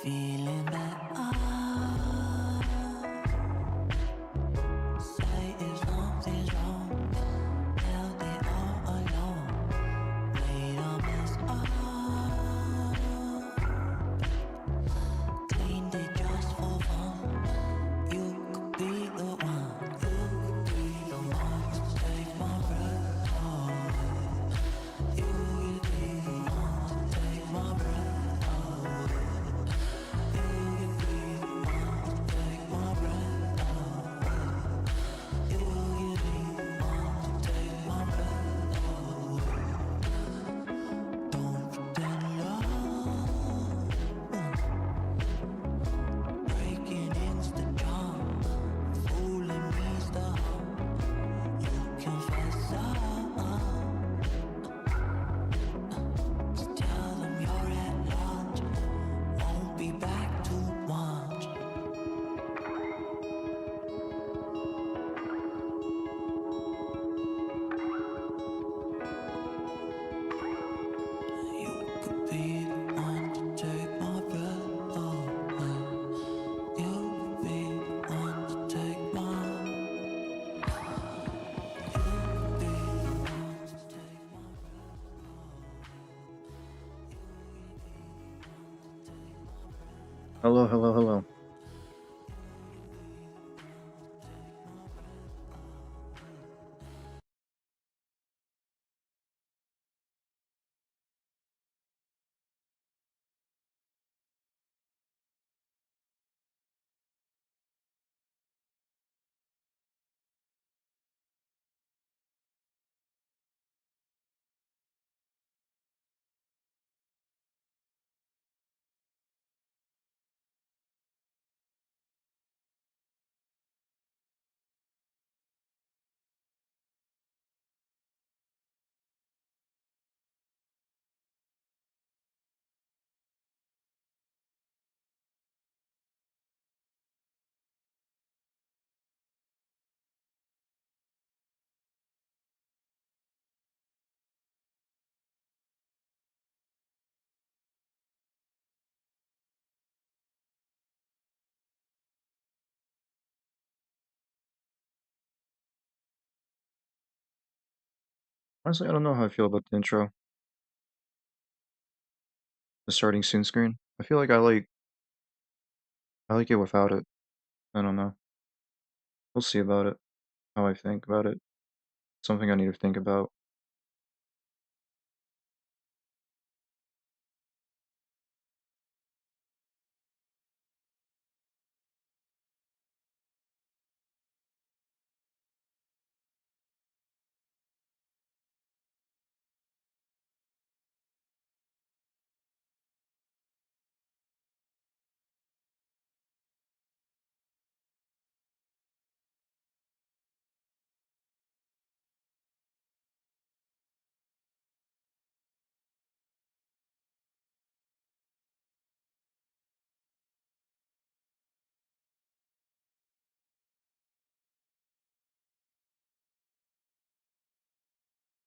Feeling better. Say if something's wrong, they'll be all alone. Made a mess up. Cleaned it just for fun. You could be the one. You could be the one to take my breath away. You could be the one to take my breath away. You could be the one to take my breath away. You could be the one to take my breath away. Don't pretend love. Breaking in's the job. Fooling me's the hope. You confess up. Just tell them you're at lunch. Won't be back too much. You could be the one to take my breath away. You could be the one to take my. You could be the one to take my breath away. Hello, hello, hello. Honestly, I don't know how I feel about the intro, the starting scene screen. I feel like I like it without it. I don't know. We'll see about it. How I think about it. Something I need to think about.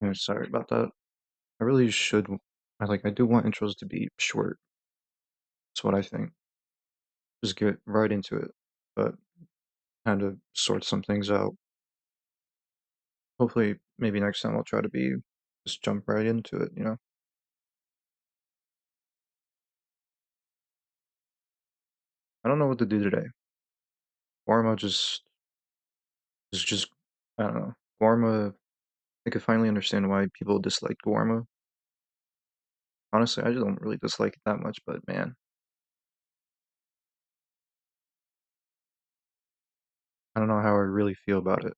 Yeah, sorry about that. I really should. I do want intros to be short. That's what I think. Just get right into it. But kind of sort some things out. Hopefully, maybe next time I'll try to be just jump right into it. I don't know what to do today. Warma just is just. I don't know. Warma. I could finally understand why people dislike Warma. Honestly, I just don't really dislike it that much, but man, I don't know how I really feel about it.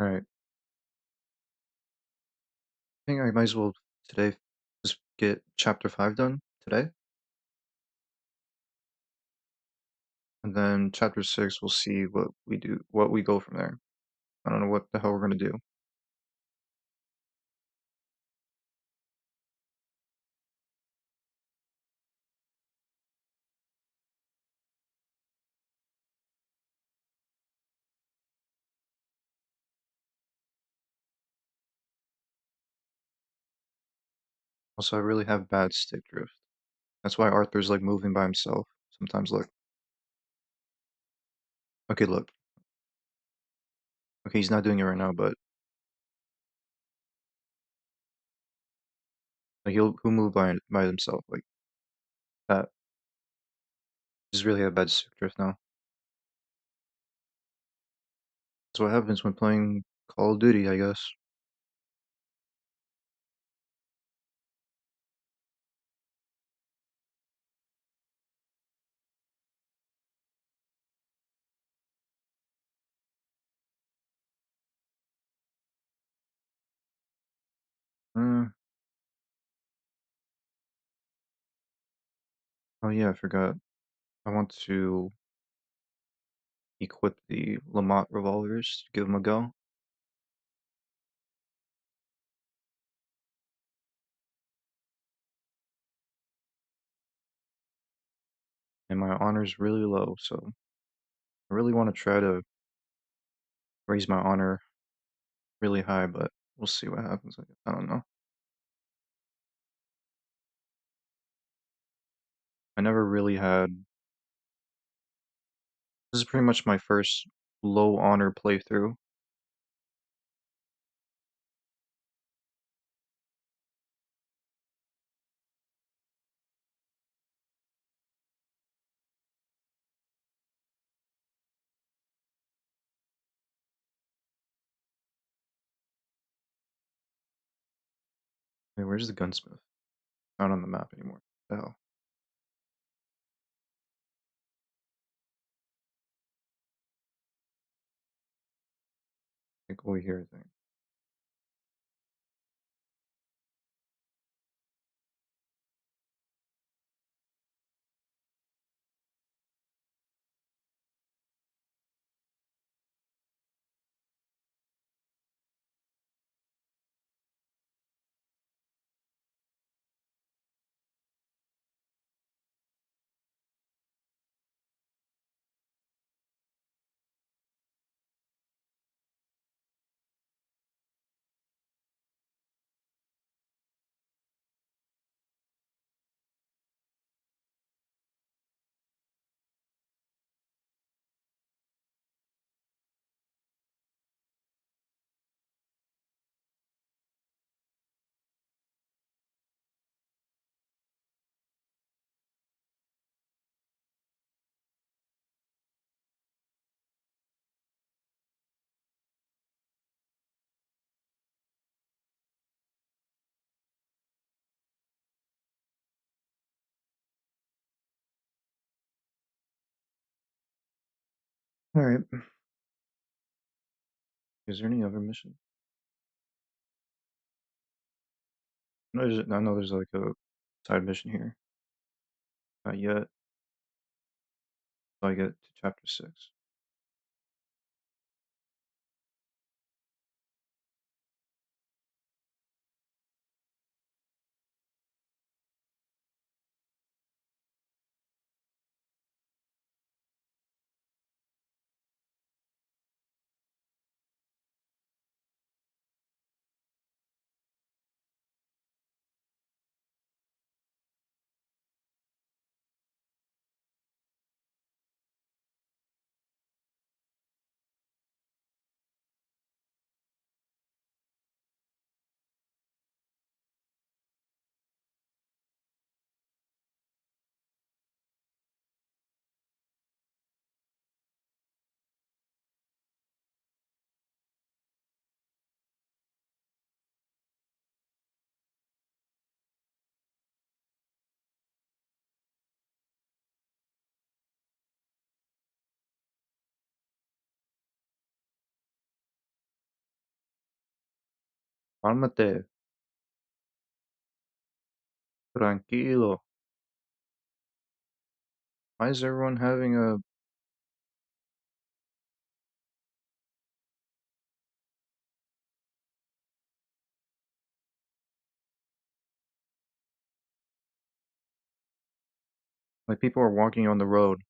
Alright, I think I might as well today just get chapter 5 done today, and then chapter 6 we'll see what we go from there. I don't know what the hell we're gonna do. Also, I really have bad stick drift. That's why Arthur's like moving by himself. Sometimes look. Okay, look. Okay, he's not doing it right now, but like he'll move by himself like that. Just really have bad stick drift now. That's what happens when playing Call of Duty, I guess. Uh, oh yeah, I forgot. I want to equip the Lamont revolvers to give them a go. And my honor's really low, so I really want to try to raise my honor really high, but we'll see what happens. I don't know. I never really had. This is pretty much my first low honor playthrough. Wait, where's the gunsmith? Not on the map anymore. The hell? Like over here, I think. All right. Is there any other mission? No, I know there's like a side mission here. Not yet. Till I get to chapter 6. Cálmate. Tranquilo. Why is everyone having a like people are walking on the road?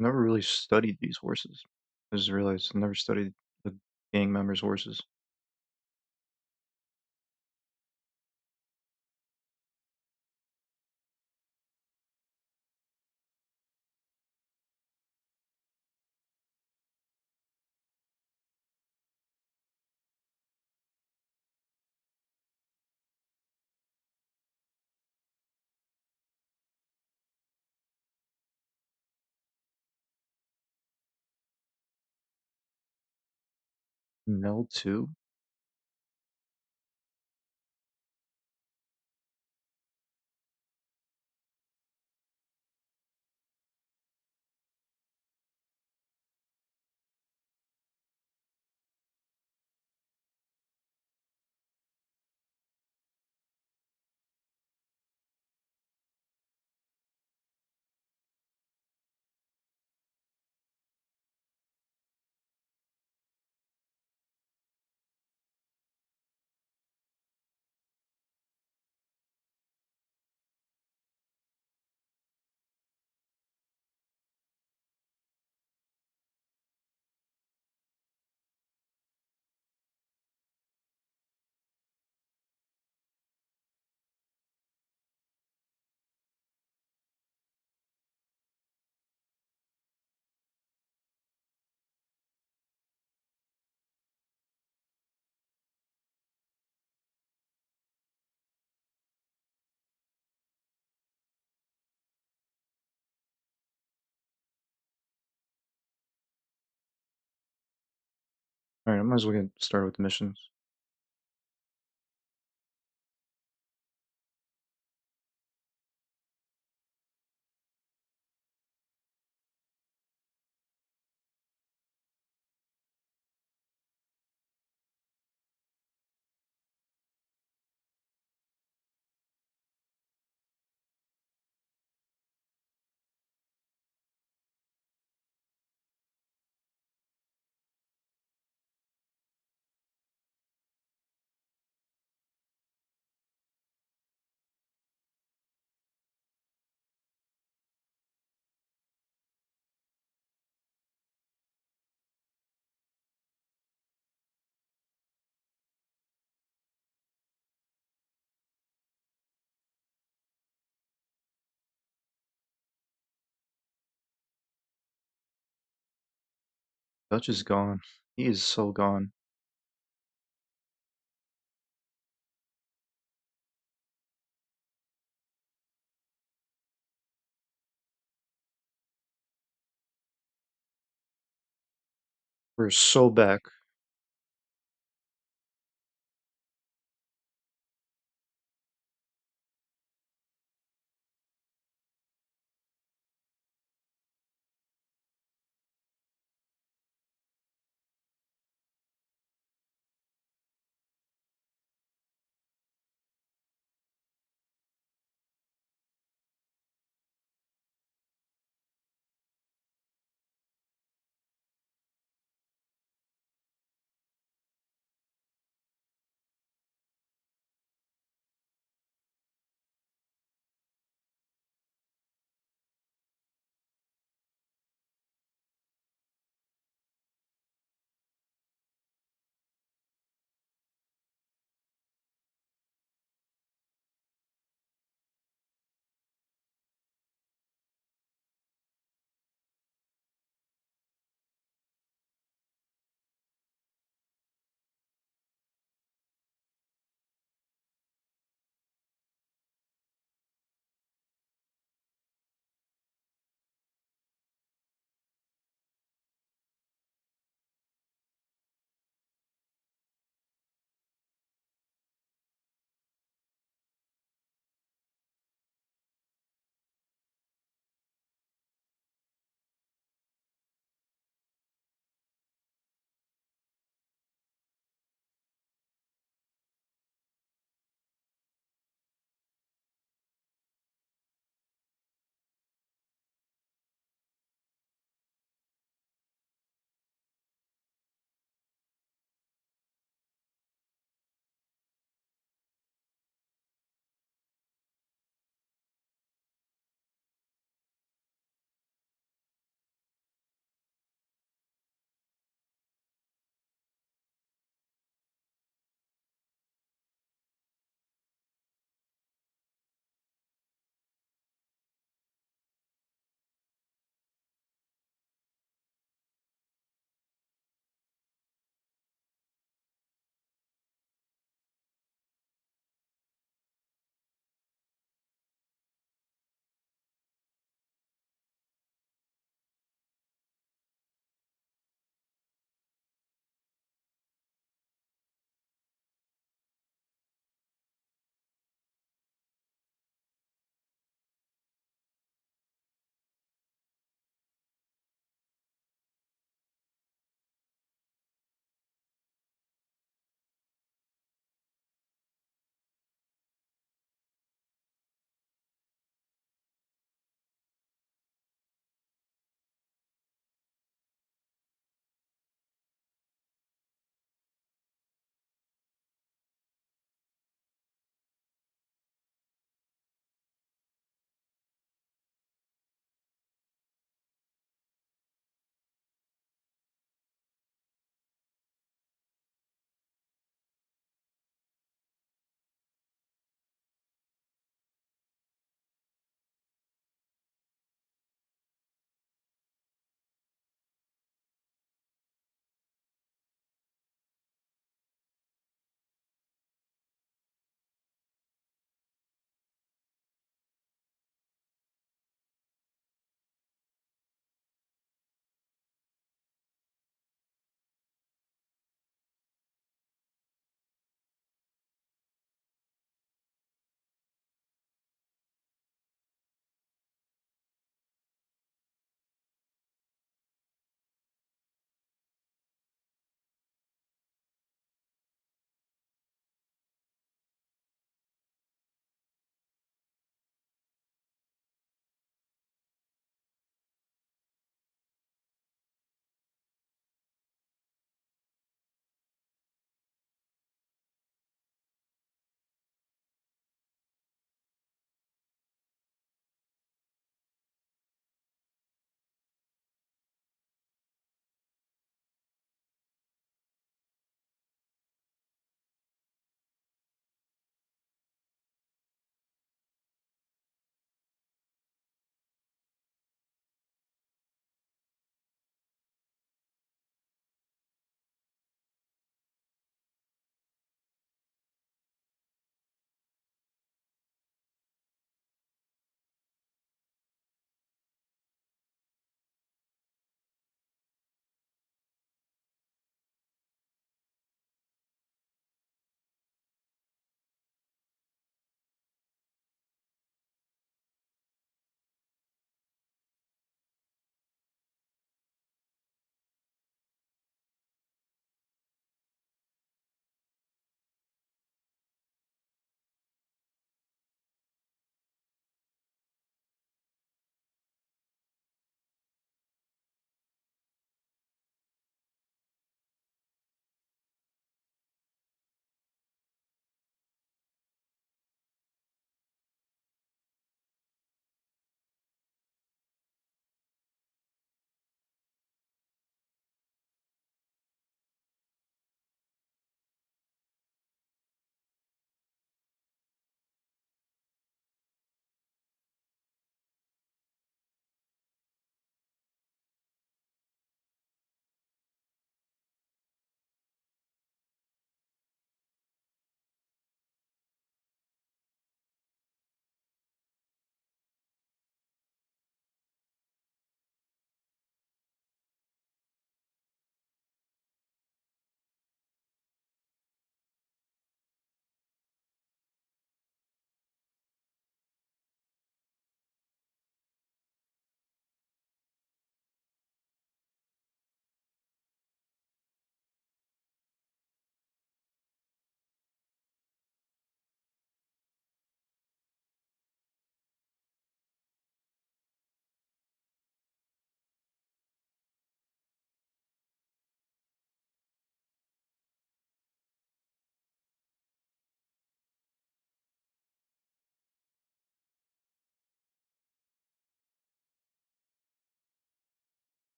Never really studied these horses. I just realized I never studied the gang members' horses. Mel too? Alright, I might as well get started with the missions. Dutch is gone. He is so gone. We're so back.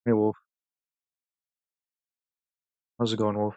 Hey Wolf, how's it going, Wolf?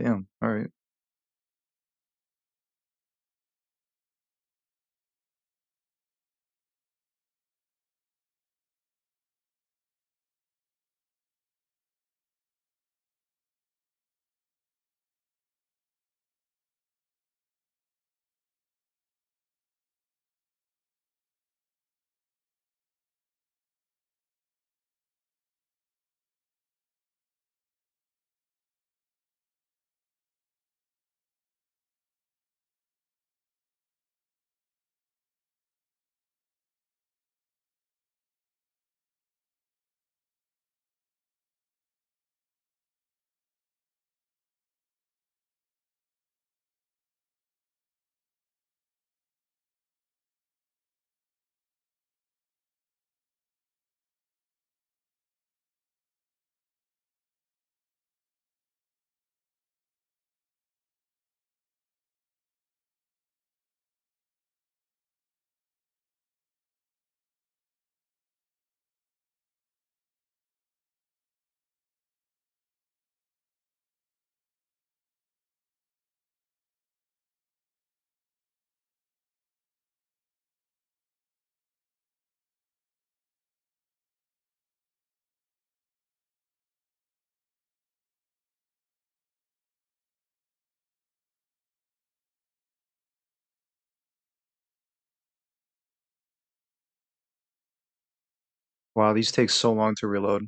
Damn. All right. Wow, these take so long to reload.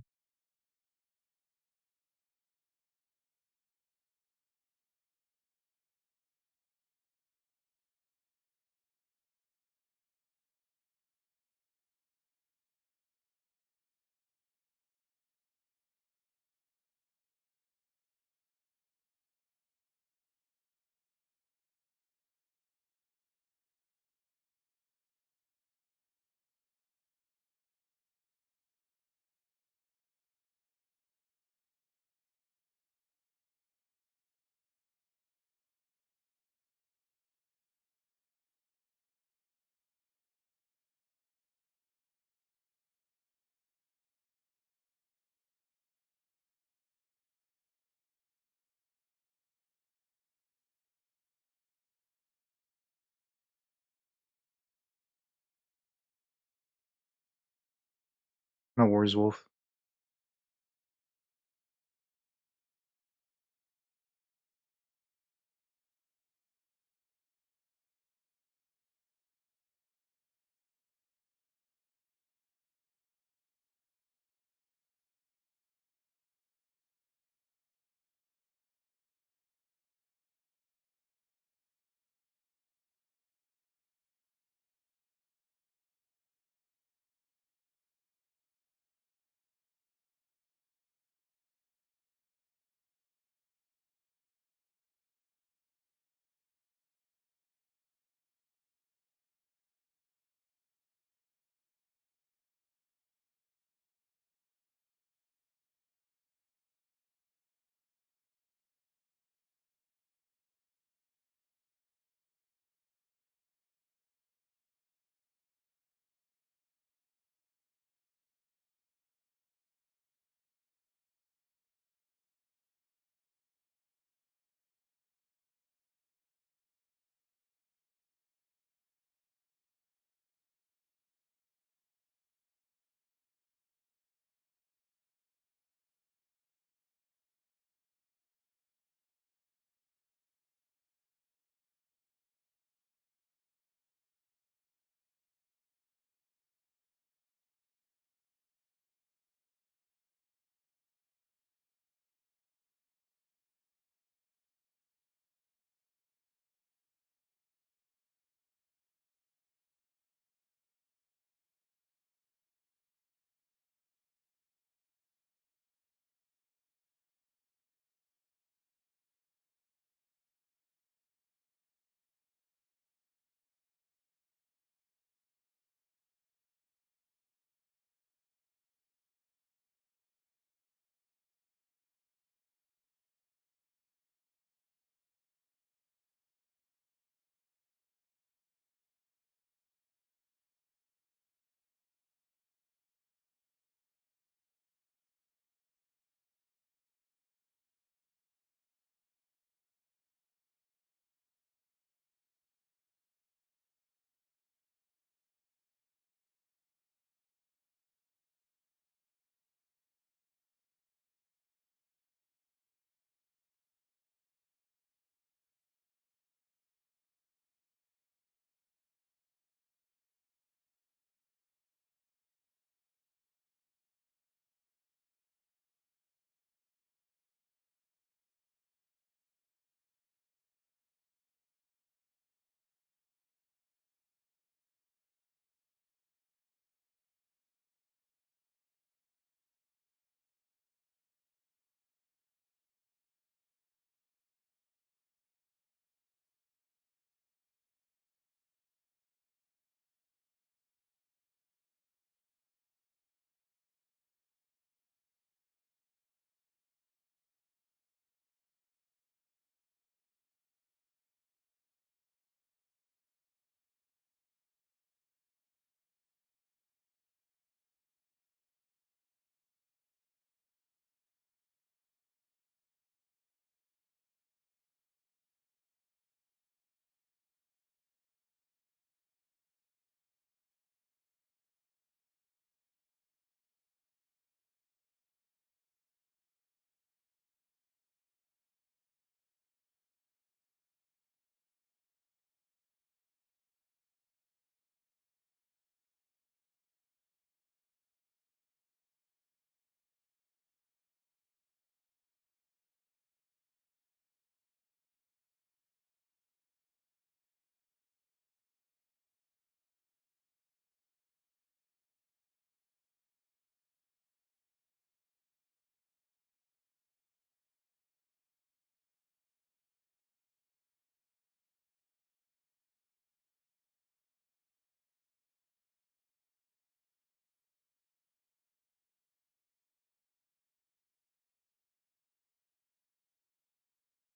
No worries, Wolf.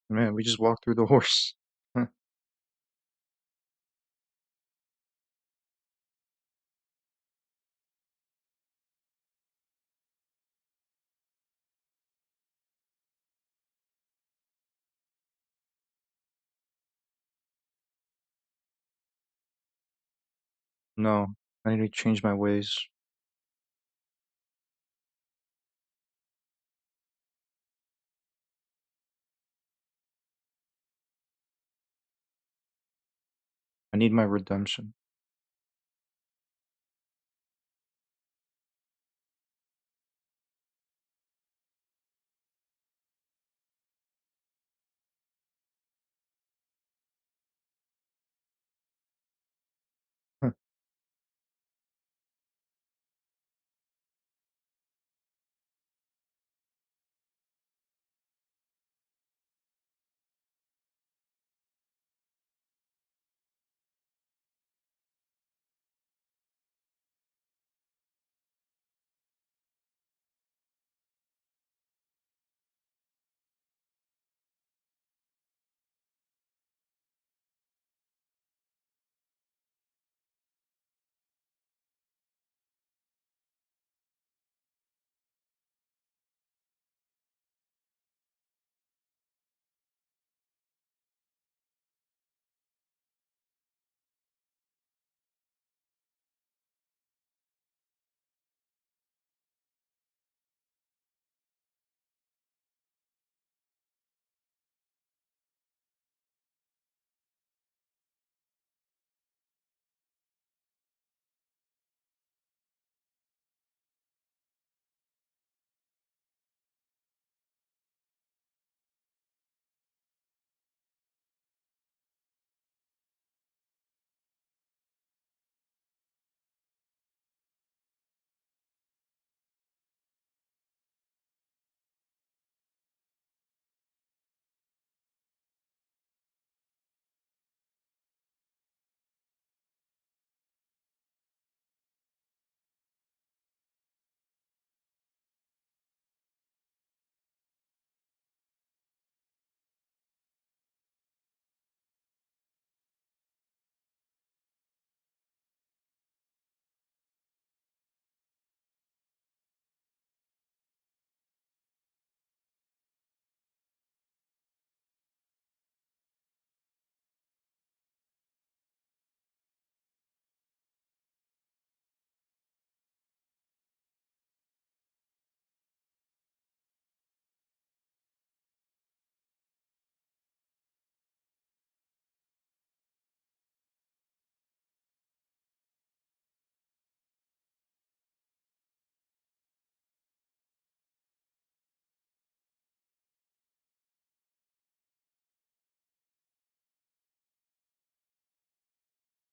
Man, we just walked through the horse. Huh. No, I need to change my ways. I need my redemption. Huh.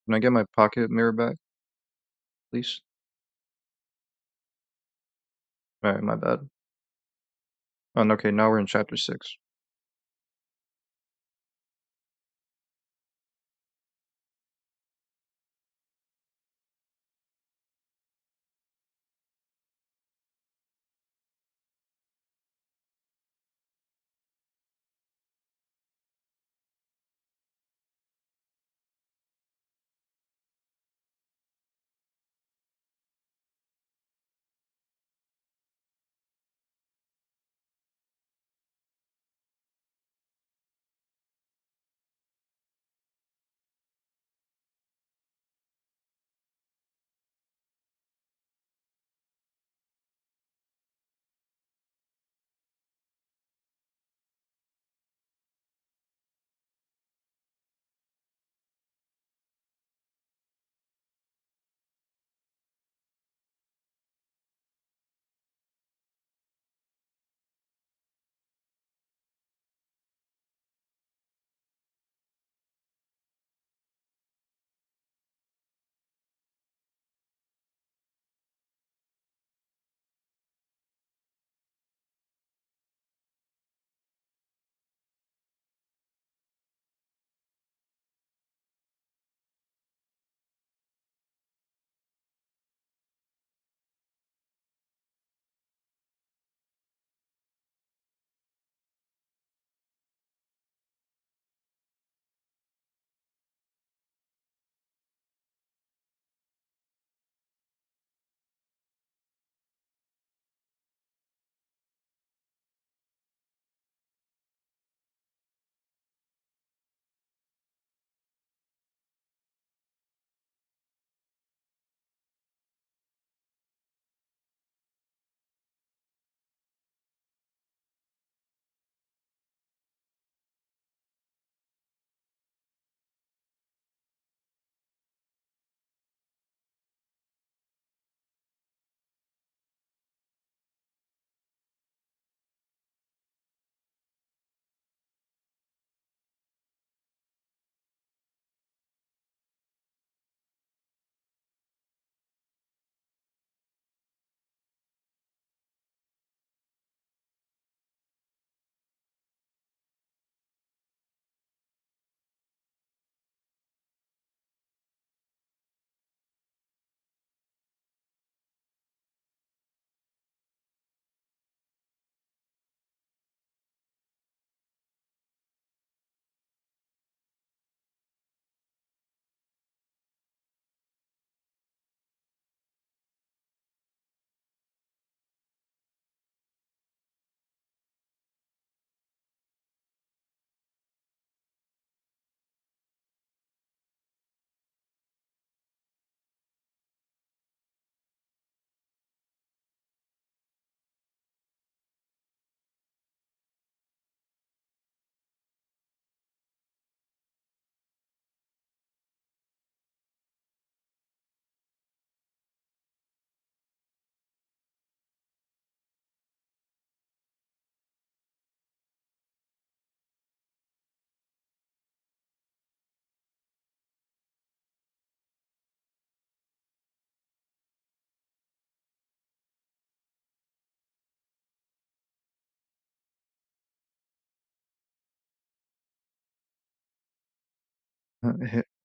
Can I get my pocket mirror back, please? Alright, my bad. Oh, okay, now we're in chapter 6.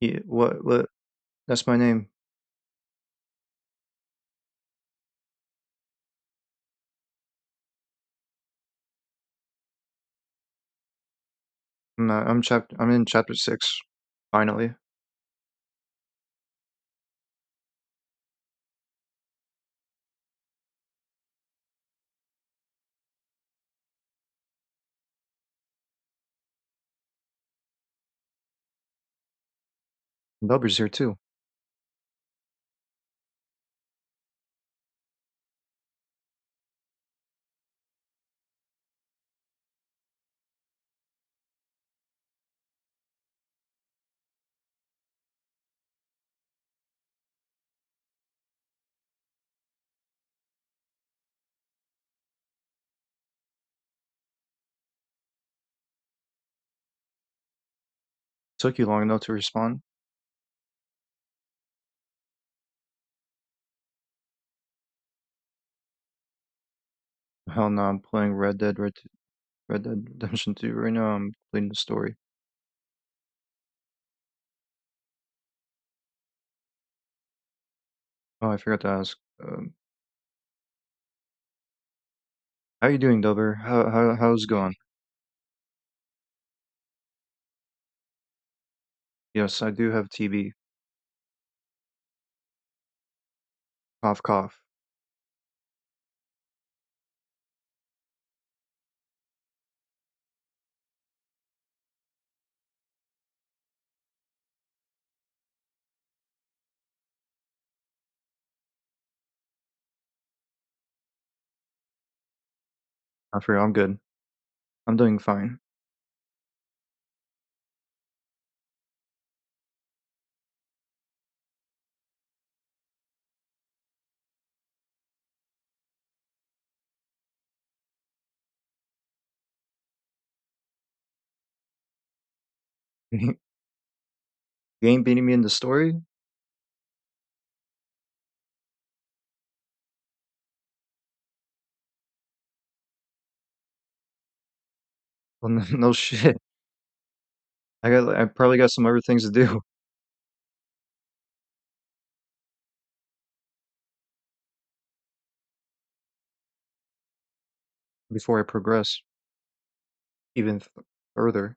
Yeah, what? That's my name. I'm in chapter 6, finally. Bubber's here too. Took you long enough to respond? Hell no, I'm playing Red Dead Redemption 2 right now. I'm completing the story. Oh, I forgot to ask. How you doing, Dover? How's it going? Yes, I do have TB. Cough, cough. I forgot. I'm good. I'm doing fine. You ain't beating me in the story? Well, no, no shit. I probably got some other things to do before I progress even further.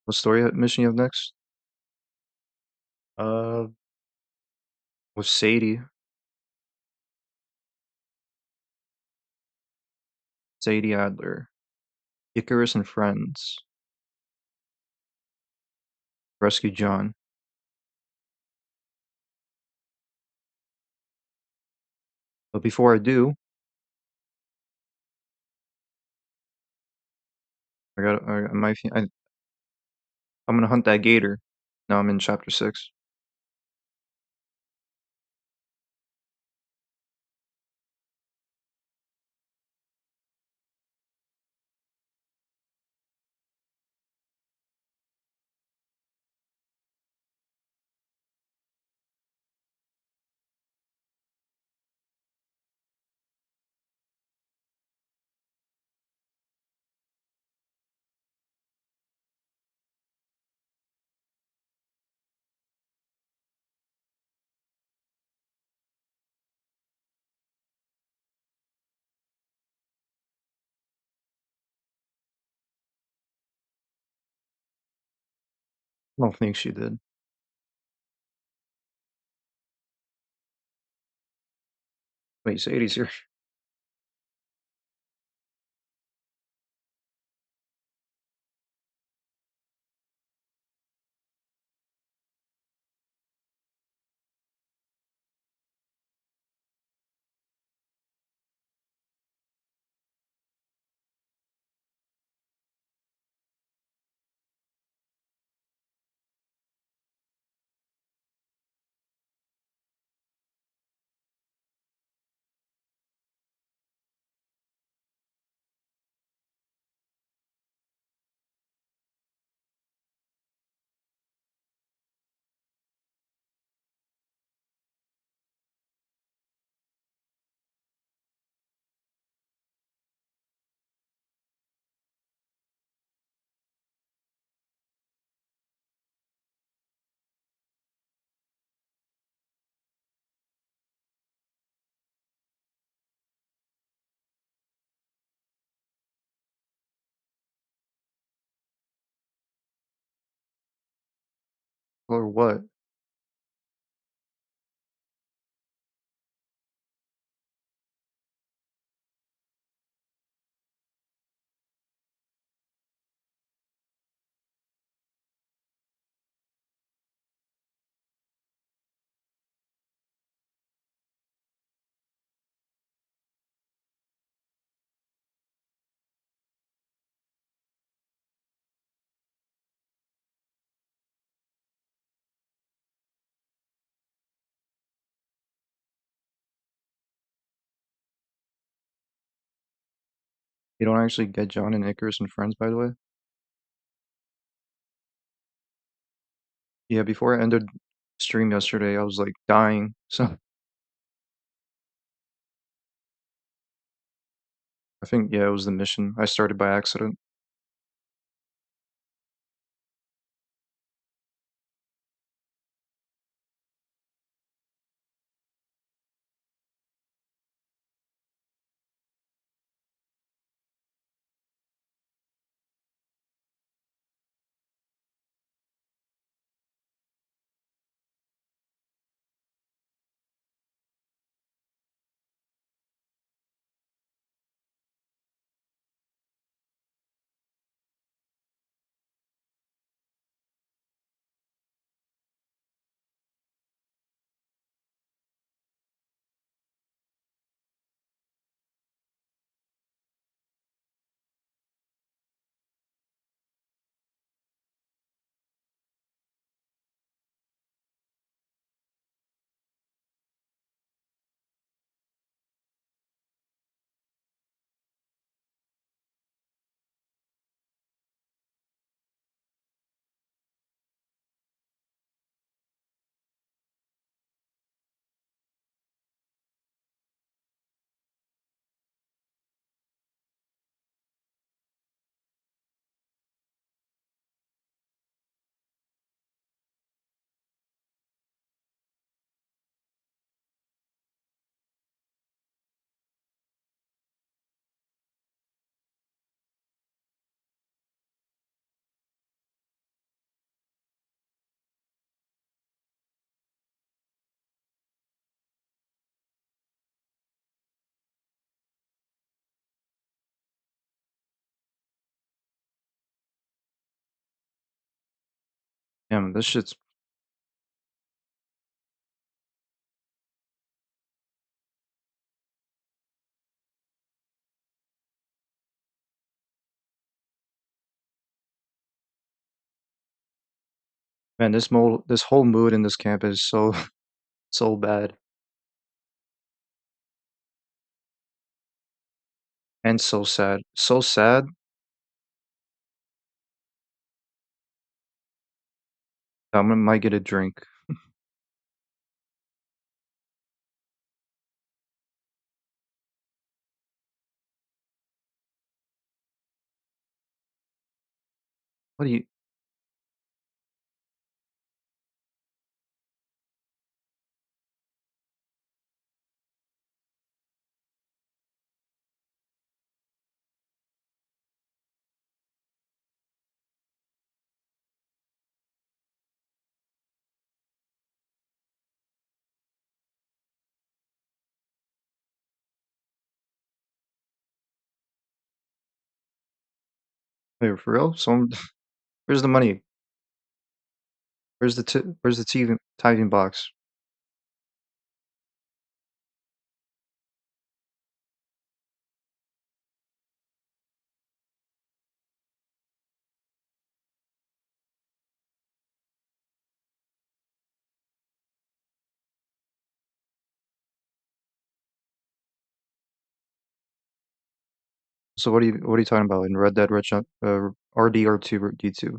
What story mission you have next? Uh, with Sadie Adler, Icarus and Friends, Rescue John. But before I do, I'm gonna hunt that gator. Now I'm in chapter 6. I don't think she did. Wait, Sadie's here. Or what? You don't actually get John and Icarus and friends, by the way? Yeah, before I ended stream yesterday, I was like dying. So I think yeah, it was the mission. I started by accident. Damn, this shit's man, this whole mood in this camp is so so bad and so sad. So sad. Might get a drink. What do you Wait, for real? So where's the money? Where's the tithing box? So what are you talking about in Red Dead Redemption RDR2 D2?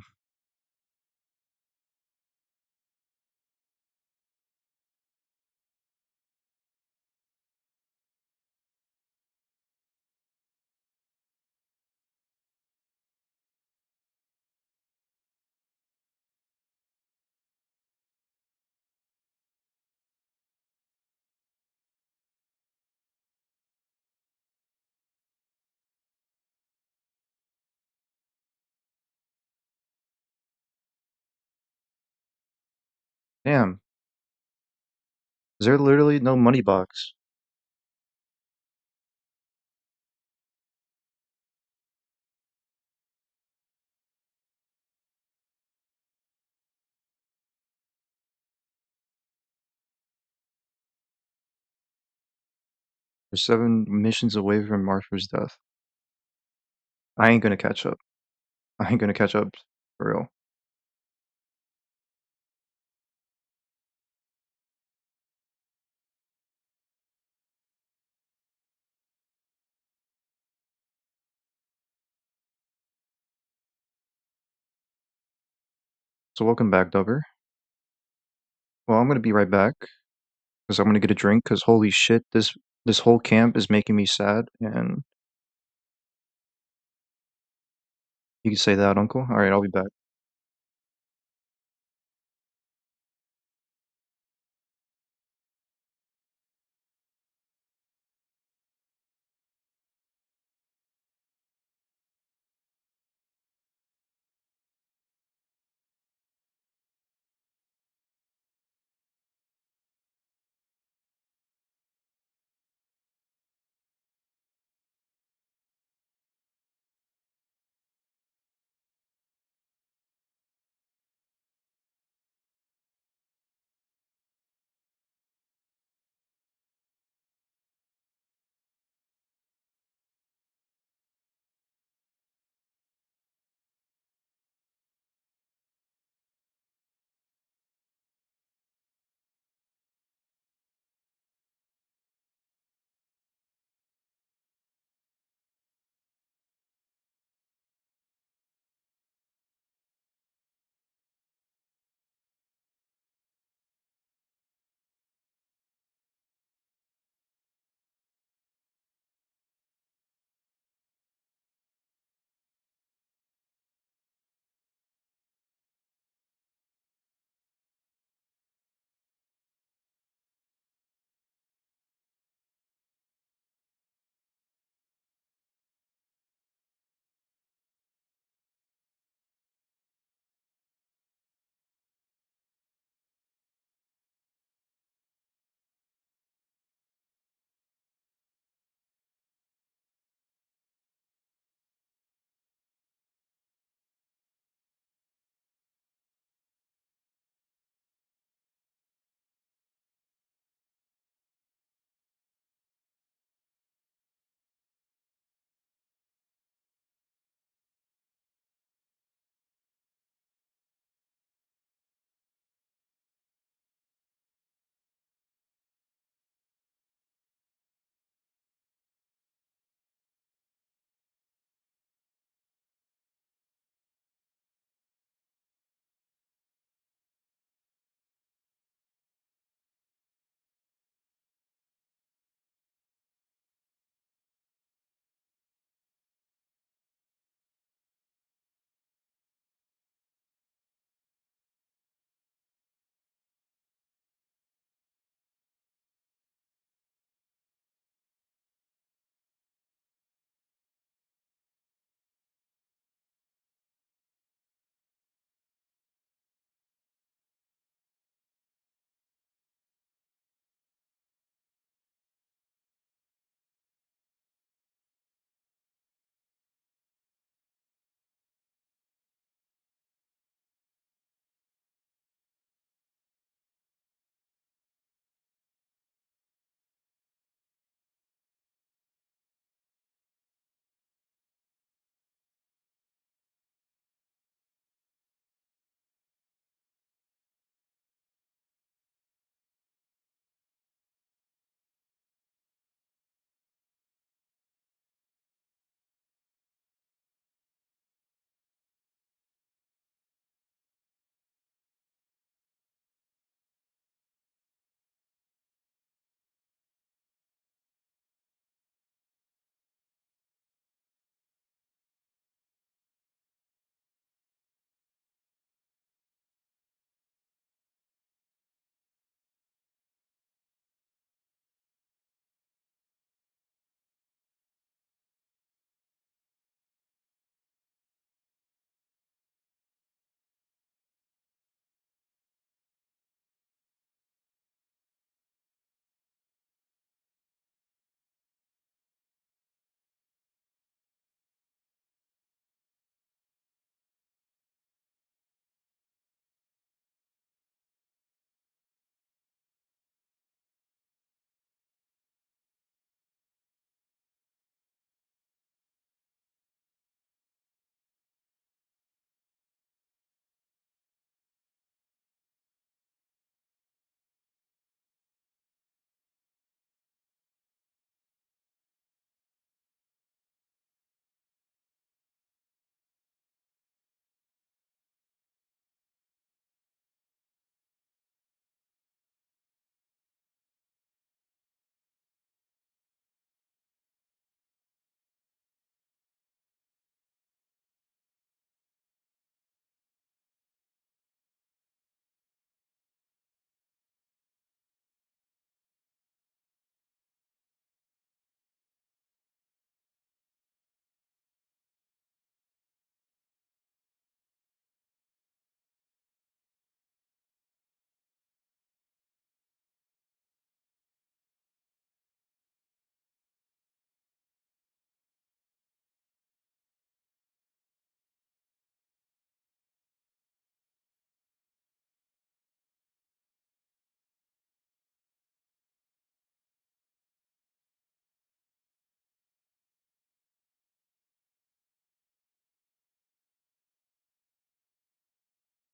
Damn. Is there literally no money box? We're 7 missions away from Marshall's death. I ain't gonna catch up. I ain't gonna catch up for real. So welcome back, Dover. Well, I'm gonna be right back because I'm gonna get a drink. Because holy shit, this whole camp is making me sad. And you can say that, Uncle. All right, I'll be back.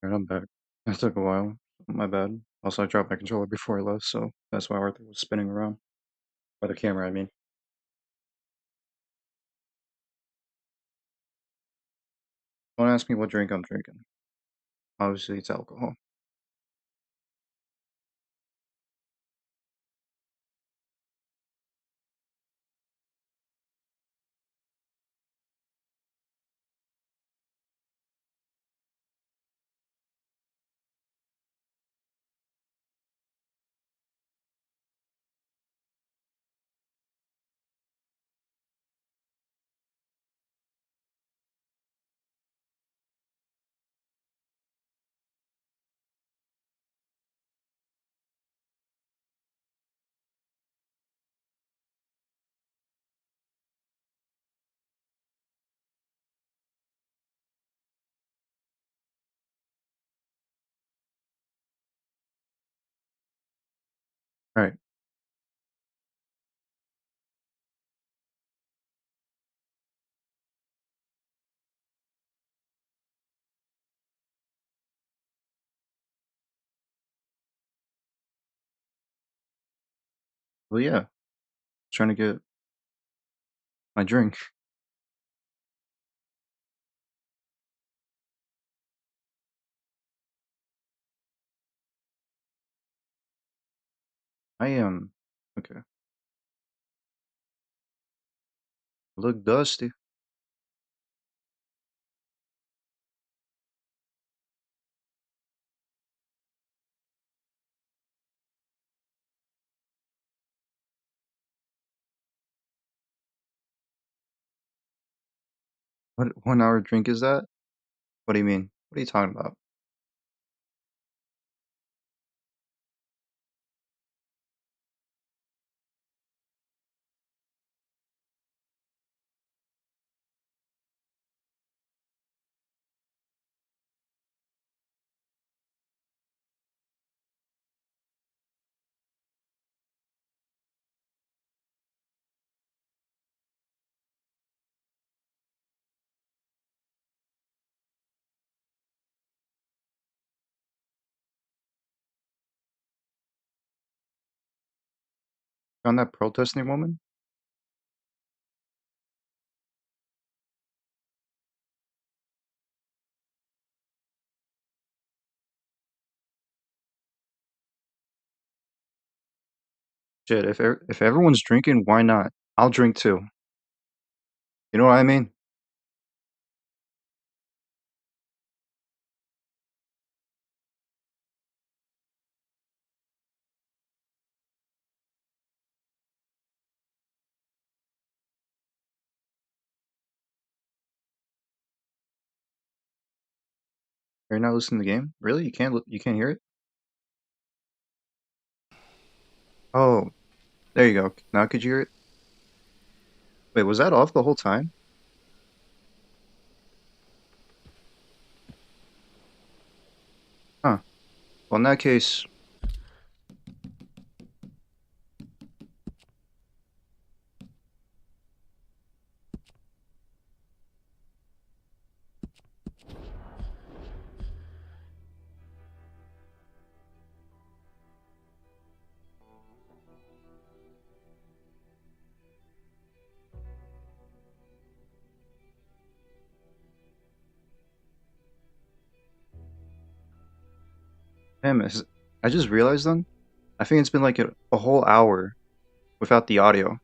Alright, I'm back. That took a while. My bad. Also, I dropped my controller before I left, so that's why Arthur was spinning around. By the camera, I mean. Don't ask me what drink I'm drinking. Obviously, it's alcohol. Alright. Well, yeah. Trying to get my drink. I am. Okay. Look dusty. What 1 hour drink is that? What do you mean? What are you talking about? Found that protesting woman? Shit, if everyone's drinking, why not? I'll drink too. You know what I mean? Are you not listening to the game? Really? You can't hear it? Oh, there you go. Now could you hear it? Wait, was that off the whole time? Huh. Well, in that case, damn, I just realized then. I think it's been like a whole hour without the audio.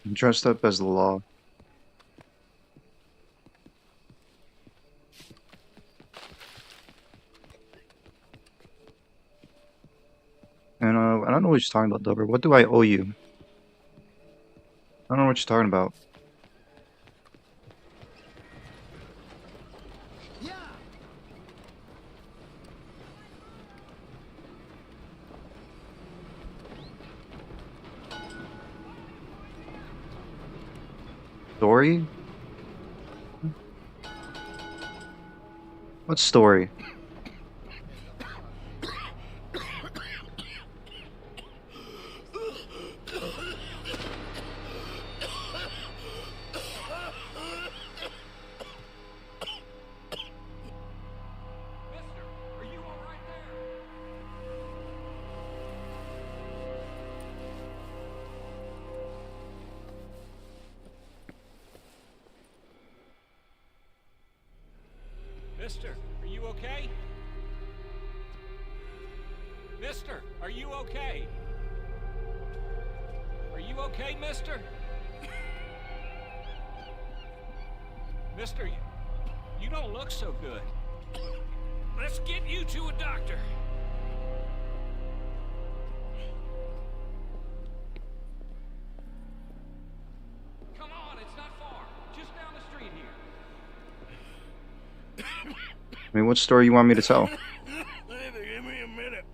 I'm dressed up as the law. And I don't know what you're talking about, Dover. What do I owe you? I don't know what you're talking about. Story? What story? Mister, are you okay? Mister, are you okay? Are you okay, mister? Mister, you don't look so good. Let's get you to a doctor. Come on, it's not far. Just down the street here. I mean, what story you want me to tell? Give me a minute.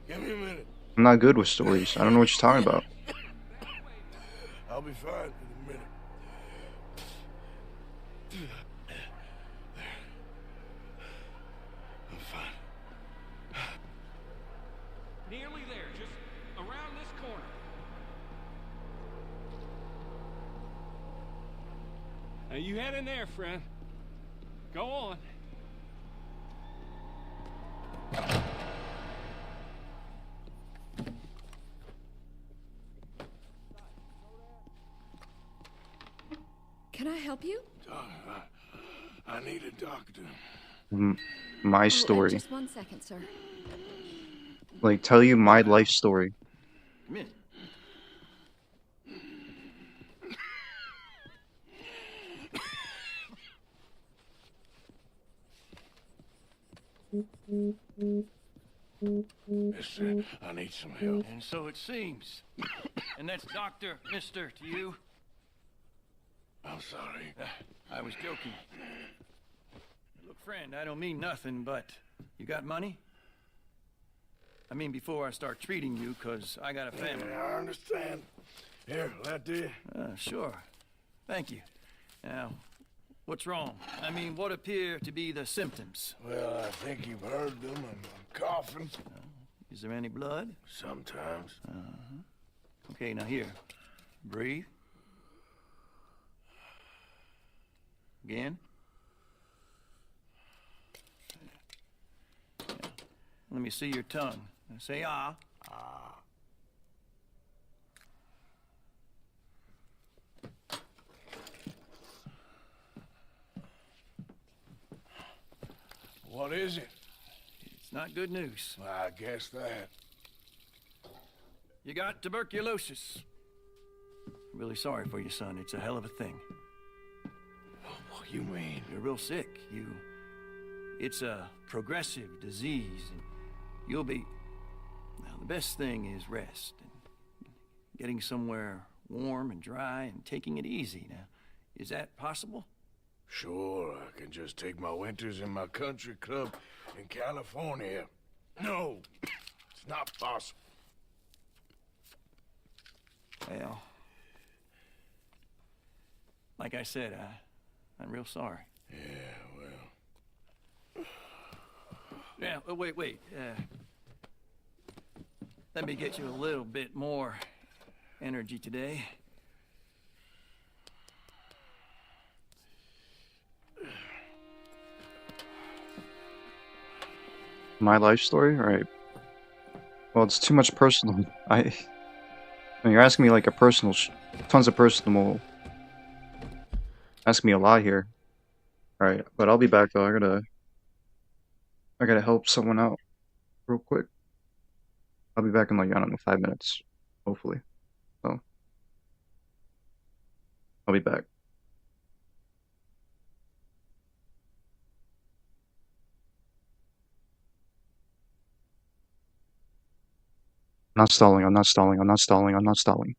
Give me a minute. I'm not good with stories. I don't know what you're talking about. I'll be fine in a minute. I'm fine. Nearly there, just around this corner. Now you head in there, friend. Go on. Can I help you? I need a doctor. My Oh, story. just 1 second, sir. Like, tell you my life story. Come in. Mister, I need some help. And so it seems. And that's Dr. Mister to you? I'm sorry. I was joking. Look, friend, I don't mean nothing, but you got money? I mean, before I start treating you, 'cause I got a family. Yeah, I understand. Here, that do you? Sure. Thank you. Now, what's wrong? I mean, what appear to be the symptoms? Well, I think you've heard them. I'm coughing. Is there any blood? Sometimes. Okay, now here. Breathe. Again. Yeah. Let me see your tongue. Now say ah. What is it? It's not good news. I guess that. You got tuberculosis. Really sorry for you, son. It's a hell of a thing. What do you mean? You're real sick. It's a progressive disease, and you'll be... Now, the best thing is rest, and getting somewhere warm and dry, and taking it easy. Now, is that possible? Sure, I can just take my winters in my country club in California. No, it's not possible. Well, like I said, I'm real sorry. Yeah, well... Yeah, wait. Let me get you a little bit more energy today. My life story? Alright. Well, it's too much personal. You're asking me like a personal, tons of personal. Ask me a lot here. Alright, but I'll be back though. I gotta help someone out. real quick. I'll be back in like, I don't know, 5 minutes, hopefully. So, I'll be back. I'm not stalling, I'm not stalling, I'm not stalling, I'm not stalling.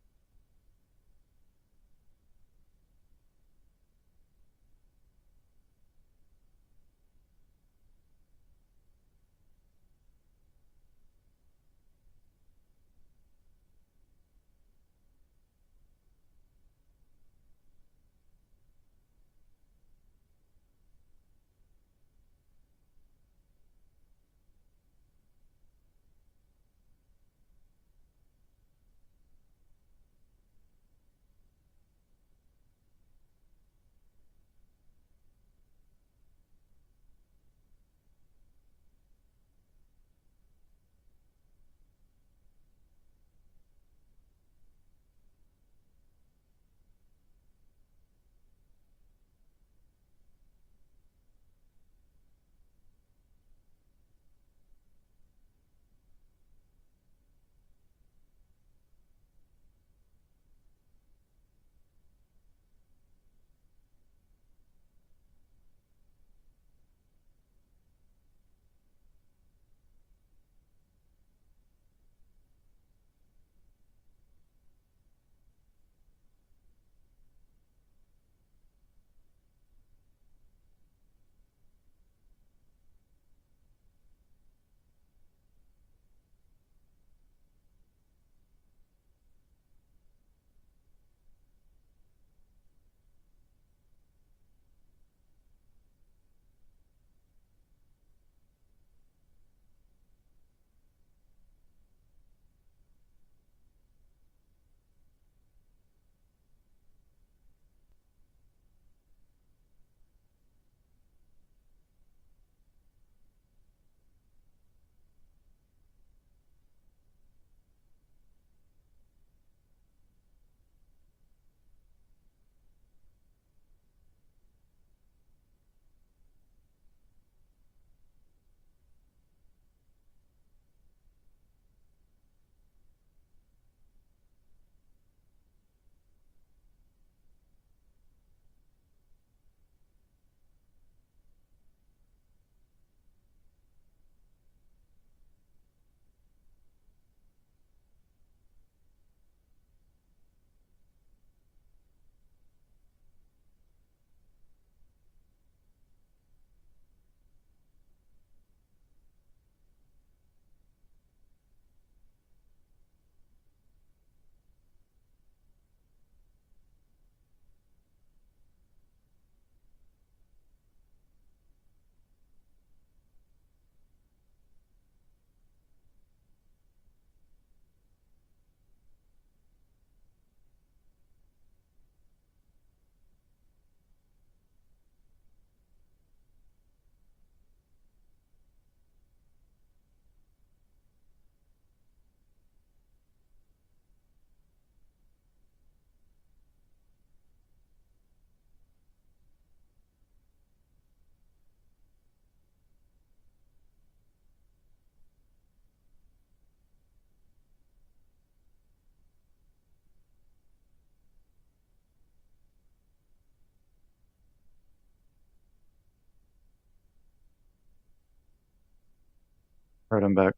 Alright, I'm back.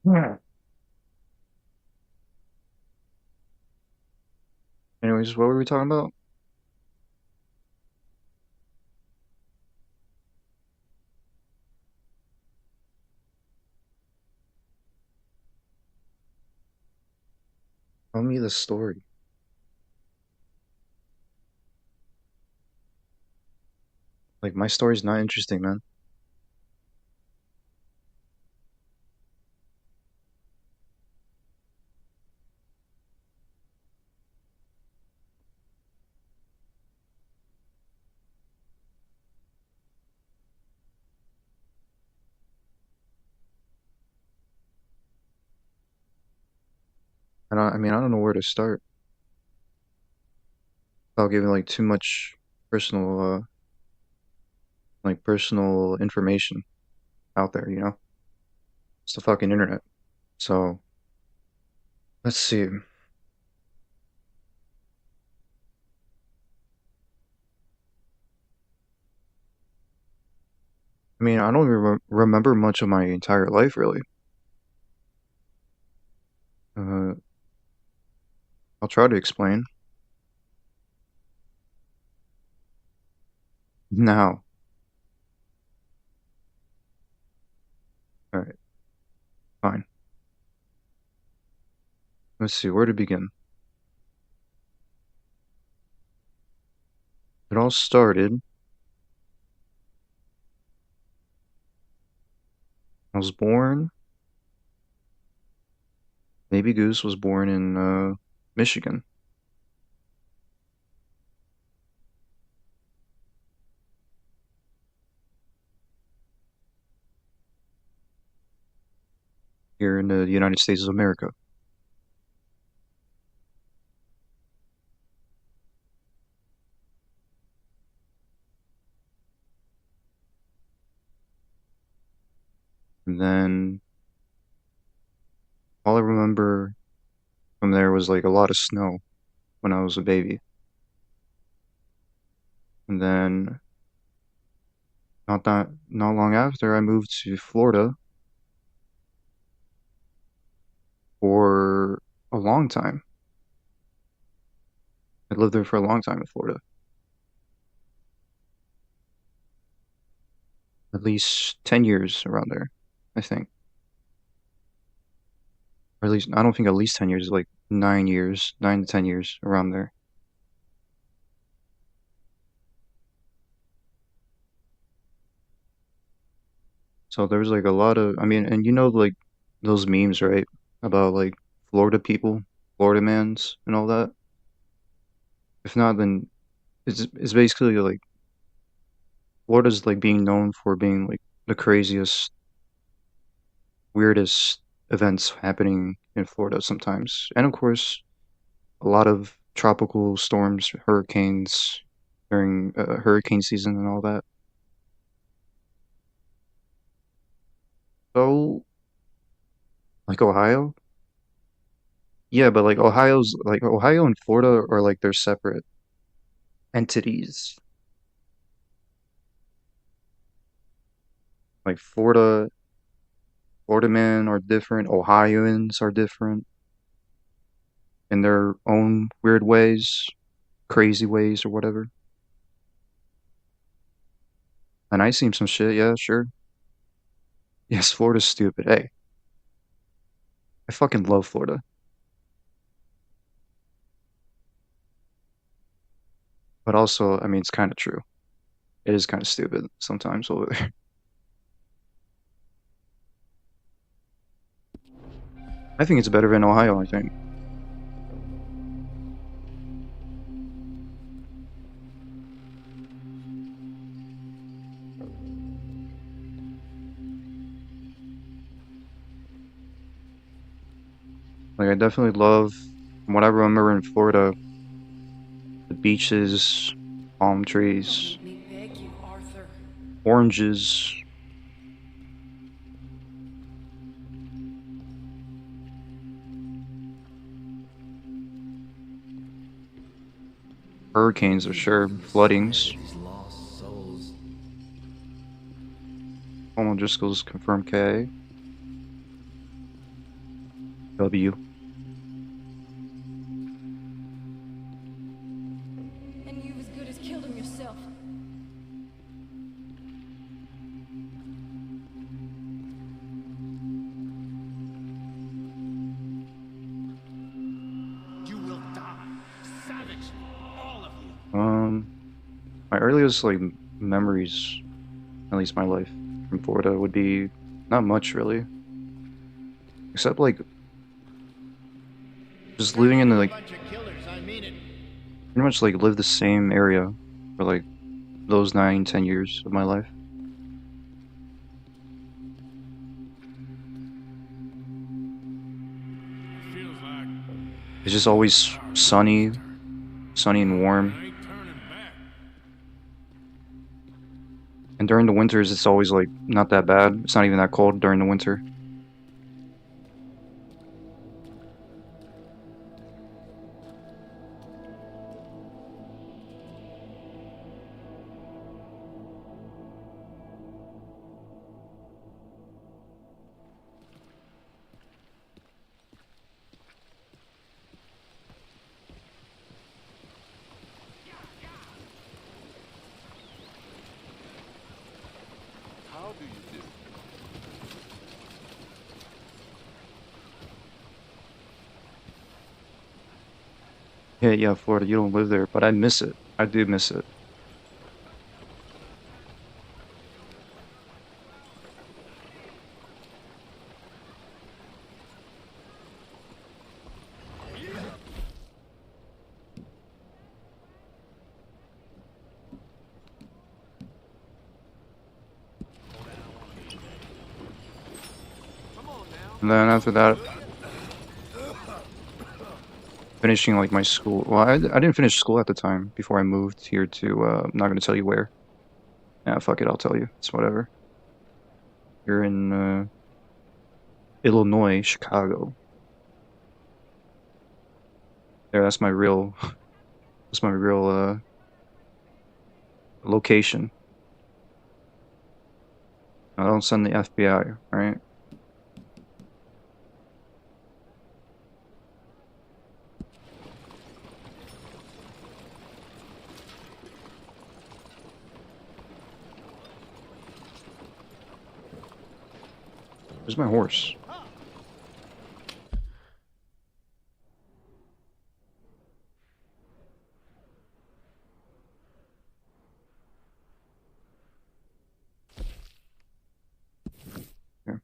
Yeah. Anyways, what were we talking about? Tell me the story. Like, my story's not interesting, man. I don't know where to start. Without giving like too much personal, personal information. out there, you know? It's the fucking internet. So, let's see. I mean, I don't remember much of my entire life, really. I'll try to explain. Now. Alright, fine. Let's see, where to begin? It all started. I was born. Baby Goose was born in Michigan. Here in the United States of America. And then all I remember from there was like a lot of snow when I was a baby. And then not long after I moved to Florida for a long time. I lived there for a long time in Florida. At least 10 years around there, I think. Or at least, I don't think at least 10 years, like 9 years, 9 to 10 years around there. So there was like a lot of, I mean, and you know, like those memes, right? About like Florida people, Florida mans, and all that. If not, then it's basically like Florida's like being known for being like the craziest, weirdest events happening in Florida sometimes. And of course, a lot of tropical storms, hurricanes during hurricane season and all that. So, like Ohio? Yeah, but like Ohio and Florida are like they're separate entities. Like Florida men are different, Ohioans are different in their own weird ways, crazy ways or whatever. And I seen some shit, yeah, sure. Yes, Florida's stupid. Hey, I fucking love Florida. But also, I mean, it's kind of true. It is kind of stupid sometimes over there. I think it's better than Ohio, I think. Like, I definitely love, from what I remember in Florida, the beaches, palm trees, Don't make me beg you, Arthur. oranges. Hurricanes, for sure, floodings. These lost souls. Home Driscoll's confirmed K. W. And you've as good as killed him yourself. You will die. Savage. All of you. My earliest like memories, at least my life from Florida, would be not much really, except like just living in the like Bunch of killers, I mean it. pretty much like live the same area for like those 9-10 years of my life. Feels like It's just always sunny and warm. I ain't turning back. And during the winters, it's always like not that bad. It's not even that cold during the winter. How do you do? Yeah, Florida, you don't live there, but I miss it. I do miss it. And then after that, finishing like my school. Well, I didn't finish school at the time before I moved here to, I'm not gonna tell you where. Yeah, fuck it, I'll tell you. It's whatever. You're in, Illinois, Chicago. There, that's my real, that's my real, location. I don't send the FBI, right? Where's my horse? Yeah.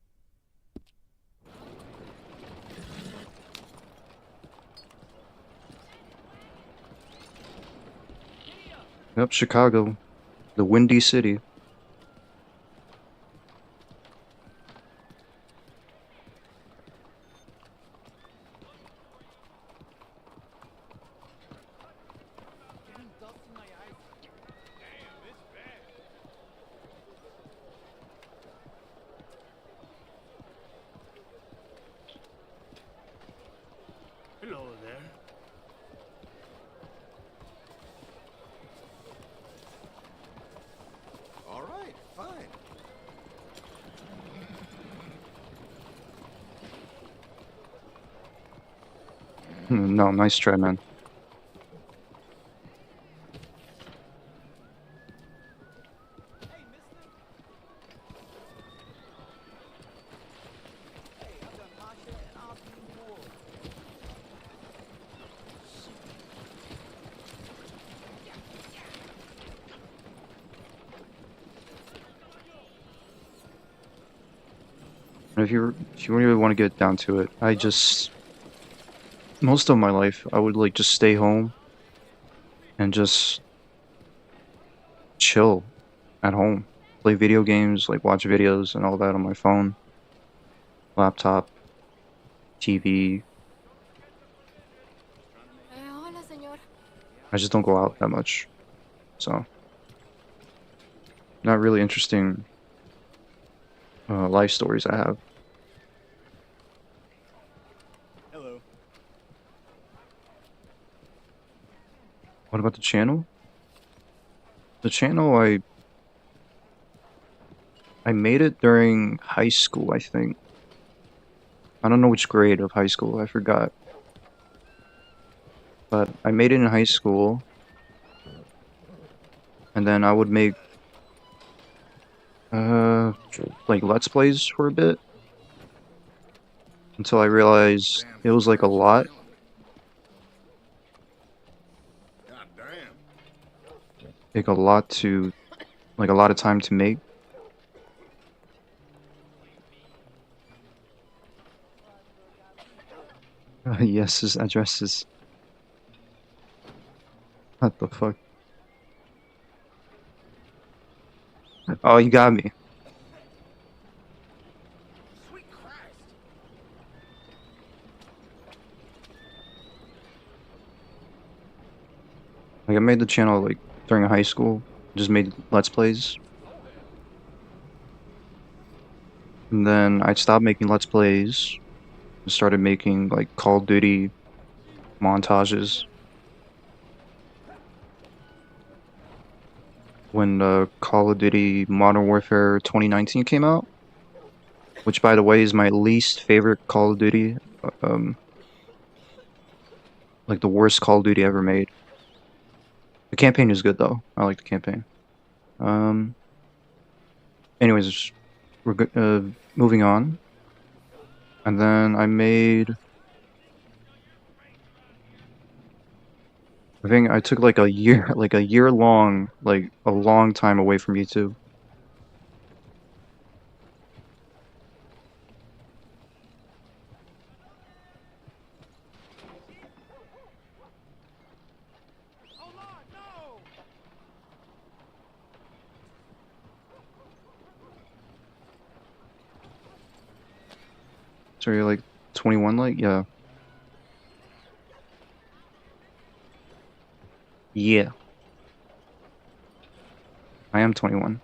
Yep, Chicago, the Windy City. Hello there. All right, fine. No, nice try, man. If you really want to get down to it, I just most of my life I would like just stay home and just chill at home, play video games, like watch videos and all that on my phone, laptop, TV. Hola, señor. I just don't go out that much, so not really interesting life stories I have. Hello. What about the channel? The channel, I made it during high school, I think. I don't know which grade of high school, I forgot. But I made it in high school, and then I would make like Let's Plays for a bit until I realized it was like a lot. God damn. Like a lot to, like a lot of time to make. Yes, his addresses. What the fuck? Oh, you got me. Sweet Christ. Like I made the channel like during high school. Just made Let's Plays. And then I stopped making Let's Plays and started making like Call of Duty montages when Call of Duty Modern Warfare 2019 came out, which by the way is my least favorite Call of Duty, um, like the worst Call of Duty ever made. The campaign is good though. I like the campaign. Anyways, we're moving on. And then I think I took like a year, like a year long, like a long time away from YouTube. So you're like 21, like, yeah. Yeah, I am 21.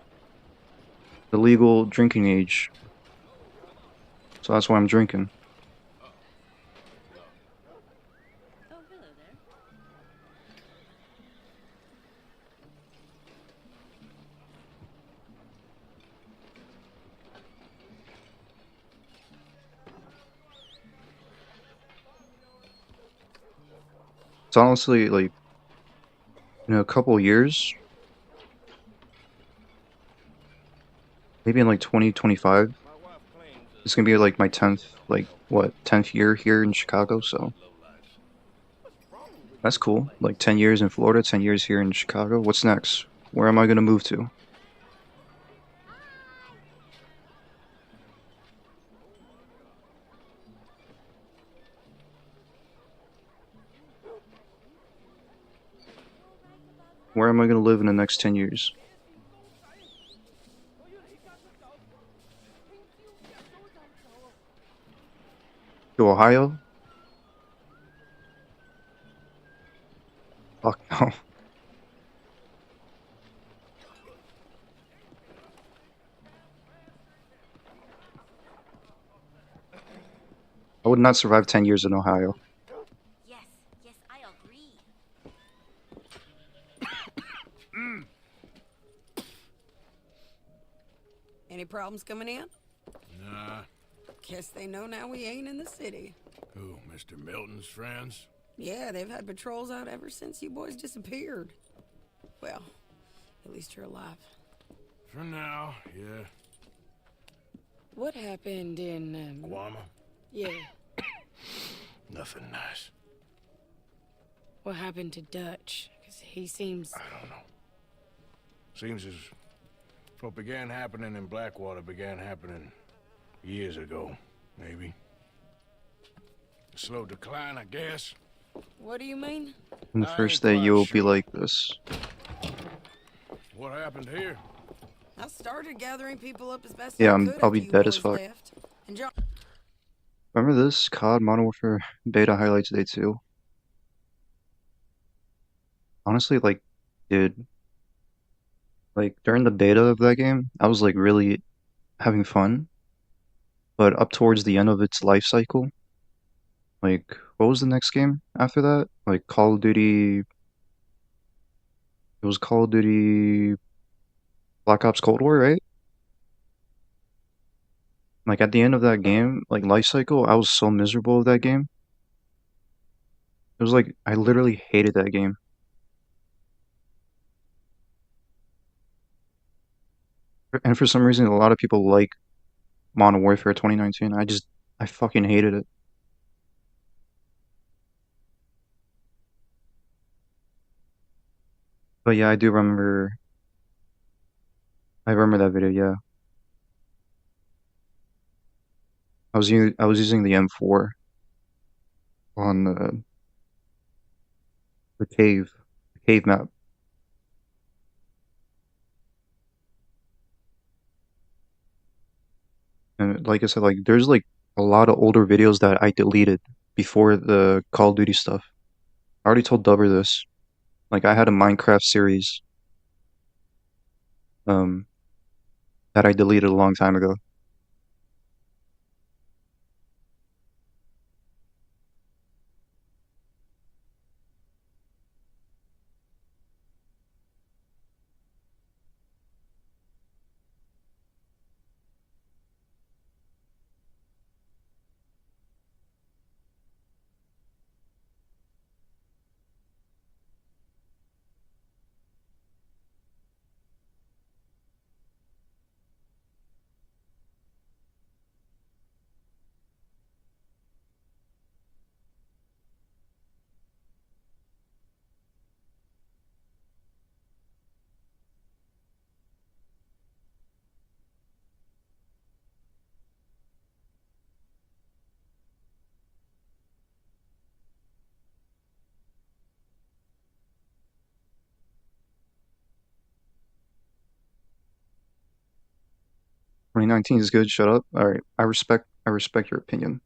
The legal drinking age. So that's why I'm drinking. It's honestly like in a couple years, maybe in like 2025, it's gonna be like my 10th, like what, 10th year here in Chicago, so that's cool. Like 10 years in Florida, 10 years here in Chicago. What's next? Where am I gonna move to? Where am I gonna live in the next 10 years? To Ohio? Fuck no. I would not survive 10 years in Ohio. Yes, yes, I agree. Any problems coming in? Nah. Guess they know now we ain't in the city. Who, Mr. Milton's friends? Yeah, they've had patrols out ever since you boys disappeared. Well, at least you're alive. For now, yeah. What happened in, Guama? yeah, Nothing nice. what happened to Dutch? Because he seems... I don't know. Seems as what began happening in Blackwater began happening years ago, maybe. A slow decline, I guess. What do you mean? On the I first ain't day, quite you'll be sure. like this. What happened here? I started gathering people up as best Yeah, I could I'll be after you dead as boys fuck. left. And John... Remember this? COD Modern Warfare Beta Highlights Day 2. Honestly, like, dude, like, during the beta of that game, I was, like, really having fun. But up towards the end of its life cycle, like, what was the next game after that? Like, Call of Duty... It was Call of Duty Black Ops Cold War, right? Like, at the end of that game, like, life cycle, I was so miserable of that game. It was like, I literally hated that game. And for some reason, a lot of people like Modern Warfare 2019. I fucking hated it. But yeah, I remember that video, yeah. I was using the M4 on the cave map. And like I said, like there's like a lot of older videos that I deleted before the Call of Duty stuff. I already told Dubber this. Like I had a Minecraft series um that I deleted a long time ago. 2019 is good. Shut up. All right, I respect your opinion.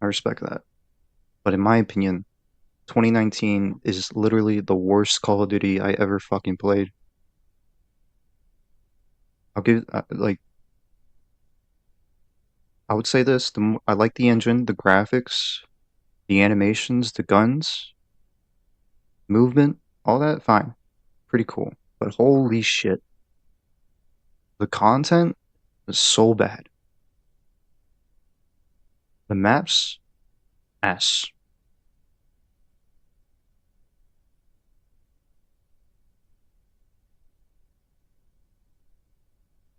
I respect that. But in my opinion, 2019 is literally the worst Call of Duty I ever fucking played. I'll give like I would say this: I like the engine, the graphics, the animations, the guns, movement, all that. Fine, pretty cool. But holy shit, the content was so bad. The maps, ass.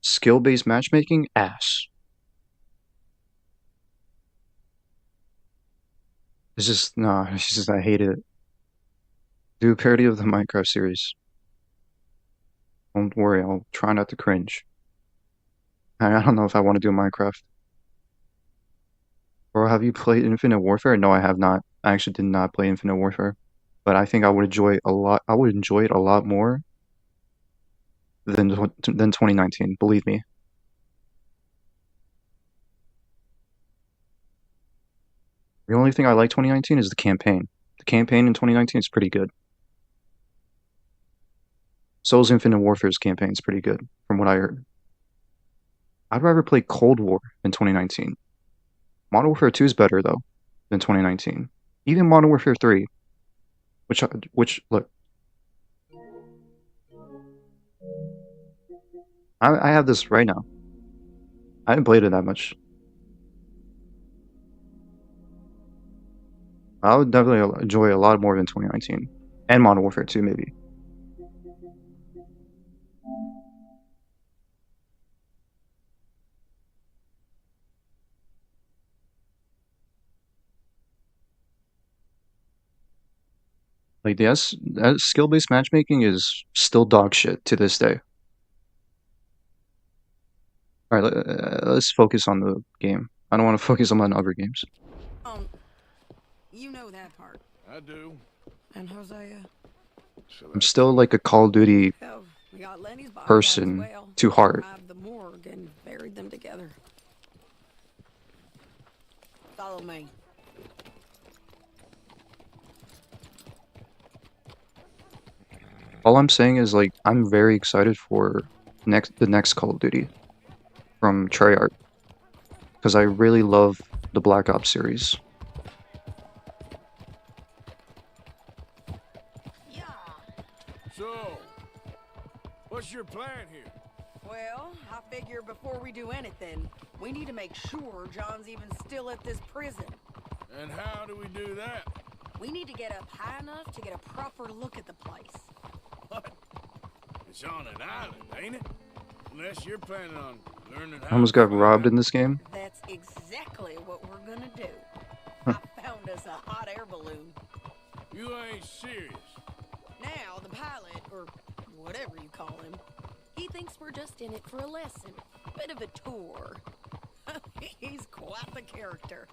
Skill-based matchmaking, ass. It's just, nah, it's just, I hate it. Do a parody of the Minecraft series. Don't worry, I'll try not to cringe. I don't know if I want to do Minecraft. Or have you played Infinite Warfare? No, I have not. I actually did not play Infinite Warfare. But I think I would enjoy it a lot. I would enjoy it a lot more than 2019, believe me. The only thing I like 2019 is the campaign. The campaign in 2019 is pretty good. So is Infinite Warfare's campaign is pretty good, from what I heard. I'd rather play Cold War than 2019. Modern Warfare 2 is better, though, than 2019. Even Modern Warfare 3, which look, I have this right now. I haven't played it that much. I would definitely enjoy a lot more than 2019. And Modern Warfare 2, maybe. Like, yes, skill-based matchmaking is still dog shit to this day. Alright, let's focus on the game. I don't want to focus on other games. You know that part. I do. And Hosea? So I'm still like a Call of Duty Hell, we got Lenny's body person as well. to heart. Arrived the morgue and buried them together. Follow me. All I'm saying is, like, I'm very excited for the next Call of Duty from Treyarch, because I really love the Black Ops series. Yeah. So, what's your plan here? Well, I figure before we do anything, we need to make sure John's even still at this prison. And how do we do that? We need to get up high enough to get a proper look at the place. What? It's on an island, ain't it? Unless you're planning on learning how I almost to got fly. robbed in this game. That's exactly what we're gonna do. I found us a hot air balloon. You ain't serious. Now, the pilot, or whatever you call him, he thinks we're just in it for a lesson. Bit of a tour. He's quite the character.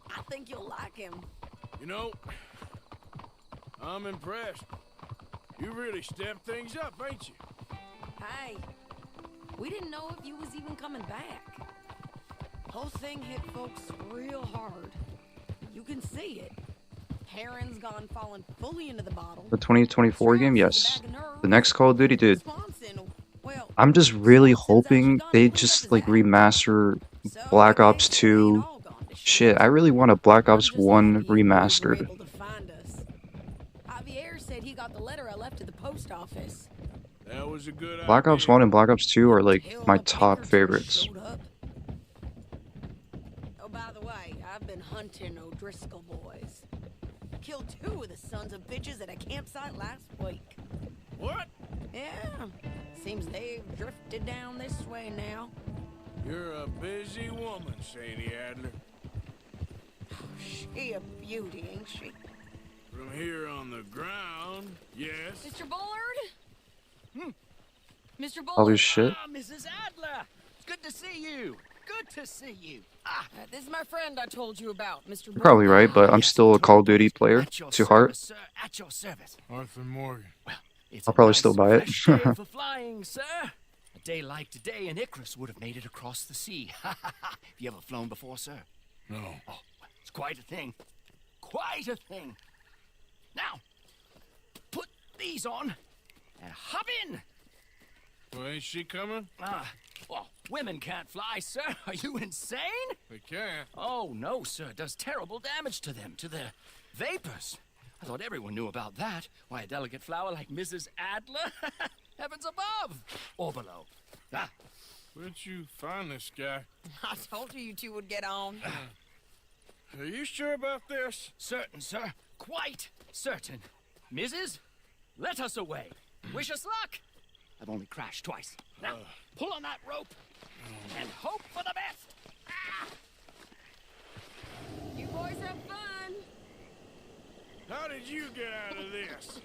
I think you'll like him. You know, I'm impressed. You really stepped things up, ain't you? Hey, we didn't know if you was even coming back. Whole thing hit folks real hard. You can see it. Heron's gone falling fully into the bottle. The 2024 game, yes. The next Call of Duty, dude. Swanson, well, I'm just really Swanson's actually hoping gone they to clean up just his like act. remaster So Black the Ops gangsters ain't 2. all gone to Shit, I really want a Black I'm Ops just 1 happy you boys were remastered. able to find us. Javier said he got the letter I left at the post office. That was a good Black Ops idea. 1 and Black Ops 2 are like Until my the top Pinkertons favorites. showed up. Oh, by the way, I've been hunting O'Driscoll boys. Killed 2 of the sons of bitches at a campsite last week. What? Yeah, seems they've drifted down this way now. You're a busy woman, Sadie Adler. She a beauty, ain't she? From here on the ground, yes. Mr. Bullard? Mr. Bullard? All this shit. Ah, Mrs. Adler! It's good to see you. Good to see you. This is my friend I told you about, Mr. You're Bullard. probably right, but I'm Yes, still a Mr. Call of Duty Bullard. player At your to heart. service, sir. At your service. Arthur Morgan. It's I'll a probably nice, still buy it. fresh day for flying, sir. A day like today, an Icarus would have made it across the sea. Have you ever flown before, sir? No. Oh, it's quite a thing. Quite a thing. Now, put these on and hop in. Well, ain't she coming? Well, women can't fly, sir. Are you insane? They can't. Oh, no, sir. It does terrible damage to them, to their vapors. I thought everyone knew about that. Why, a delicate flower like Mrs. Adler? Heavens above. Or below. Where'd you find this guy? I told you two would get on. Are you sure about this? Certain, sir. Quite certain. Mrs., let us away. Wish us luck. I've only crashed twice. Now, pull on that rope and hope for the best. You boys have fun. How did you get out of this?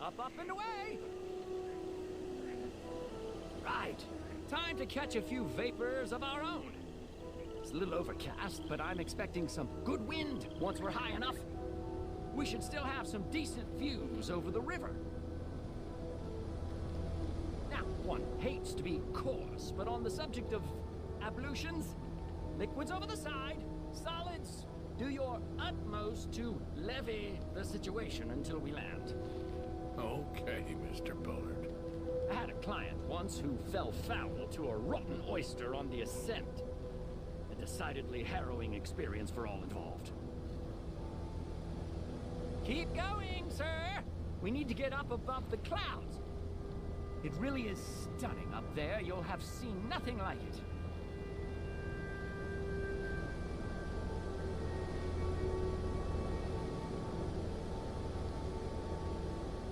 Up, and away. Right. Time to catch a few vapors of our own. It's a little overcast, but I'm expecting some good wind once we're high enough. We should still have some decent views over the river. Now, one hates to be coarse, but on the subject of ablutions, liquids over the side, solids, do your utmost to levy the situation until we land. Okay, Mr. Bullard. I had a client once who fell foul to a rotten oyster on the ascent. A decidedly harrowing experience for all involved. Keep going, sir! We need to get up above the clouds. It really is stunning up there. You'll have seen nothing like it.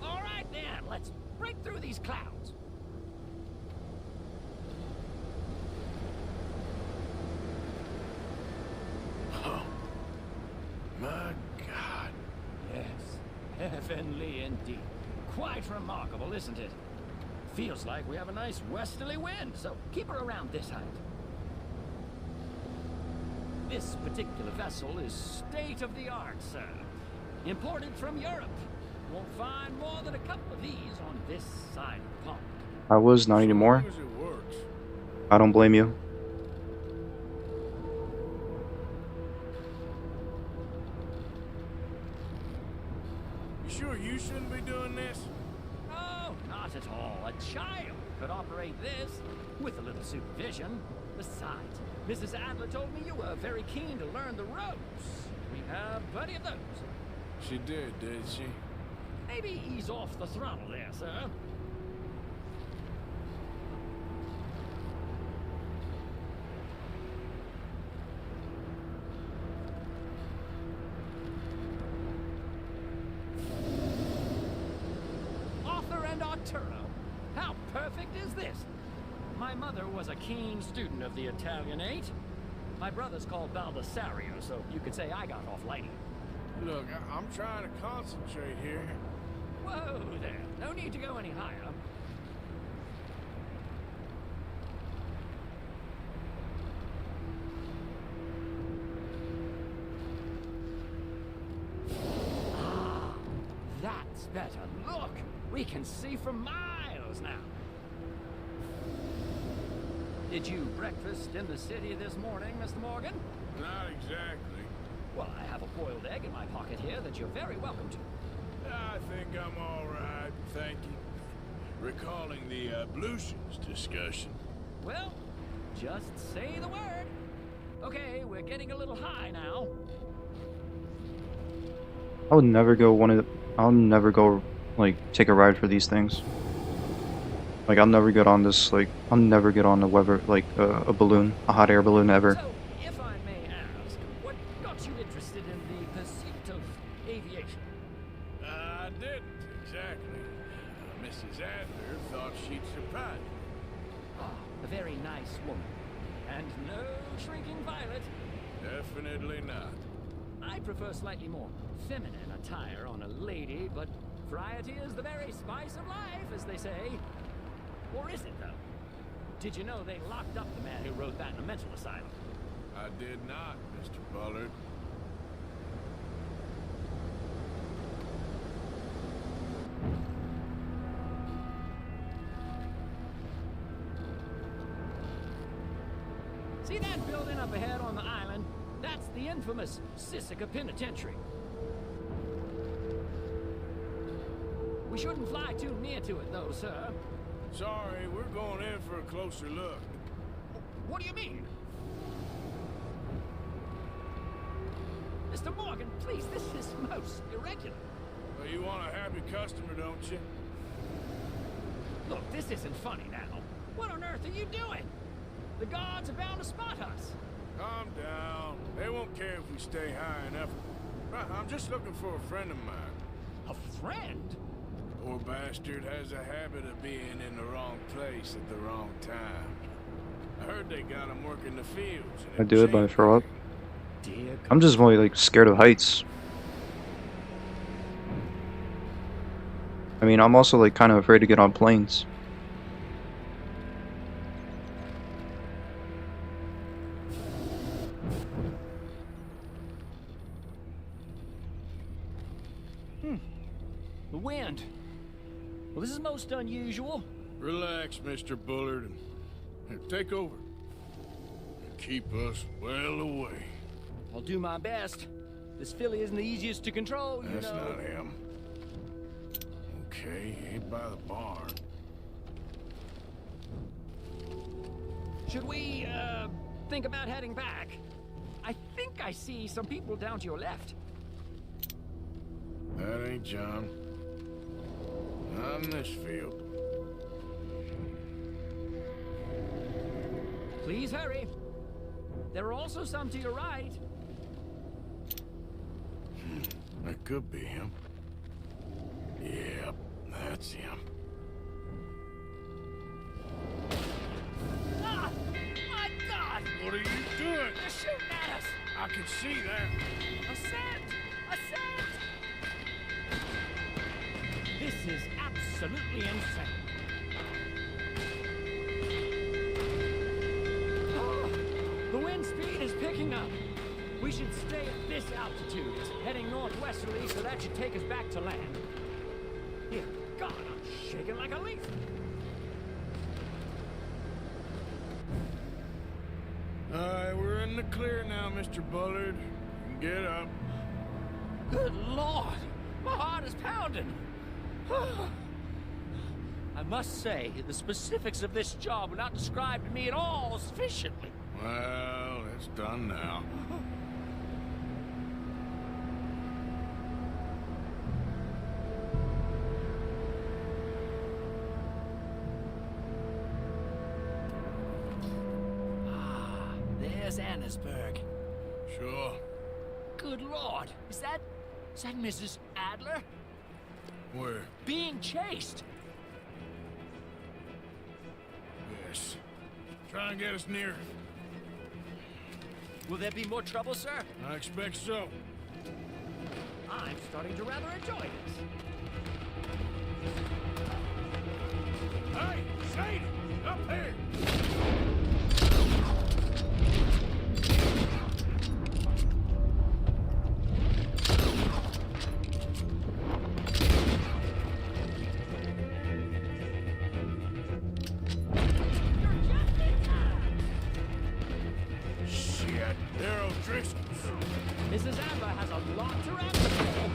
All right, then. Let's break through these clouds. Oh, my God. Yes, heavenly indeed. Quite remarkable, isn't it? Feels like we have a nice westerly wind, so keep her around this height. This particular vessel is state-of-the-art, sir. Imported from Europe. Won't find more than a couple of these on this side of the pond. I was, not anymore. As long as it works. I don't blame you. You sure you shouldn't be doing this? Oh, not at all. A child could operate this with a little supervision. Besides, Mrs. Adler told me you were very keen to learn the ropes. We have plenty of those. She did she? Maybe ease off the throttle there, sir. Arthur and Arturo. How perfect is this? My mother was a keen student of the Italianate. My brother's called Baldessario, so you could say I got off lightly. Look, I'm trying to concentrate here. Whoa there. No need to go any higher. Ah, that's better. Look, we can see for miles now. Did you breakfast in the city this morning, Mr. Morgan? Not exactly. Well, I have a boiled egg in my pocket here that you're very welcome to. I think I'm all right, thank you. Recalling the ablutions discussion. Well, just say the word. Okay, we're getting a little high now. I'll never go like take a ride for these things. Like I'll never get on this I'll never get on a Weber a balloon, a hot air balloon ever. So, if I may ask, what got you interested in the pursuit of aviation? I didn't, exactly. Mrs. Adler thought she'd surprise me. Ah, a very nice woman. And no shrinking violet. Definitely not. I prefer slightly more feminine attire on a lady, but variety is the very spice of life, as they say. Or is it, though? Did you know they locked up the man who wrote that in a mental asylum? I did not, Mr. Bullard. See that building up ahead on the island? That's the infamous Sisika Penitentiary. We shouldn't fly too near to it, though, sir. Sorry, we're going in for a closer look. What do you mean? Mr. Morgan, please, this is most irregular. Well, you want a happy customer, don't you? Look, this isn't funny now. What on earth are you doing? The guards are bound to spot us. Calm down. They won't care if we stay high enough. I'm just looking for a friend of mine. A friend? Poor bastard has a habit of being in the wrong place at the wrong time. I heard they got him working the fields. I do it, but I throw up. Dear I'm just really like scared of heights. I mean, I'm also like kind of afraid to get on planes. The wind. Well, this is most unusual. Relax, Mr. Bullard, and here, take over. And keep us well away. I'll do my best. This filly isn't the easiest to control, you That's know. not him. Okay, ain't by the barn. Should we, think about heading back? I think I see some people down to your left. That ain't John. Not in this field. Please hurry. There are also some to your right. That could be him. Yep, that's him. Ah! My God! What are you doing? They're shooting at us! I can see that. Ascent! Ascent! This is absolutely insane. Oh, the wind speed is picking up. We should stay at this altitude. It's heading northwesterly, so that should take us back to land. Dear God, I'm shaking like a leaf. Alright, we're in the clear now, Mr. Bullard. Get up. Good Lord! My heart is pounding! I must say, the specifics of this job were not described to me at all sufficiently. Well, it's done now. Ah, there's Annesburg. Sure. Good Lord! Is that Mrs. Adler? Where? Being chased! Yes. Try and get us near. Will there be more trouble, sir? I expect so. I'm starting to rather enjoy this. Hey, Sadie! Up here! Shit, they're O'Driscoll's. Mrs. Adler has a lot to answer for.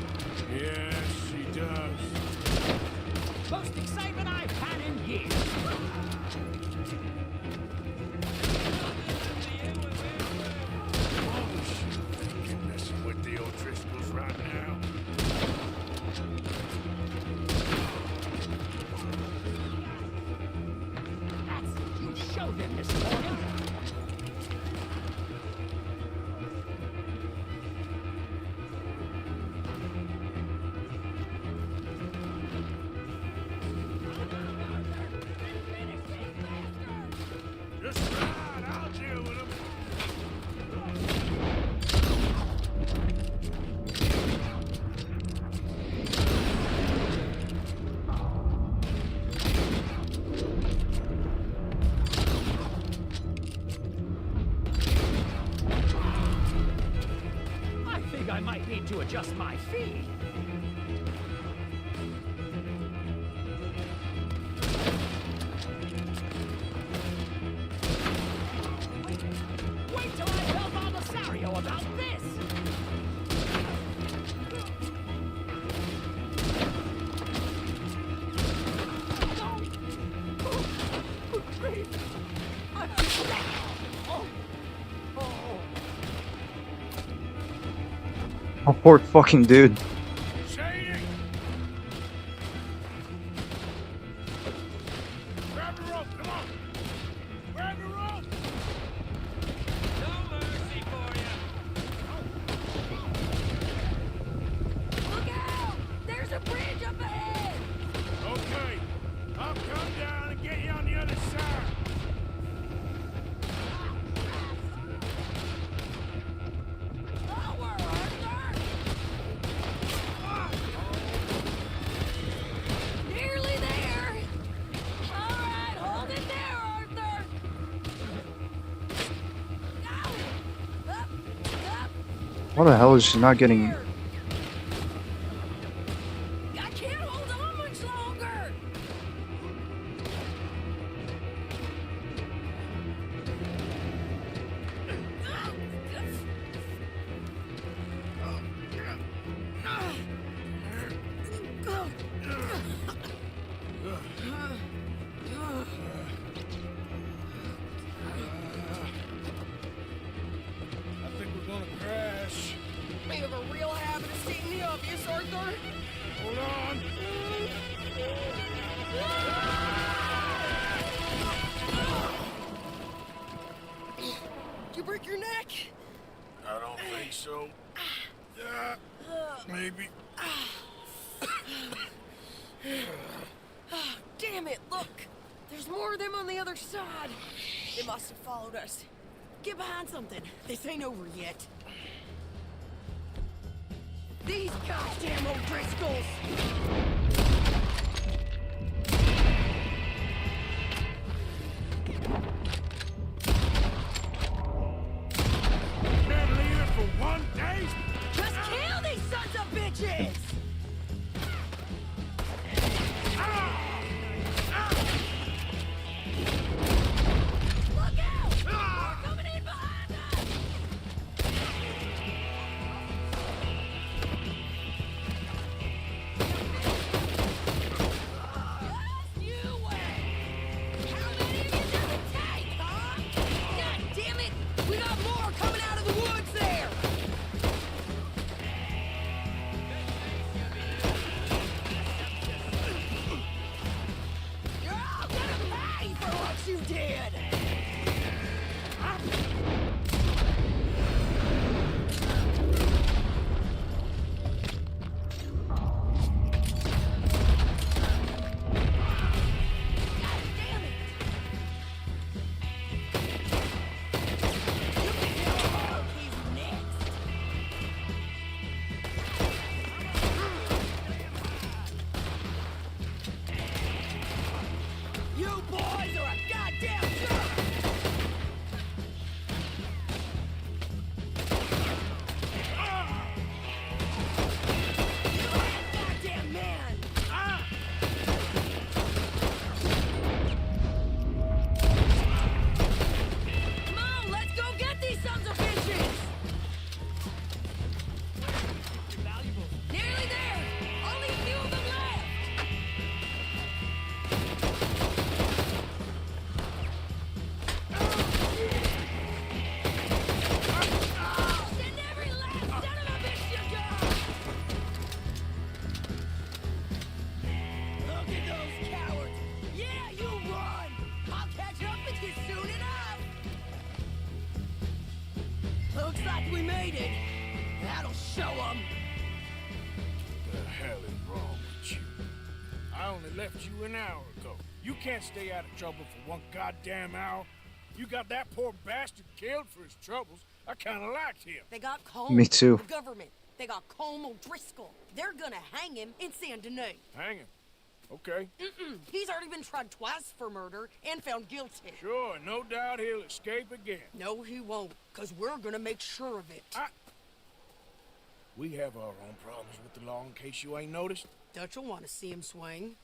Yes, she does. Most excitement I've had in years. Oh, shit. You're messing with the O'Driscolls right now. That's it. You show them, Mr. Morgan. Just ride, I'll deal with them. I think I might need to adjust my fee. Oh, poor fucking dude. Shady! Grab the rope, come on! Grab the rope! No mercy for you. Look out! There's a bridge up ahead! Okay, I'll come down and get you on the other side. Lower, Arthur! Nearly there! Alright, hold it there, Arthur! Ow! Up! Up! What the hell is she not getting? I can't hold on much longer! I think we're gonna crash. We have a real habit of stating the obvious, Arthur. Hold on. Did you break your neck? I don't think so. Maybe. Damn it, look! There's more of them on the other side. They must have followed us. Get behind something. This ain't over yet. These goddamn O'Driscolls! Can't leave it for one day? Just kill these sons of bitches! Look out! They're coming in behind us! Yes, you win! How many of you does it take, huh? God damn it! We got more coming out of the woods there! You're all gonna pay for what you did! God damn it! You can kill all of these next! You boys are a goddamn joke! You ain't a goddamn man! Come on, let's go get these sons of bitches! Nearly there! Only a few of them left! Send every last son of a bitch you got! Look at those cowards! Yeah, you run! I'll catch up with you soon enough! Looks like we made it. That'll show them. The hell is wrong with you? I only left you an hour ago. You can't stay out of trouble for one goddamn hour. You got that poor bastard killed for his troubles. I kinda liked him. They got Colm. Me too. The government. They got Colm O'Driscoll. They're gonna hang him in Saint Denis. Hang him. Okay. He's already been tried twice for murder and found guilty. Sure, no doubt he'll escape again. No, he won't, because we're gonna make sure of it. We have our own problems with the law in case you ain't noticed. Dutch will want to see him swing.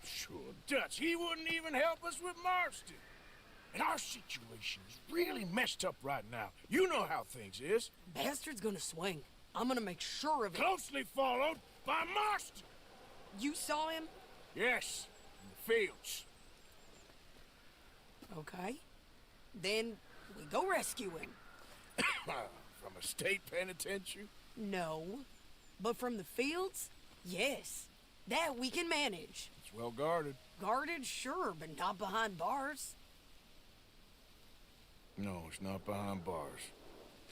Sure, Dutch, he wouldn't even help us with Marston. And our situation is really messed up right now. You know how things is. Bastard's gonna swing. I'm gonna make sure of it. Closely followed by Marston. You saw him? Yes, in the fields. Okay. Then we go rescue him. From a state penitentiary? No. But from the fields, yes. That we can manage. It's well guarded. Guarded, sure, but not behind bars. No, it's not behind bars.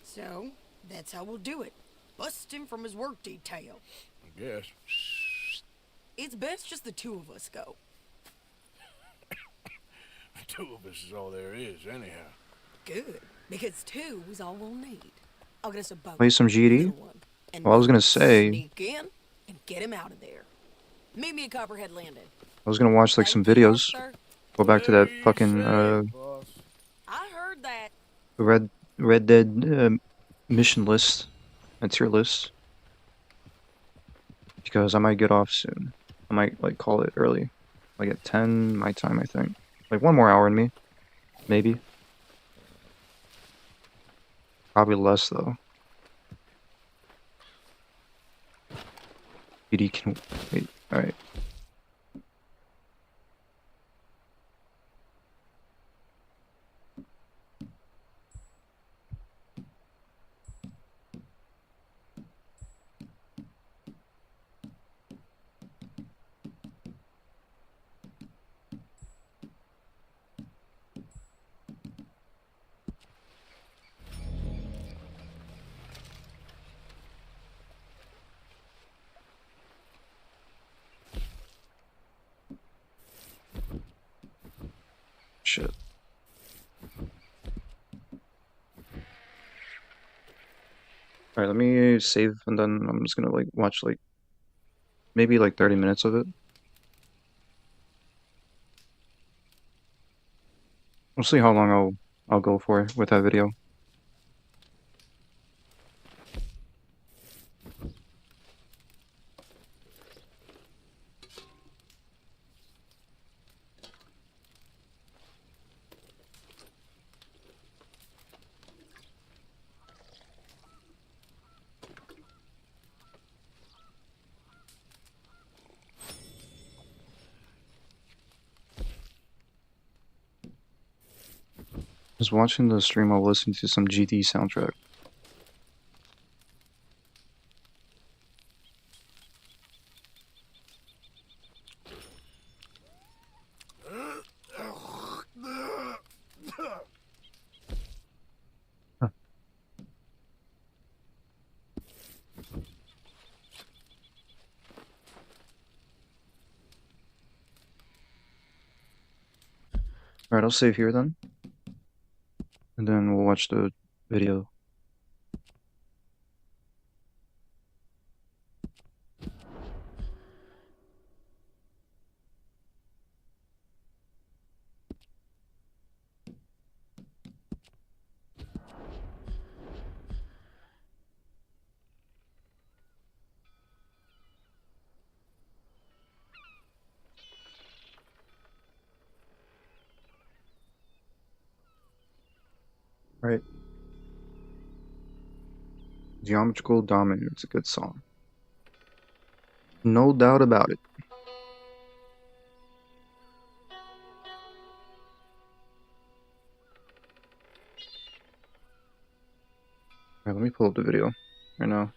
So, that's how we'll do it. Bust him from his work detail. I guess. It's best just the two of us go. The two of us is all there is, anyhow. Good, because two is all we'll need. I'll get us a boat. Play some GD? Little one, and Well, I was gonna say, sneak in and get him out of there. Meet me at Copperhead Landing. I was gonna watch like some videos. Go back to that fucking I heard that. Red Dead mission list, a tier list, because I might get off soon. I might like call it early, like at 10 my time, I think. Like 1 more hour in me, maybe. Probably less though. BD can wait. All right. Shit. Alright, let me save and then I'm just gonna like watch like maybe like 30 minutes of it. We'll see how long I'll go for with that video. Just watching the stream while listening to some GD soundtrack. Huh. Alright, I'll save here then. And then we'll watch the video. Right. Geometrical Dominator, a good song. No doubt about it. Alright, let me pull up the video right now.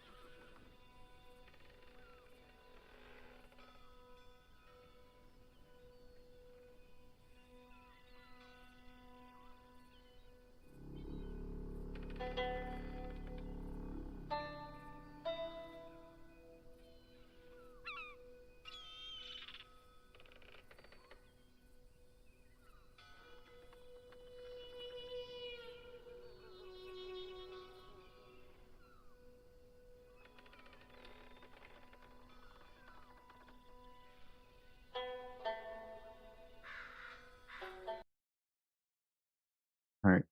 Alright.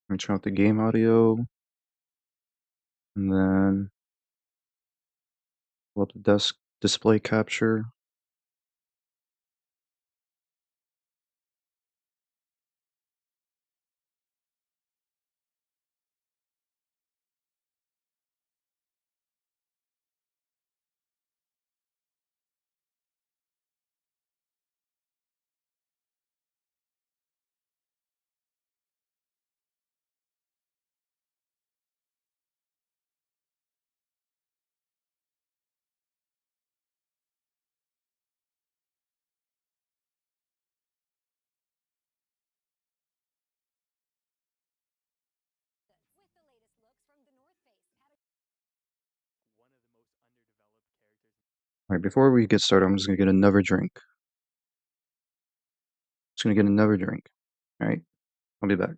Let me turn off the game audio. And then pull up the desk display capture. Alright, before we get started, I'm just gonna get another drink. Just gonna get another drink. Alright, I'll be back.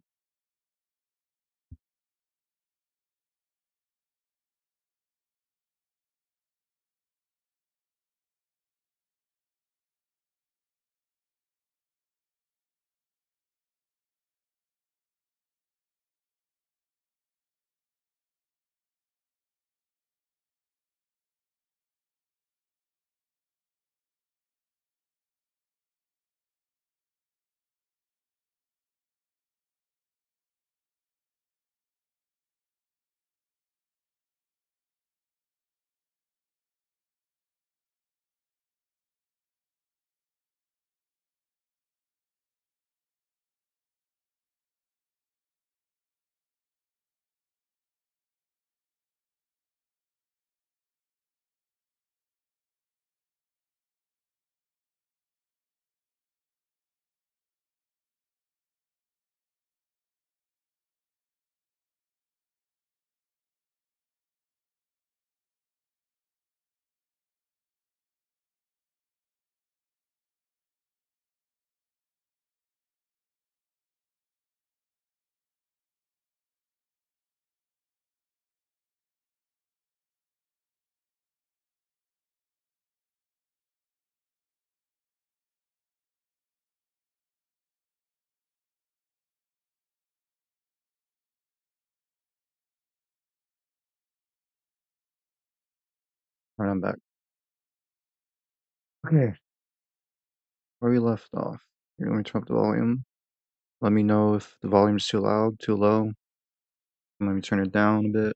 Alright, I'm back. Okay, where we left off. Here, let me turn up the volume. Let me know if the volume's too loud, too low. And let me turn it down a bit.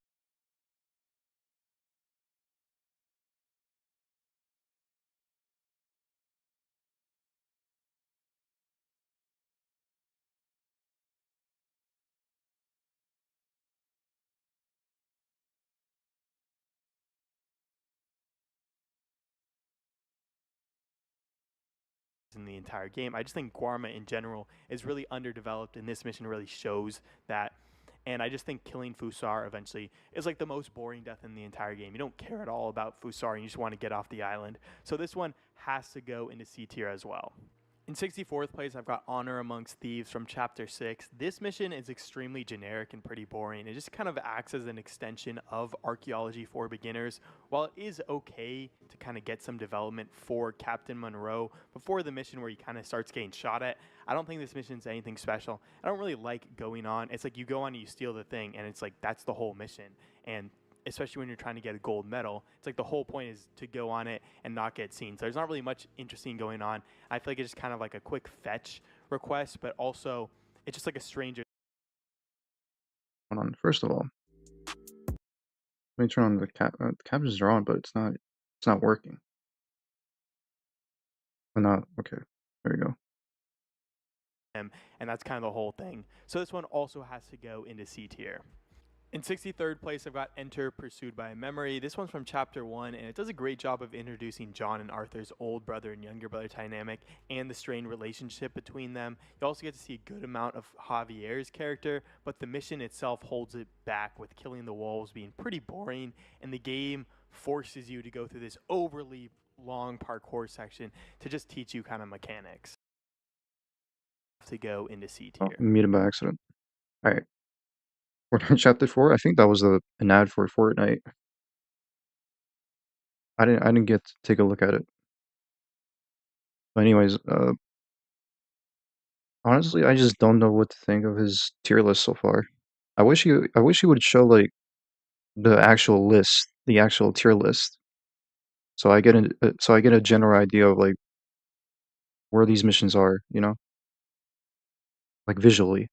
In the entire game. I just think Guarma in general is really underdeveloped, and this mission really shows that. And I just think killing Fusar eventually is like the most boring death in the entire game. You don't care at all about Fusar, and you just want to get off the island. So this one has to go into C tier as well. In 64th place, I've got Honor Amongst Thieves from Chapter 6. This mission is extremely generic and pretty boring. It just kind of acts as an extension of Archaeology for Beginners. While it is okay to kind of get some development for Captain Monroe before the mission where he kind of starts getting shot at, I don't think this mission's anything special. I don't really like going on. It's like you go on and you steal the thing, and it's like that's the whole mission. And especially when you're trying to get a gold medal, it's like the whole point is to go on it and not get seen. So there's not really much interesting going on. I feel like it's just kind of like a quick fetch request, but also it's just like a stranger. Hold on. First of all, let me turn on the the captions are on, but it's not working. Oh, not okay. There we go. And that's kind of the whole thing. So this one also has to go into C tier. In 63rd place, I've got Enter Pursued by a Memory. This one's from Chapter 1, and it does a great job of introducing John and Arthur's old brother and younger brother dynamic and the strained relationship between them. You also get to see a good amount of Javier's character, but the mission itself holds it back, with killing the wolves being pretty boring, and the game forces you to go through this overly long parkour section to just teach you kind of mechanics. To go into C Oh, tier. meet him by accident. Alright. Fortnite Chapter 4? I think that was an ad for Fortnite. I didn't get to take a look at it. But anyways, honestly, I just don't know what to think of his tier list so far. I wish he would show like the actual list, the actual tier list, so I get a general idea of like where these missions are, you know, like visually.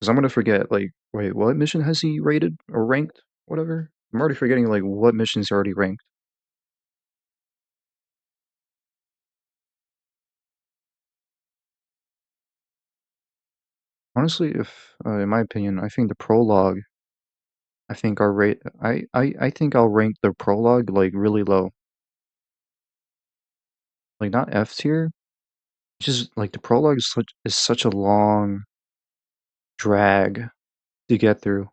Because I'm gonna forget. Like, wait, what mission has he rated or ranked? Whatever. I'm already forgetting like what missions he already ranked. Honestly, if in my opinion, I think the prologue. I think our rate. I think I'll rank the prologue like really low. Like not F tier. Just like the prologue is such a long drag to get through.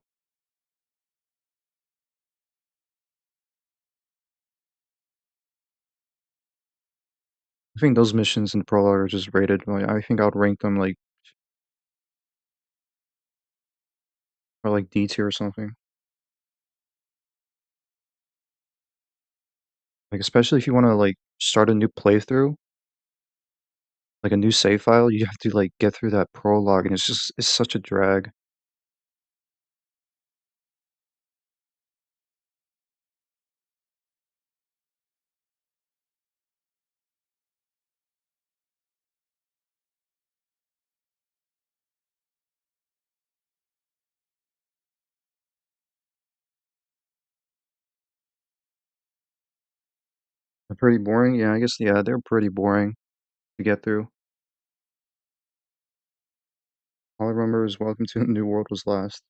I think those missions in Prologue are just rated. Like, I think I would rank them like or like D tier or something. Like especially if you want to like start a new playthrough, like a new save file, you have to like get through that prologue, and it's such a drag. They're pretty boring. Yeah, I guess yeah, they're pretty boring to get through. All I remember is Welcome to the New World was last.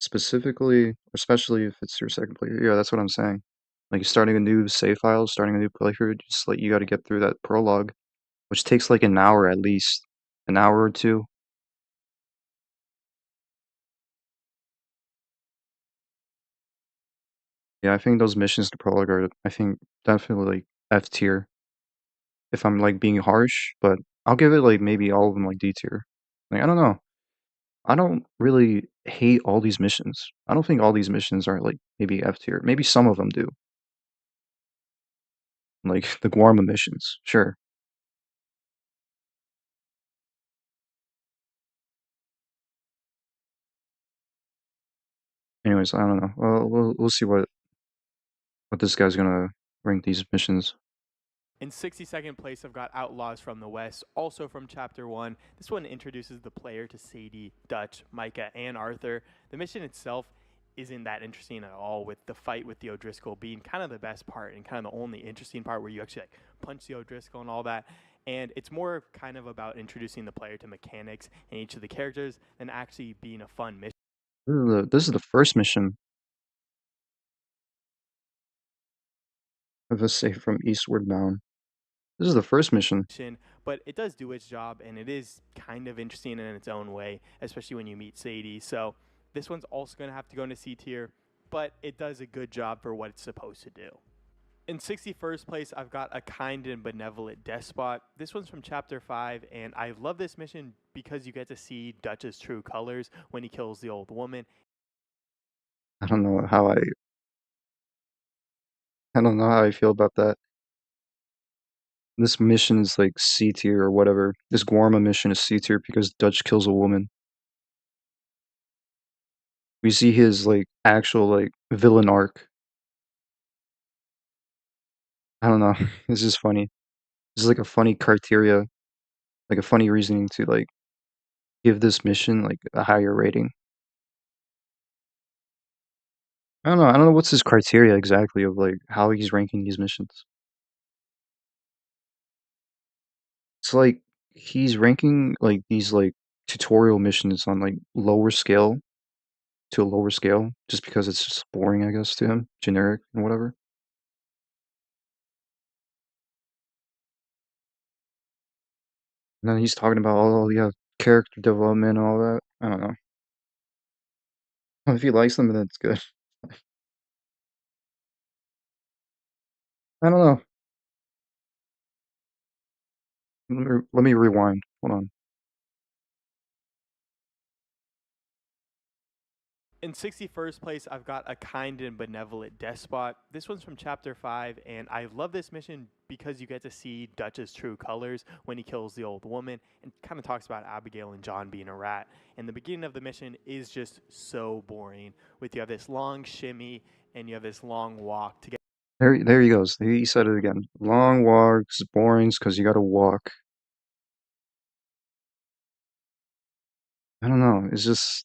Specifically, especially if it's your second playthrough. Yeah, that's what I'm saying. Like starting a new save file, starting a new playthrough, just like you got to get through that prologue, which takes like an hour at least, an hour or two. Yeah, I think those missions to prologue are, I think, definitely like F tier. If I'm like being harsh, but I'll give it like maybe all of them like D tier. Like I don't know. I don't really hate all these missions. I don't think all these missions are like maybe F tier. Maybe some of them do. Like the Guarma missions, sure. Anyways, I don't know. Well, we'll see what this guy's gonna rank these missions. In 62nd place, I've got Outlaws from the West, also from Chapter 1. This one introduces the player to Sadie, Dutch, Micah, and Arthur. The mission itself isn't that interesting at all, with the fight with the O'Driscoll being kind of the best part and kind of the only interesting part where you actually like punch the O'Driscoll and all that. And it's more kind of about introducing the player to mechanics and each of the characters than actually being a fun mission. This is the first mission of Escape from Eastward Bound. This is the first mission. But it does do its job, and it is kind of interesting in its own way, especially when you meet Sadie. So this one's also going to have to go into C tier, but it does a good job for what it's supposed to do. In 61st place, I've got A Kind and Benevolent Despot. This one's from Chapter 5, and I love this mission because you get to see Dutch's true colors when he kills the old woman. I don't know how I don't know how I feel about that. This mission is like C tier or whatever. This Guarma mission is C tier because Dutch kills a woman. We see his like actual like villain arc. I don't know. This is funny. This is like a funny criteria, like a funny reasoning to like give this mission like a higher rating. I don't know. I don't know what's his criteria exactly of like how he's ranking these missions. It's like he's ranking like these like tutorial missions on like lower scale to a lower scale just because it's just boring, I guess, to him, generic and whatever. And then he's talking about all yeah character development and all that. I don't know. If he likes them, then it's good. I don't know. Let me rewind. Hold on. In 61st place, I've got A Kind and Benevolent Despot. This one's from Chapter 5, and I love this mission because you get to see Dutch's true colors when he kills the old woman, and kind of talks about Abigail and John being a rat. And the beginning of the mission is just so boring, with you have this long shimmy, and you have this long walk to get. There he goes. He said it again. Long walks, boring, because you gotta walk. I don't know. It's just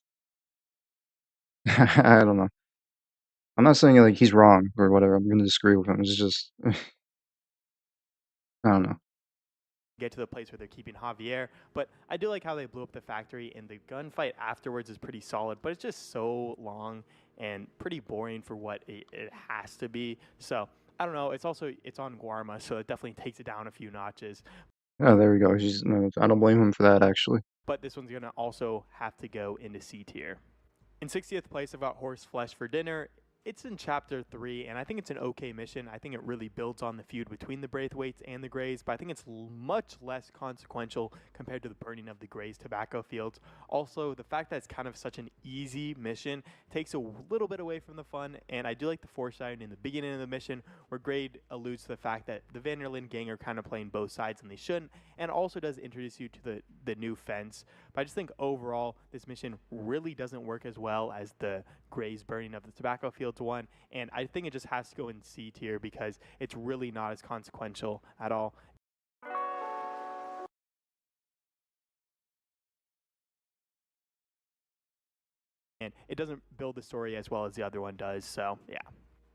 I don't know. I'm not saying like he's wrong or whatever. I'm gonna disagree with him. It's just I don't know. Get to the place where they're keeping Javier, but I do like how they blew up the factory, and the gunfight afterwards is pretty solid, but it's just so long and pretty boring for what it has to be. So I don't know. It's on Guarma, so it definitely takes it down a few notches. Oh, there we go. No, I don't blame him for that actually. But this one's gonna also have to go into C tier. In 60th place, I've got Horse Flesh for Dinner. It's in chapter 3, and I think it's an okay mission. I think it really builds on the feud between the Braithwaites and the Greys, but I think it's much less consequential compared to the burning of the Greys' tobacco fields. Also, the fact that it's kind of such an easy mission takes a little bit away from the fun, and I do like the foreshadowing in the beginning of the mission where Gray alludes to the fact that the Vanderlyn gang are kind of playing both sides and they shouldn't, and also does introduce you to the new fence. But I just think overall, this mission really doesn't work as well as the Gray's burning of the tobacco fields one, and I think it just has to go in C tier because it's really not as consequential at all. And it doesn't build the story as well as the other one does, so yeah.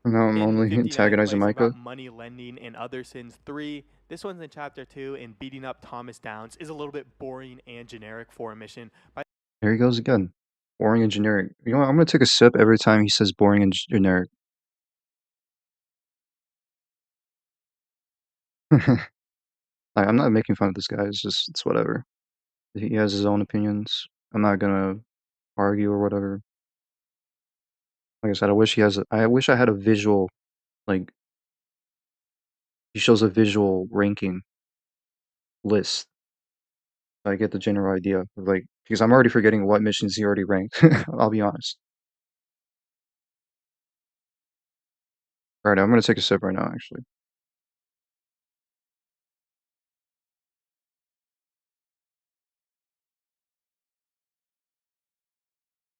Now I'm In only 59th antagonizing place, Micah. about money lending and other sins 3. This one's in chapter 2, and beating up Thomas Downs is a little bit boring and generic for a mission. But There he goes again. Boring and generic. You know what? I'm gonna take a sip every time he says boring and generic. I'm not making fun of this guy. It's whatever. He has his own opinions. I'm not gonna argue or whatever. Like I said, I wish I had a visual, like, he shows a visual ranking list. So I get the general idea of, like, because I'm already forgetting what missions he already ranked. I'll be honest. Alright, I'm gonna take a sip right now, actually.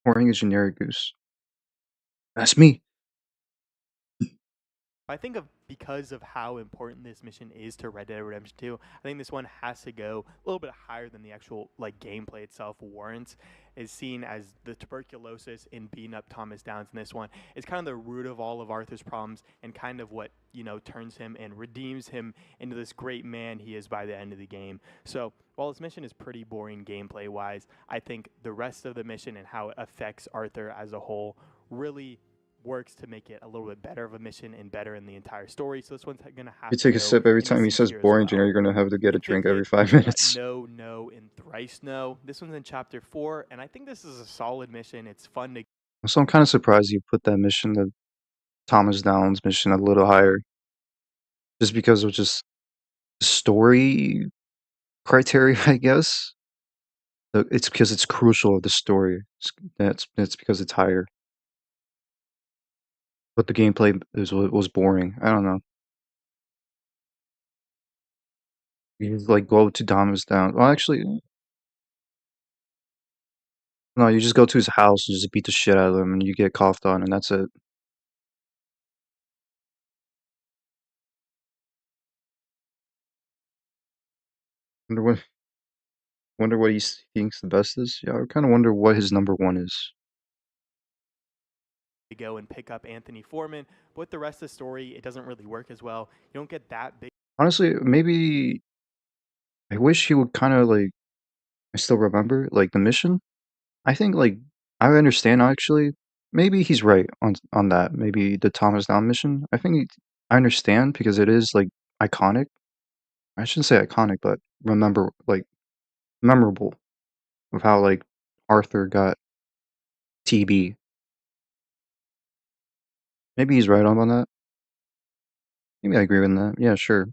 Boring a generic goose. That's me. I think of because of how important this mission is to Red Dead Redemption 2, I think this one has to go a little bit higher than the actual like gameplay itself warrants. Is seen as the tuberculosis in beating up Thomas Downs in this one is kind of the root of all of Arthur's problems and kind of what turns him and redeems him into this great man he is by the end of the game. So while this mission is pretty boring gameplay wise, I think the rest of the mission and how it affects Arthur as a whole really works to make it a little bit better of a mission and better in the entire story. So this one's gonna have You to take a go sip every into time he C says tier as boring well. generic, you're gonna have to get a In drink every 58th 5 place, we got minutes. No, no, and thrice no. This one's in chapter 4, and I think this is a solid mission. It's fun to. So I'm kind of surprised you put that mission, the Thomas Downs mission, a little higher. Just because of just story criteria, I guess. It's because it's crucial of the story. That's because it's higher. But the gameplay was boring. I don't know. You just, like, go to Thomas Downs. Well, actually, no, you just go to his house and just beat the shit out of him, and you get coughed on, and that's it. Wonder what thinks the best is. Yeah, I kind of wonder what his number one is. Go and pick up Anthony Foreman. But with the rest of the story, it doesn't really work as well. You don't get that big. Honestly, maybe I wish he would kind of like. I still remember like the mission. I think like I understand actually. Maybe he's right on that. Maybe the Thomas Down mission. I understand because it is like iconic. I shouldn't say iconic, but remember like memorable of how like Arthur got TB. Maybe he's right on that. Maybe I agree with that. Yeah, sure.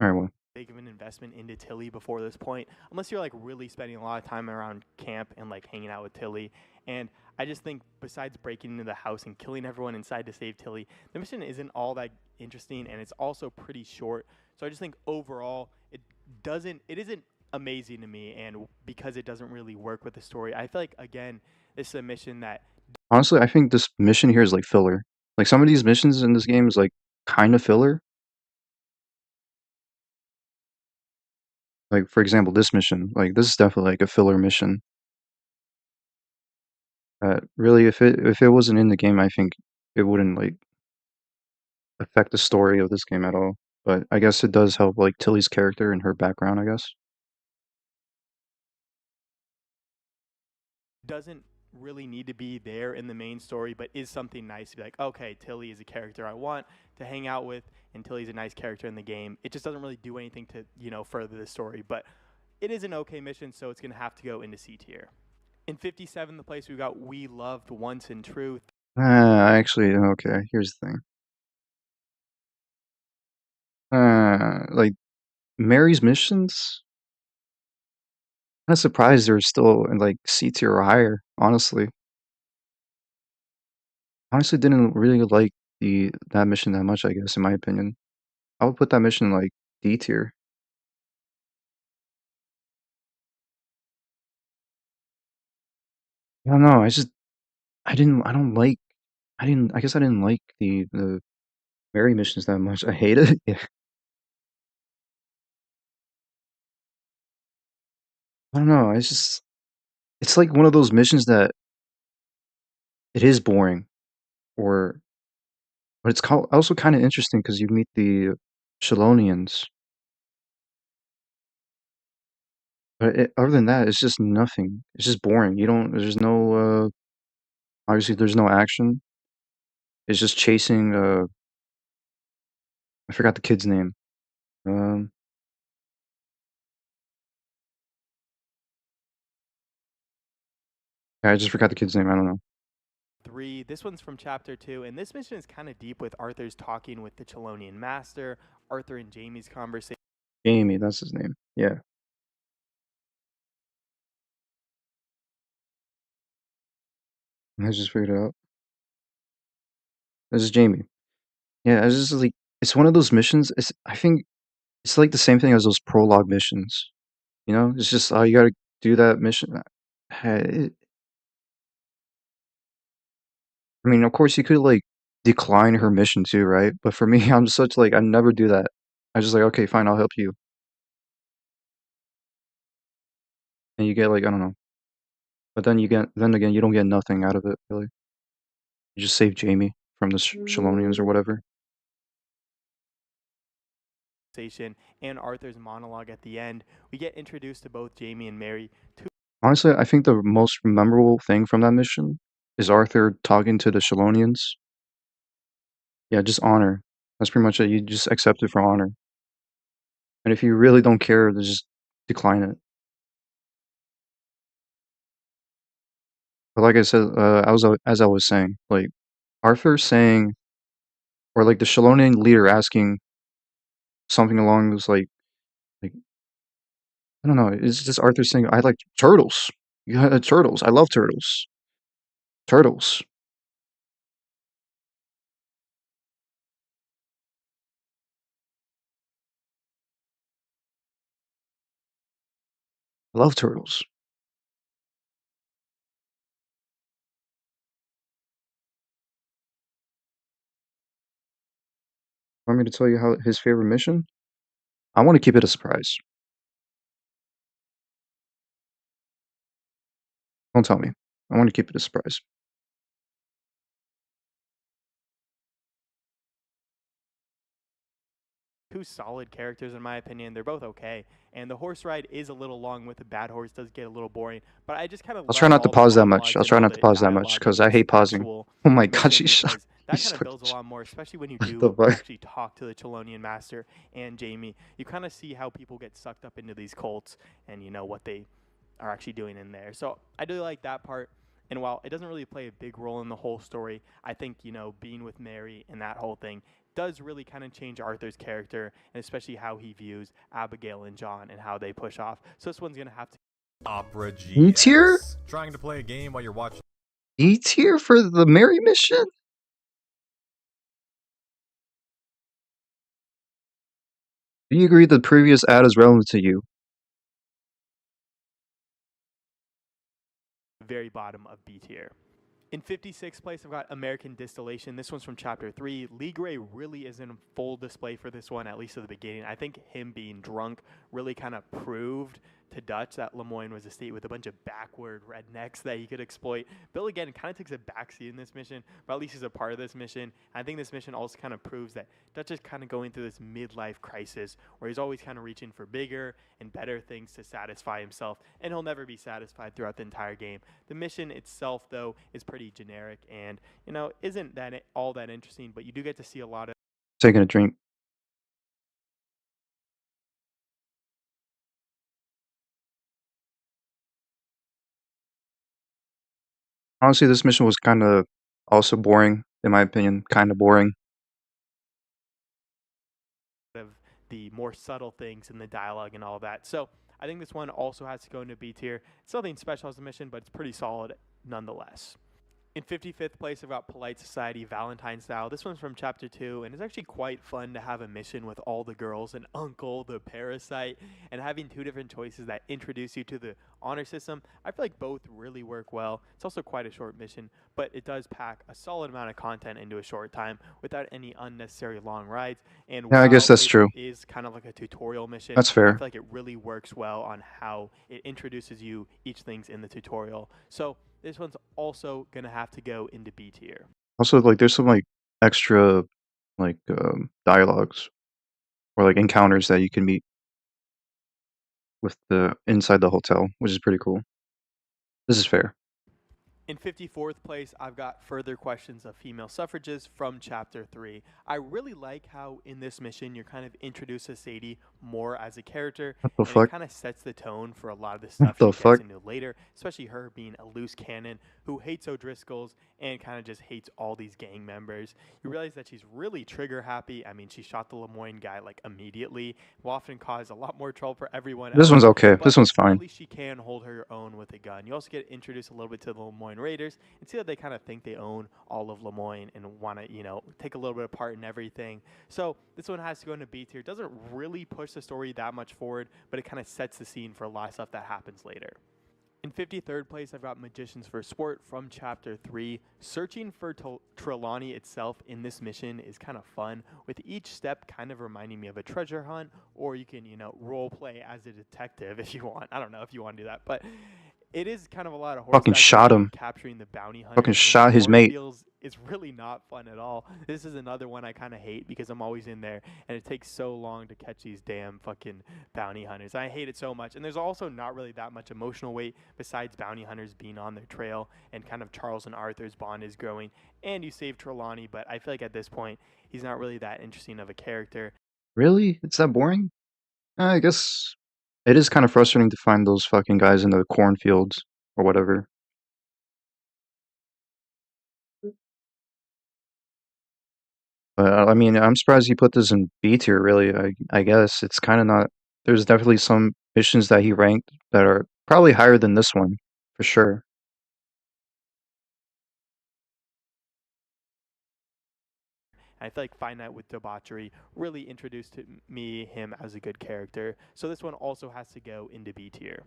All right, well. Big of an investment into Tilly before this point, unless you're like really spending a lot of time around camp and like hanging out with Tilly. And I just think besides breaking into the house and killing everyone inside to save Tilly, the mission isn't all that interesting, and it's also pretty short. So I just think overall it isn't amazing to me, and because it doesn't really work with the story, I feel like again this is a mission that Honestly, I think this mission here is like filler. Like some of these missions in this game is like kind of filler. Like for example, this mission, like this is definitely like a filler mission. Really, if it wasn't in the game, I think it wouldn't like affect the story of this game at all. But I guess it does help like Tilly's character and her background, I guess. doesn't really need to be there in the main story, but is something nice to be like, okay, Tilly is a character I want to hang out with, and Tilly's a nice character in the game. It just doesn't really do anything to, further the story, but it is an okay mission, so it's going to have to go into C tier. In 57, the place we got We Loved Once in Truth. Actually, okay, here's the thing. Like, Mary's missions? I'm surprised they're still in, like, C tier or higher, honestly. Honestly didn't really like that mission that much, I guess, in my opinion. I would put that mission in, like, D tier. I don't know, I guess I didn't like the Mary missions that much. I hate it. Yeah. I don't know, it's like one of those missions that it is boring, or but it's also kind of interesting because you meet the Shalonians. But other than that, it's just nothing. It's just boring. There's no, obviously there's no action. It's just chasing, I forgot the kid's name. Um, I just forgot the kid's name. I don't know. 3. This one's from Chapter 2, and this mission is kind of deep with Arthur's talking with the Chelonian Master, Arthur and Jamie's conversation. Jamie, that's his name. Yeah. I just figured it out. This is Jamie. Yeah, it's just like it's one of those missions. I think it's like the same thing as those prologue missions. You know, it's just you gotta do that mission. I mean, of course, you could like decline her mission too, right? But for me, I'm such like I never do that. I just like okay, fine, I'll help you, and you get like I don't know. But then again, you don't get nothing out of it really. You just save Jamie from the Shalonians or whatever. And Arthur's monologue at the end. We get introduced to both Jamie and Mary. Honestly, I think the most memorable thing from that mission is Arthur talking to the Shalonians. Yeah, just honor. That's pretty much it. You just accept it for honor. And if you really don't care, then just decline it. But like I said, as I was saying, like Arthur saying, or like the Shalonian leader asking something along those like I don't know. It's just Arthur saying, "I like turtles. Yeah, turtles. I love turtles. Turtles. I love turtles." Want me to tell you how his favorite mission? I want to keep it a surprise. Don't tell me. I want to keep it a surprise. Two solid characters in my opinion. They're both okay, and the horse ride is a little long with the bad horse. Does get a little boring, but I just kind of I'll try love not to all the pause that much. monologues I'll and try all not to the pause that much dialogue in because I this hate pausing. actual Oh my god, mission because he that kind of started. builds a lot more, especially when you What do the fuck? actually talk to the Chelonian Master and Jamie. You kind of see how people get sucked up into these cults and you know what they are actually doing in there. So I do like that part. And while it doesn't really play a big role in the whole story, I think, you know, being with Mary and that whole thing does really kind of change Arthur's character and especially how he views Abigail and John and how they push off. So this one's going to have to. Opera E tier? GX. Trying to play a game while you're watching. E tier for the Mary mission? Do you agree the previous ad is relevant to you? Very bottom of B tier. In 56th place, I've got American Distillation. This one's from Chapter 3. Lee Gray really is in full display for this one, at least at the beginning. I think him being drunk really kind of proved to Dutch that Lemoyne was a state with a bunch of backward rednecks that he could exploit. Bill, again, kind of takes a backseat in this mission, but at least he's a part of this mission. I think this mission also kind of proves that Dutch is kind of going through this midlife crisis where he's always kind of reaching for bigger and better things to satisfy himself, and he'll never be satisfied throughout the entire game. The mission itself, though, is pretty generic and, you know, isn't that all that interesting, but you do get to see a lot of Taking a drink. Honestly, this mission was kind of also boring, in my opinion. Kind of boring. Of the more subtle things in the dialogue and all that. So I think this one also has to go into B tier. It's nothing special as a mission, but it's pretty solid nonetheless. In 55th place, I've got Polite Society Valentine Style. This one's from Chapter 2, and it's actually quite fun to have a mission with all the girls and Uncle, the parasite, and having two different choices that introduce you to the honor system. I feel like both really work well. It's also quite a short mission, but it does pack a solid amount of content into a short time without any unnecessary long rides. And Yeah, I guess while that's it true. is kind of like a tutorial mission, That's I fair. feel like it really works well on how it introduces you each things in the tutorial. So this one's also gonna have to go into B tier. Also, like, there's some like extra like dialogues or like encounters that you can meet with the inside the hotel, which is pretty cool. This is fair. In 54th place, I've got Further Questions of Female Suffrages from Chapter 3. I really like how in this mission you're kind of introduced to Sadie more as a character, What the and it fuck? kind of sets the tone for a lot of the What stuff the she fuck? gets into later, especially her being a loose cannon who hates O'Driscolls and kind of just hates all these gang members. You realize that she's really trigger happy. I mean, she shot the Lemoyne guy like immediately, will often cause a lot more trouble for everyone This else. one's okay. But This one's at fine. least she can hold her own with a gun. You also get introduced a little bit to the Lemoyne Raiders and see that they kind of think they own all of Lemoyne and want to, take a little bit of part in everything. So this one has to go into B tier. Doesn't really push the story that much forward, but it kind of sets the scene for a lot of stuff that happens later. In 53rd place, I've got Magicians for Sport from Chapter 3. Searching for Trelawney itself in this mission is kind of fun, with each step kind of reminding me of a treasure hunt, or you can, role play as a detective if you want. I don't know if you want to do that, but it is kind of a lot of Fucking horseback shot racing, him. capturing the bounty hunters. Fucking in shot his the mate. cornfields. It's really not fun at all. This is another one I kind of hate because I'm always in there, and it takes so long to catch these damn fucking bounty hunters. I hate it so much. And there's also not really that much emotional weight besides bounty hunters being on their trail, and kind of Charles and Arthur's bond is growing. And you save Trelawney, but I feel like at this point, he's not really that interesting of a character. Really? It's that boring? I guess it is kind of frustrating to find those fucking guys in the cornfields or whatever. But I mean, I'm surprised he put this in B tier, really. I guess it's kind of not. There's definitely some missions that he ranked that are probably higher than this one, for sure. I feel like Find Night with Debauchery really introduced him as a good character. So this one also has to go into B tier.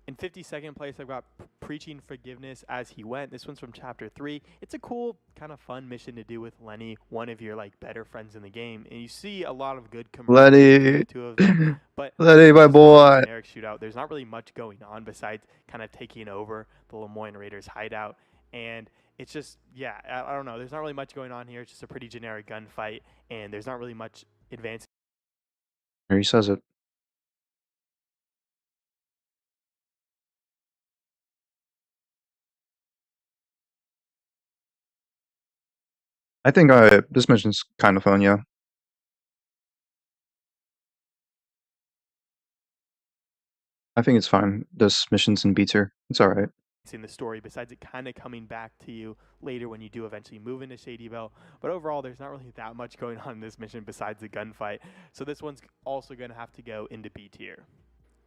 In 52nd place, I've got Preaching Forgiveness as He Went. This one's from Chapter 3. It's a cool, kind of fun mission to do with Lenny, one of your better friends in the game. And you see a lot of good camaraderie between the two of them. But Lenny, my boy. generic shootout. There's not really much going on besides kind of taking over the Lemoyne Raiders hideout. And it's just, yeah, I don't know. There's not really much going on here. It's just a pretty generic gunfight, and there's not really much advancing. There he says it. I think this mission's kind of fun, yeah. I think it's fine. This mission's in B tier. It's alright. In the story, besides it kind of coming back to you later when you do eventually move into Shady Belle. But overall, there's not really that much going on in this mission besides the gunfight. So this one's also going to have to go into B tier.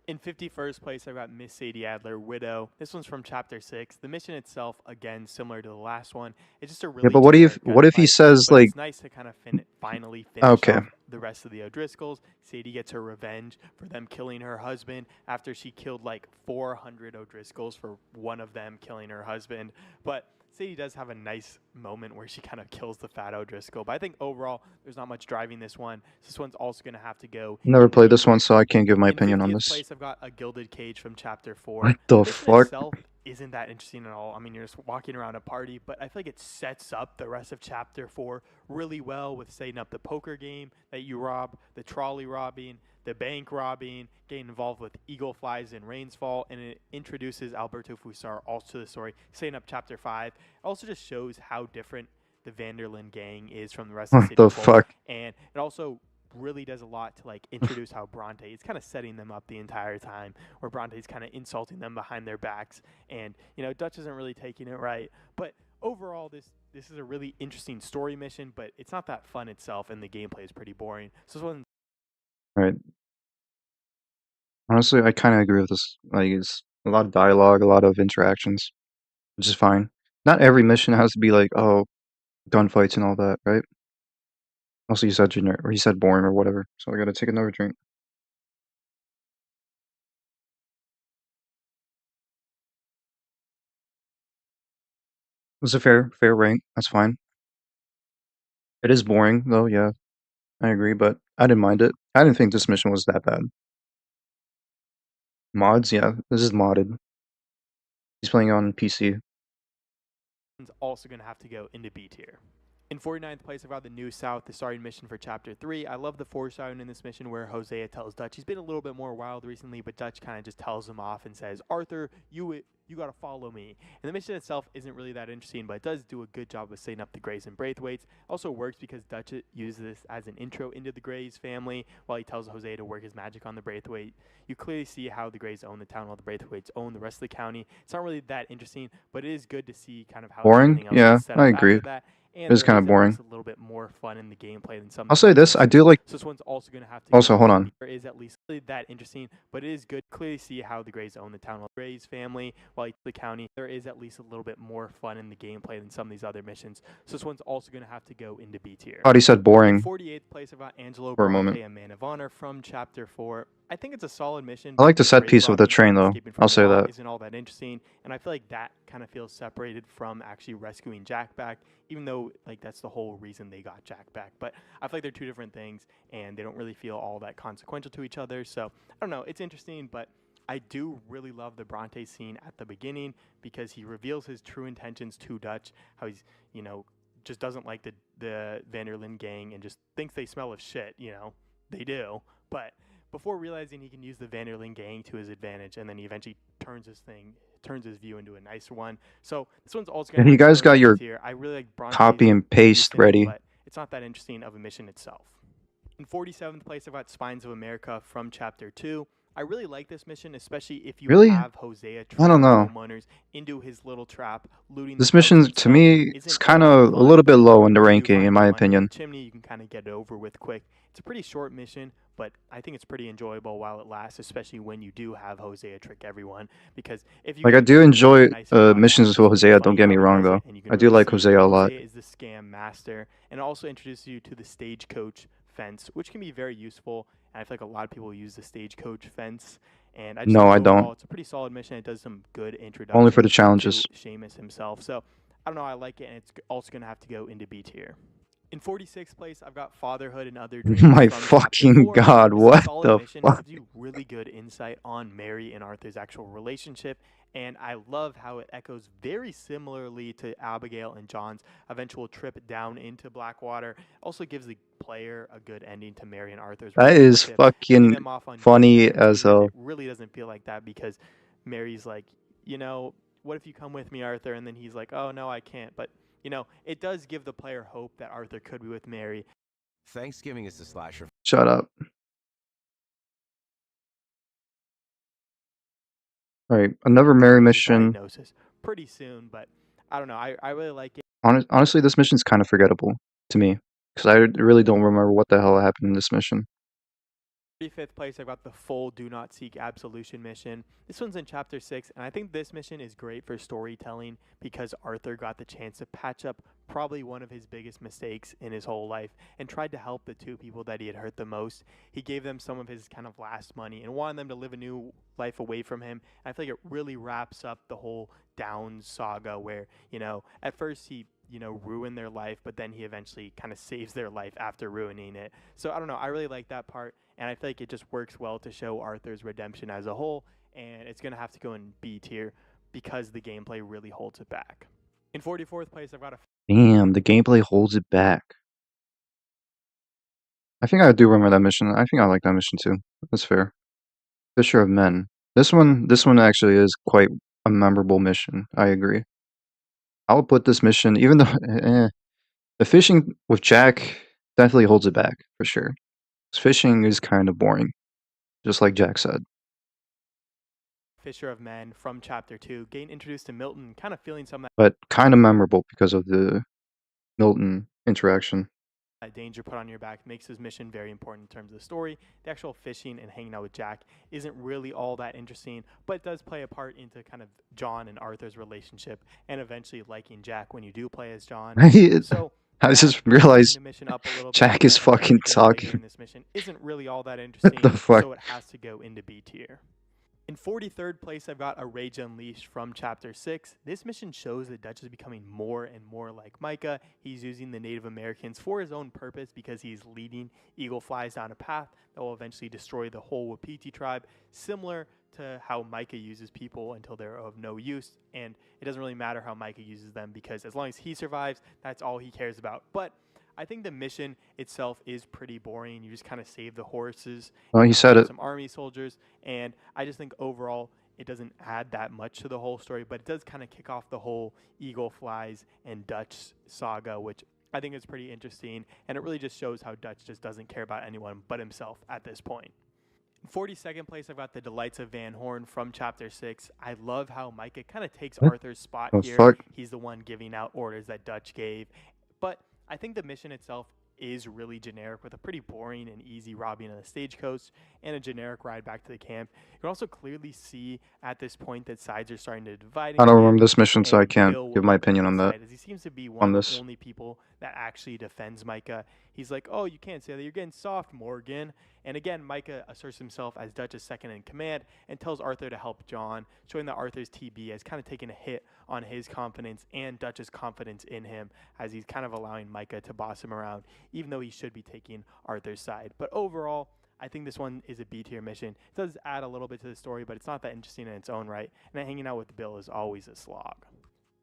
In 51st place, I've got Miss Sadie Adler, Widow. This one's from Chapter 6. The mission itself, again, similar to the last one. It's just a really Yeah, but what if he gunfight, says but like it's nice to kind of finally finish okay. off the rest of the O'Driscolls. Sadie gets her revenge for them killing her husband after she killed like 400 O'Driscolls for one of them killing her husband. But Sadie does have a nice moment where she kind of kills the fat O'Driscoll. But I think overall, there's not much driving this one. So this one's also going to have to go. Never played this one, so I can't give my opinion on In this. 50th place, I've got A Gilded Cage from Chapter 4. What the mission fuck? itself isn't that interesting at all. I mean, you're just walking around a party, but I feel like it sets up the rest of Chapter 4 really well with setting up the poker game that you rob, the trolley robbing, the bank robbing, getting involved with Eagle Flies and Rains Fall, and it introduces Alberto Fusar also to the story, setting up Chapter 5. It also just shows how different the Vanderlyn gang is from the rest of What City the Folk, fuck? and it also really does a lot to like introduce how Bronte is kind of setting them up the entire time, where Bronte's kind of insulting them behind their backs, and Dutch isn't really taking it right. But overall, this is a really interesting story mission, but it's not that fun itself, and the gameplay is pretty boring. So this one, Right. Honestly, I kind of agree with this. Like, it's a lot of dialogue, a lot of interactions, which is fine. Not every mission has to be like, oh, gunfights and all that, right? Also, you said generic, or you said boring or whatever. So I gotta take another drink. It's a fair rank. That's fine. It is boring though. Yeah, I agree, but I didn't mind it. I didn't think this mission was that bad. Mods, yeah, this is modded. He's playing on PC. one's also going to have to go into B tier. In 49th place, I've got the New South, the starting mission for Chapter 3. I love the foreshadowing in this mission where Hosea tells Dutch he's been a little bit more wild recently, but Dutch kind of just tells him off and says, Arthur, you got to follow me. And the mission itself isn't really that interesting, but it does do a good job of setting up the Greys and Braithwaites. Also works because Dutch uses this as an intro into the Greys family while he tells Hosea to work his magic on the Braithwaite. You clearly see how the Greys own the town while the Braithwaites own the rest of the county. It's not really that interesting, but it is good to see kind of how Boring? everything else Yeah, is set I up agree. after that. And It is there kind of at boring. least a little bit more fun in the gameplay than some. I'll say this: I do like. So this one's also going to have to. Also, hold on. There is at least really that interesting, but it is good to clearly see how the Greys own the town. While the Greys family, while the county, there is at least a little bit more fun in the gameplay than some of these other missions. So this one's also going to have to go into B tier. Thought he said boring. In 48th place, I've got Angelo For a Bronte, moment. a Man of Honor from Chapter 4. I think it's a solid mission. I like the but set Gray's piece of the robbing train, and though. escaping from I'll the say law that. Isn't all that interesting, and I feel like that kind of feels separated from actually rescuing Jack back, even though like that's the whole reason they got Jack back. But I feel like they're two different things, and they don't really feel all that consequential to each other. So I don't know. It's interesting, but I do really love the Bronte scene at the beginning because he reveals his true intentions to Dutch, how he's, just doesn't like the Vanderlyn gang and just thinks they smell of shit, they do. But before realizing he can use the Vanderlyn gang to his advantage, and then he eventually turns his view into a nicer one. So this one's also going to. You guys got your here. I really like Bronte's copy and paste reasoning, ready. but it's not that interesting of a mission itself. In 47th place, I've got Spines of America from Chapter 2. I really like this mission, especially if you Really? have Hosea I trick don't know. homeowners into his little trap, looting This the houses mission, to itself me, isn't it's all kind that of a fun, little bit low in the but if you ranking, find in my them underneath opinion. the chimney, you can kind of get it over with quick. It's a pretty short mission, but I think it's pretty enjoyable while it lasts, especially when you do have Hosea trick everyone. Because if you Like, I get do really enjoy nice and done, missions it's with really Hosea, don't funny get how me he wrong, does though. it, and you can I do really like see Hosea a lot. Hosea is the scam master, and it also introduces you to the stagecoach fence, which can be very useful. And I feel like a lot of people use the stagecoach fence. And I just No, think I overall, don't. it's a pretty solid mission. It does some good introduction Only for the challenges. to Seamus himself. So I don't know. I like it, and it's also going to have to go into B tier. In 46th place, I've got Fatherhood and Other Dreams My from fucking Chapter 4. god, This is a what solid the mission. fuck? It gives you really good insight on Mary and Arthur's actual relationship, and I love how it echoes very similarly to Abigail and John's eventual trip down into Blackwater. Also gives the player a good ending to Mary and Arthur's That is relationship, ending fucking them off on good funny terms, as even if hell. it really doesn't feel like that because Mary's like, what if you come with me, Arthur? And then he's like, oh, no, I can't. But, it does give the player hope that Arthur could be with Mary. Thanksgiving is the slasher. Shut up. Alright, another Mary mission. Diagnosis pretty soon, but I don't know. I really like it. Honestly, this mission's kind of forgettable to me. Because I really don't remember what the hell happened in this mission. 35th place, I've got the full Do Not Seek Absolution mission. This one's in Chapter 6, and I think this mission is great for storytelling because Arthur got the chance to patch up probably one of his biggest mistakes in his whole life and tried to help the two people that he had hurt the most. He gave them some of his kind of last money and wanted them to live a new life away from him. And I feel like it really wraps up the whole Downs saga where, at first he ruined their life, but then he eventually kind of saves their life after ruining it. So I don't know. I really like that part. And I feel like it just works well to show Arthur's redemption as a whole, and it's going to have to go in B tier because the gameplay really holds it back. In 44th place, I've got a... Damn, the gameplay holds it back. I think I do remember that mission. I think I like that mission too. That's fair. Fisher of Men. This one actually is quite a memorable mission. I agree. I'll put this mission, even though the fishing with Jack definitely holds it back, for sure. Fishing is kind of boring, just like Jack said. Fisher of Men from Chapter 2, getting introduced to Milton, kind of feeling some of But kind of memorable because of the Milton interaction. that danger put on your back makes his mission very important in terms of the story. The actual fishing and hanging out with Jack isn't really all that interesting, but it does play a part into kind of John and Arthur's relationship and eventually liking Jack when you do play as John. So I that just breaking realized the mission up a little Jack bit is and letting fucking things get bigger talking. in this mission isn't really all that What interesting, the fuck? so it has to go into B tier. In 43rd place, I've got A Rage Unleashed from Chapter 6. This mission shows that Dutch is becoming more and more like Micah. He's using the Native Americans for his own purpose because he's leading Eagle Flies down a path that will eventually destroy the whole Wapiti tribe, similar to how Micah uses people until they're of no use. And it doesn't really matter how Micah uses them because as long as he survives, that's all he cares about. But I think the mission itself is pretty boring. You just kind of save the horses. Oh, he said it. Some army soldiers, and I just think overall it doesn't add that much to the whole story, but it does kind of kick off the whole Eagle Flies and Dutch saga, which I think is pretty interesting, and it really just shows how Dutch just doesn't care about anyone but himself at this point. In 42nd place, I've got The Delights of Van Horn from Chapter 6. I love how Micah kind of takes What Arthur's spot the here. fuck? He's the one giving out orders that Dutch gave, but I think the mission itself is really generic with a pretty boring and easy robbing of the stagecoach and a generic ride back to the camp. You can also clearly see at this point that sides are starting to divide. I don't remember this mission, so I can't give my opinion on that. As he seems to be one on of this. the only people that actually defends Micah. He's like, oh, you can't say that. You're getting soft, Morgan. And again, Micah asserts himself as Dutch's second in command and tells Arthur to help John, showing that Arthur's TB has kind of taken a hit on his confidence and Dutch's confidence in him as he's kind of allowing Micah to boss him around, even though he should be taking Arthur's side. But overall, I think this one is a B tier mission. It does add a little bit to the story, but it's not that interesting in its own right. And hanging out with Bill is always a slog.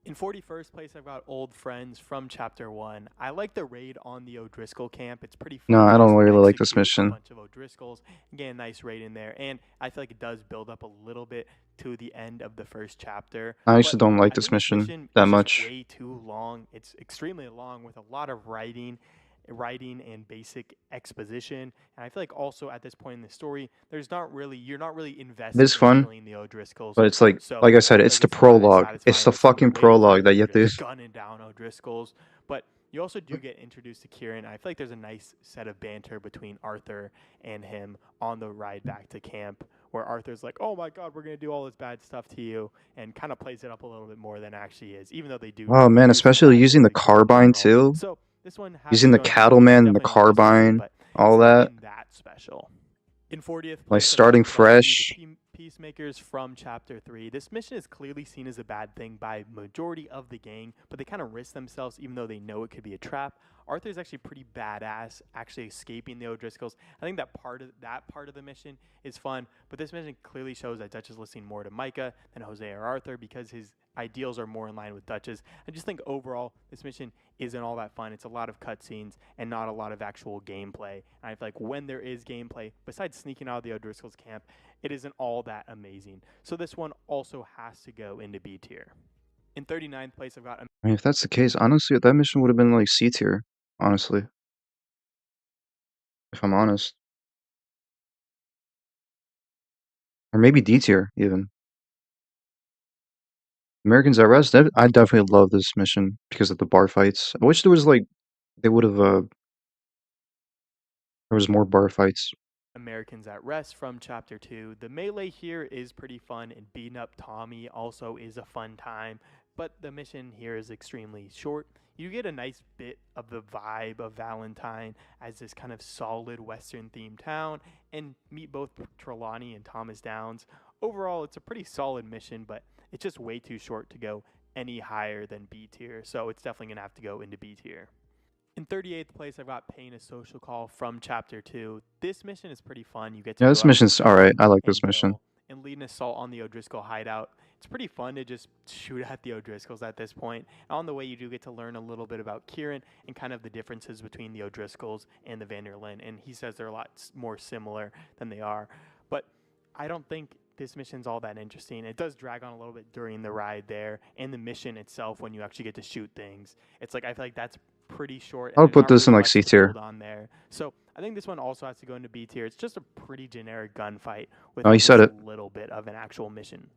In 41st place, I've got Old Friends from Chapter 1. I like the raid on the O'Driscoll camp. It's pretty fun. No, I don't Just really like this execute mission. A bunch of O'Driscolls and get a nice raid in there. And I feel like it does build up a little bit to the end of the first chapter. I actually don't like I this think mission that is much. just way too long. It's extremely long with a lot of writing and basic exposition. And I feel like also at this point in the story, you're not really invested It is fun, in killing the O'Driscolls. but it's like So I said, feel it's like the not as prologue. It's satisfying the as some of fucking later prologue fights that where you have you're to. just gunning down O'Driscolls. But you also do get introduced to Kieran. I feel like there's a nice set of banter between Arthur and him on the ride back to camp, where Arthur's like, oh my god, we're going to do all this bad stuff to you, and kind of plays it up a little bit more than it actually is, even though they do. Oh man, do some especially bad using the things in general. carbine too. So this one has Using to the go into B tier. cattleman It's and the definitely an interesting scene, carbine, but all it's that. nothing that special. In 40th Like place, starting I've got Buffy fresh. the Peacemakers from Chapter 3. This mission is clearly seen as a bad thing by majority of the gang, but they kind of risk themselves even though they know it could be a trap. Arthur's actually pretty badass, actually escaping the O'Driscolls. I think that part of the mission is fun, but this mission clearly shows that Dutch is listening more to Micah than Jose or Arthur because his ideals are more in line with Dutch's. I just think overall this mission isn't all that fun. It's a lot of cutscenes and not a lot of actual gameplay. And I feel like when there is gameplay, besides sneaking out of the O'Driscoll's camp, it isn't all that amazing. So this one also has to go into B tier. In 39th place, I've got I mean, if that's the case, honestly, that mission would have been like C tier. Honestly, if I'm honest, or maybe D tier even. Americans at Rest. I definitely love this mission because of the bar fights. I wish there was like they would have. There was more bar fights. Americans at Rest from Chapter 2. The melee here is pretty fun, and beating up Tommy also is a fun time, but the mission here is extremely short. You get a nice bit of the vibe of Valentine as this kind of solid Western-themed town, and meet both Trelawney and Thomas Downs. Overall, it's a pretty solid mission, but it's just way too short to go any higher than B tier, so it's definitely going to have to go into B tier. In 38th place, I've got Paying a Social Call from Chapter 2. This mission is pretty fun. You get to Yeah, go this out mission's with alright. I John like this and mission. Bill and lead an assault on the O'Driscoll hideout. It's pretty fun to just shoot at the O'Driscolls at this point. On the way, you do get to learn a little bit about Kieran and kind of the differences between the O'Driscolls and the Vanderlyn. And he says they're a lot more similar than they are. But I don't think this mission's all that interesting. It does drag on a little bit during the ride there, and the mission itself when you actually get to shoot things. It's like I feel like that's pretty short. I would And put there's not this in really like much C to tier. build on there. So I think this one also has to go into B tier. It's just a pretty generic gunfight with Oh, you at said least it. a little bit of an actual mission.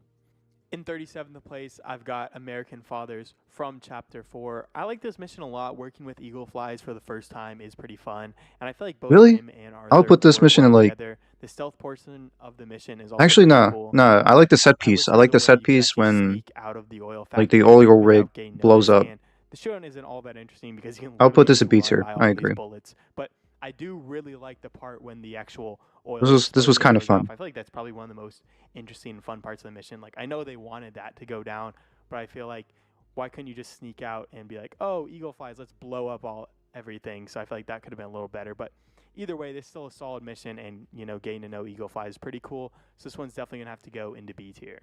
In 37th place, I've got American Fathers from Chapter 4. I like this mission a lot. Working with Eagle Flies for the first time is pretty fun, and I feel like both Really? him and I would Arthur put this work mission well in like. together. The stealth portion of the mission is also Actually, pretty nah, cool. nah. I like the set I piece. I listened like to the where set you can piece actually when sneak out of the oil like the factory oil rig without getting blows noticed, up. and the showdown isn't all that interesting because you can I'll put literally this at get B run tier. by I all these agree. bullets. But I do really like the part when the actual oil This was explosion kind of goes off. fun. I feel like that's probably one of the most interesting and fun parts of the mission. Like, I know they wanted that to go down, but I feel like why couldn't you just sneak out and be like, oh, Eagle Flies, let's blow up everything. So I feel like that could have been a little better. But either way, this is still a solid mission, and getting to know Eagle Flies is pretty cool. So this one's definitely gonna have to go into B tier.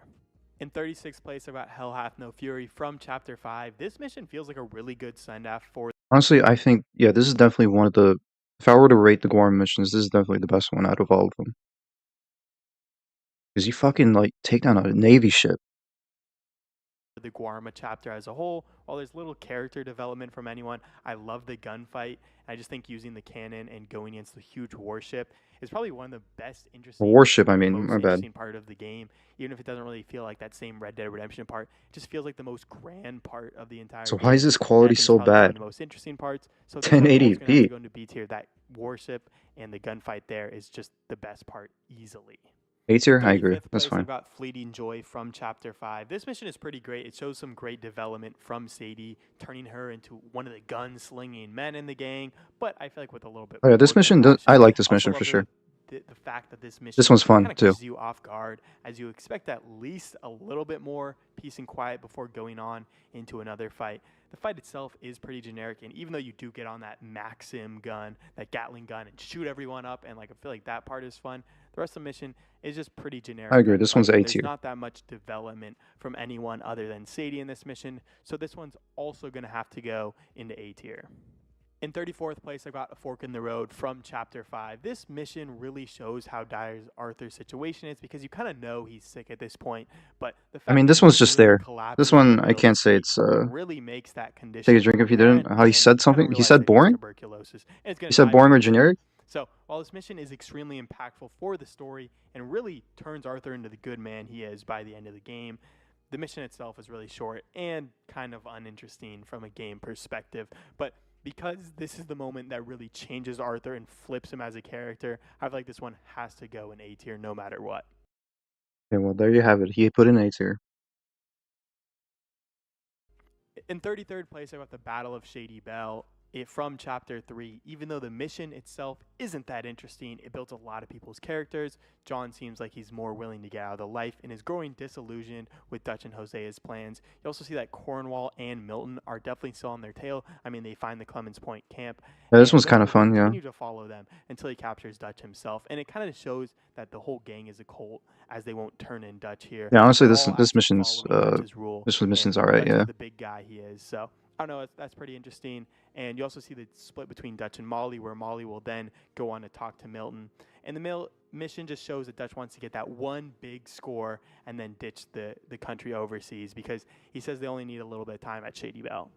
In 36th place, I got Hell Hath No Fury from Chapter 5. This mission feels like a really good send-off for. Honestly, I think this is definitely one of the. If I were to rate the Gorm missions, this is definitely the best one out of all of them. Because you fucking like take down a Navy ship. The Guarma chapter as a whole. While there's little character development from anyone, I love the gunfight. I just think using the cannon and going against the huge warship is probably one of the best interesting Warship, I the mean, most my bad. interesting part of the game. Even if it doesn't really feel like that same Red Dead Redemption part, it just feels like the most grand part of the entire So game. why is this And I quality think it's so probably one bad? of the most interesting parts. So this one's also gonna have to 1080p. go into B tier. That warship and the gunfight there is just the best part easily. A tier, I agree. 35th That's place, fine. I've got Fleeting Joy from Chapter 5. This mission is pretty great. It shows some great development from Sadie, turning her into one of the gun-slinging men in the gang, but I feel like with a little bit Oh yeah, this more mission. I compassion. like this Also mission love for sure. the fact that this mission This one's kind fun of too. catches you off guard as you expect at least a little bit more peace and quiet before going on into another fight. The fight itself is pretty generic, and even though you do get on that Maxim gun, that Gatling gun, and shoot everyone up, and like I feel like that part is fun, the rest of the mission is just pretty generic. I agree. This one's A There's tier. not that much development from anyone other than Sadie in this mission, so this one's also going to have to go into A tier. In 34th place, I got A Fork in the Road from Chapter 5. This mission really shows how dire Arthur's situation is because you kind of know he's sick at this point, but the fact I mean, that this one's he's just literally there. collapsing This in the one, I middle of can't the say street it's really makes that condition take a drink if you didn't. apparent, How he and said you kinda something? He realize said that he has boring? tuberculosis, and it's gonna He said die boring from or it. generic? So while this mission is extremely impactful for the story and really turns Arthur into the good man he is by the end of the game, the mission itself is really short and kind of uninteresting from a game perspective. But because this is the moment that really changes Arthur and flips him as a character, I feel like this one has to go in A tier no matter what. Okay, well there you have it. He put in A tier. In 33rd place, I got the Battle of Shady Bell from Chapter 3. Even though the mission itself isn't that interesting, it builds a lot of people's characters. John seems like he's more willing to get out of the life and is growing disillusioned with Dutch and Hosea's plans. You also see that Cornwall and Milton are definitely still on their tail. I mean, they find the Clemens Point camp. Yeah, this and one's kind of will fun, yeah. continue to follow them until he captures Dutch himself. And it kind of shows that the whole gang is a cult, as they won't turn in Dutch here. Yeah, honestly, They're this all this actually mission's following Dutch's rule. mission's And alright, Dutch yeah. is the big guy he is. So I don't know, that's pretty interesting. And you also see the split between Dutch and Molly, where Molly will then go on to talk to Milton. And the mission just shows that Dutch wants to get that one big score and then ditch the country overseas because he says they only need a little bit of time at Shady Bell.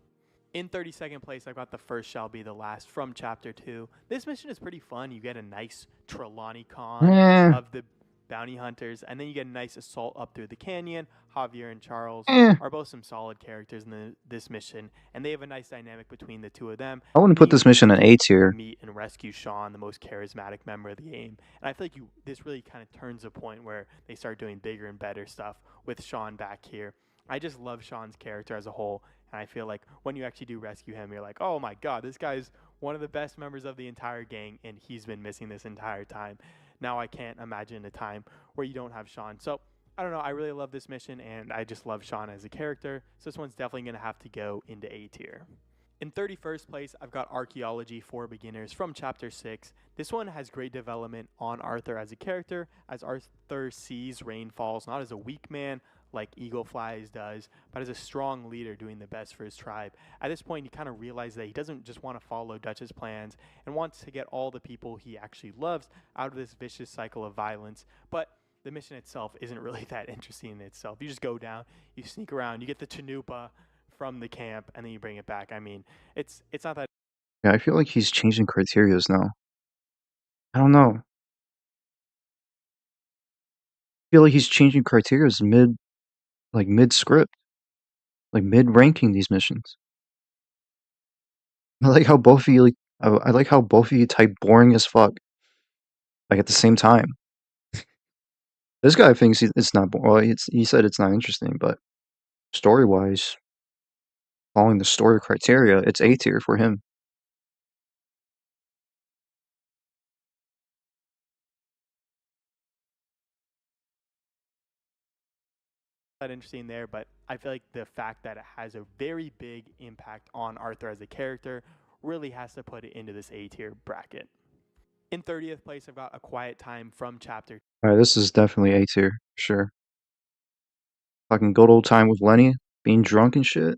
In 32nd place, I've got The First Shall Be the Last from Chapter 2. This mission is pretty fun. You get a nice Trelawney Con of the bounty hunters, and then you get a nice assault up through the canyon. Javier and Charles are both some solid characters in this mission, and they have a nice dynamic between the two of them. I wouldn't put this mission in A tier. Meet and rescue Sean, the most charismatic member of the game, and I feel like this really kind of turns a point where they start doing bigger and better stuff with Sean back here. I just love Sean's character as a whole, and I feel like when you actually do rescue him, you're like, oh my god, this guy's one of the best members of the entire gang, and he's been missing this entire time. Now I can't imagine a time where you don't have Sean. So I don't know. I really love this mission, and I just love Sean as a character. So this one's definitely going to have to go into A tier. In 31st place, I've got Archaeology for Beginners from Chapter 6. This one has great development on Arthur as a character, as Arthur sees rain falls not as a weak man like Eagle Flies does, but as a strong leader doing the best for his tribe. At this point, he kind of realizes that he doesn't just want to follow Dutch's plans and wants to get all the people he actually loves out of this vicious cycle of violence. But the mission itself isn't really that interesting in itself. You just go down, you sneak around, you get the chanupa from the camp, and then you bring it back. I mean, it's not that. Yeah, I feel like he's changing criterias now. I don't know. I feel like he's changing criteria mid script, like mid ranking these missions. I like how both of you I like how both of you type boring as fuck, like at the same time. This guy thinks it's not well. He said it's not interesting, but story wise, following the story criteria, it's A tier for him. That interesting there, but I feel like the fact that it has a very big impact on Arthur as a character really has to put it into this A tier bracket. In 30th place, I've got A Quiet Time from Chapter. Alright, this is definitely A tier, for sure. Fucking good old time with Lenny, being drunk and shit.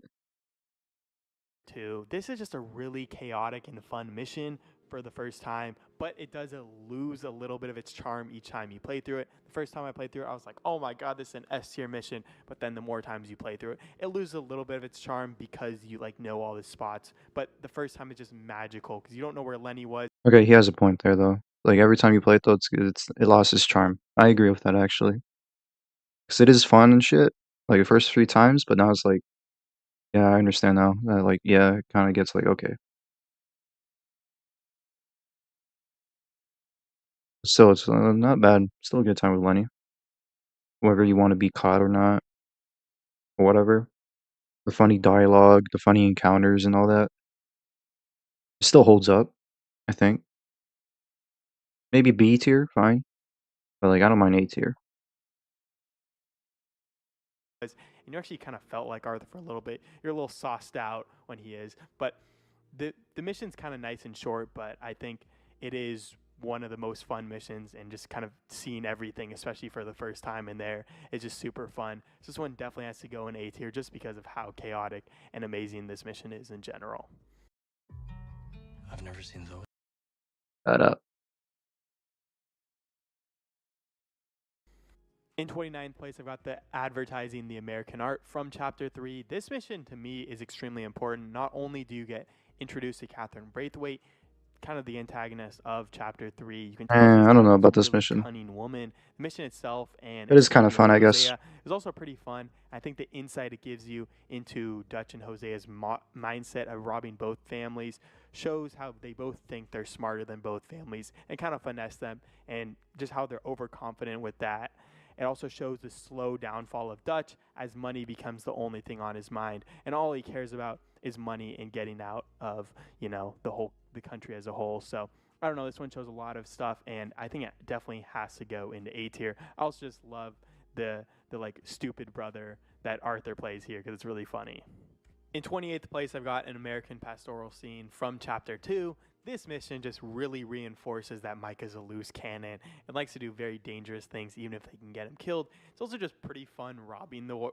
2. This is just a really chaotic and fun mission for the first time, but it does lose a little bit of its charm each time you play through it. The first time I played through it, I was like, oh my god, this is an S tier mission, but then the more times you play through it, it loses a little bit of its charm because you like know all the spots, but the first time it's just magical because you don't know where Lenny was. Okay, he has a point there though. Like every time you play it though, it lost its charm. I agree with that actually. Cause it is fun and shit, like the first 3 times, but now it's like, yeah, I understand now. Like, yeah, it kind of gets like, okay. Still, it's not bad. Still a good time with Lenny. Whether you want to be caught or not, or whatever. The funny dialogue, the funny encounters, and all that. It still holds up, I think. Maybe B tier, fine. But like, I don't mind A tier. And you actually kind of felt like Arthur for a little bit. You're a little sauced out when he is, but the mission's kind of nice and short, but I think it is one of the most fun missions, and just kind of seeing everything, especially for the first time in there, is just super fun. So this one definitely has to go in A tier just because of how chaotic and amazing this mission is in general. I've never seen those. Shut up. In 29th place, I've got the Advertising the American Art from Chapter 3. This mission, to me, is extremely important. Not only do you get introduced to Catherine Braithwaite, kind of the antagonist of Chapter 3. You can tell she's I don't know a about this really mission. cunning woman. The mission itself and It is kind of Escaping fun, I guess. Hosea is also pretty fun. I think the insight it gives you into Dutch and Hosea's mindset of robbing both families shows how they both think they're smarter than both families and kind of finesse them, and just how they're overconfident with that. It also shows the slow downfall of Dutch as money becomes the only thing on his mind, and all he cares about is money and getting out of, the country as a whole. So I don't know, this one shows a lot of stuff, and I think it definitely has to go into A tier. I also just love the like stupid brother that Arthur plays here because it's really funny. In 28th place, I've got An American Pastoral Scene from Chapter 2. This mission just really reinforces that Micah's a loose cannon and likes to do very dangerous things even if they can get him killed. It's also just pretty fun robbing the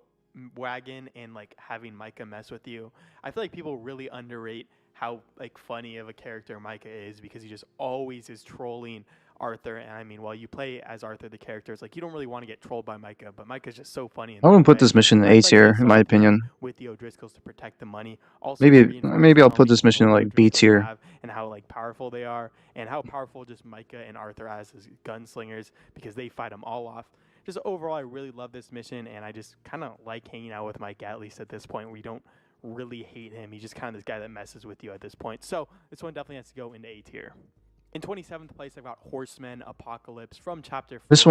wagon and like having Micah mess with you. I feel like people really underrate how like funny of a character Micah is because he just always is trolling Arthur. And I mean, while you play as Arthur, the character, it's like you don't really want to get trolled by Micah, but Micah's just so funny. I wouldn't put this mission in A tier, in my opinion. With the O'Driscolls to protect the money. Also, Maybe I'll put this mission in like B tier. And how like powerful they are, and how powerful just Micah and Arthur as gunslingers because they fight them all off. Just overall, I really love this mission, and I just kind of like hanging out with Mike, at least at this point, where you don't really hate him. He's just kind of this guy that messes with you at this point. So this one definitely has to go into A tier. In 27th place, I've got Horsemen Apocalypse from Chapter 4. This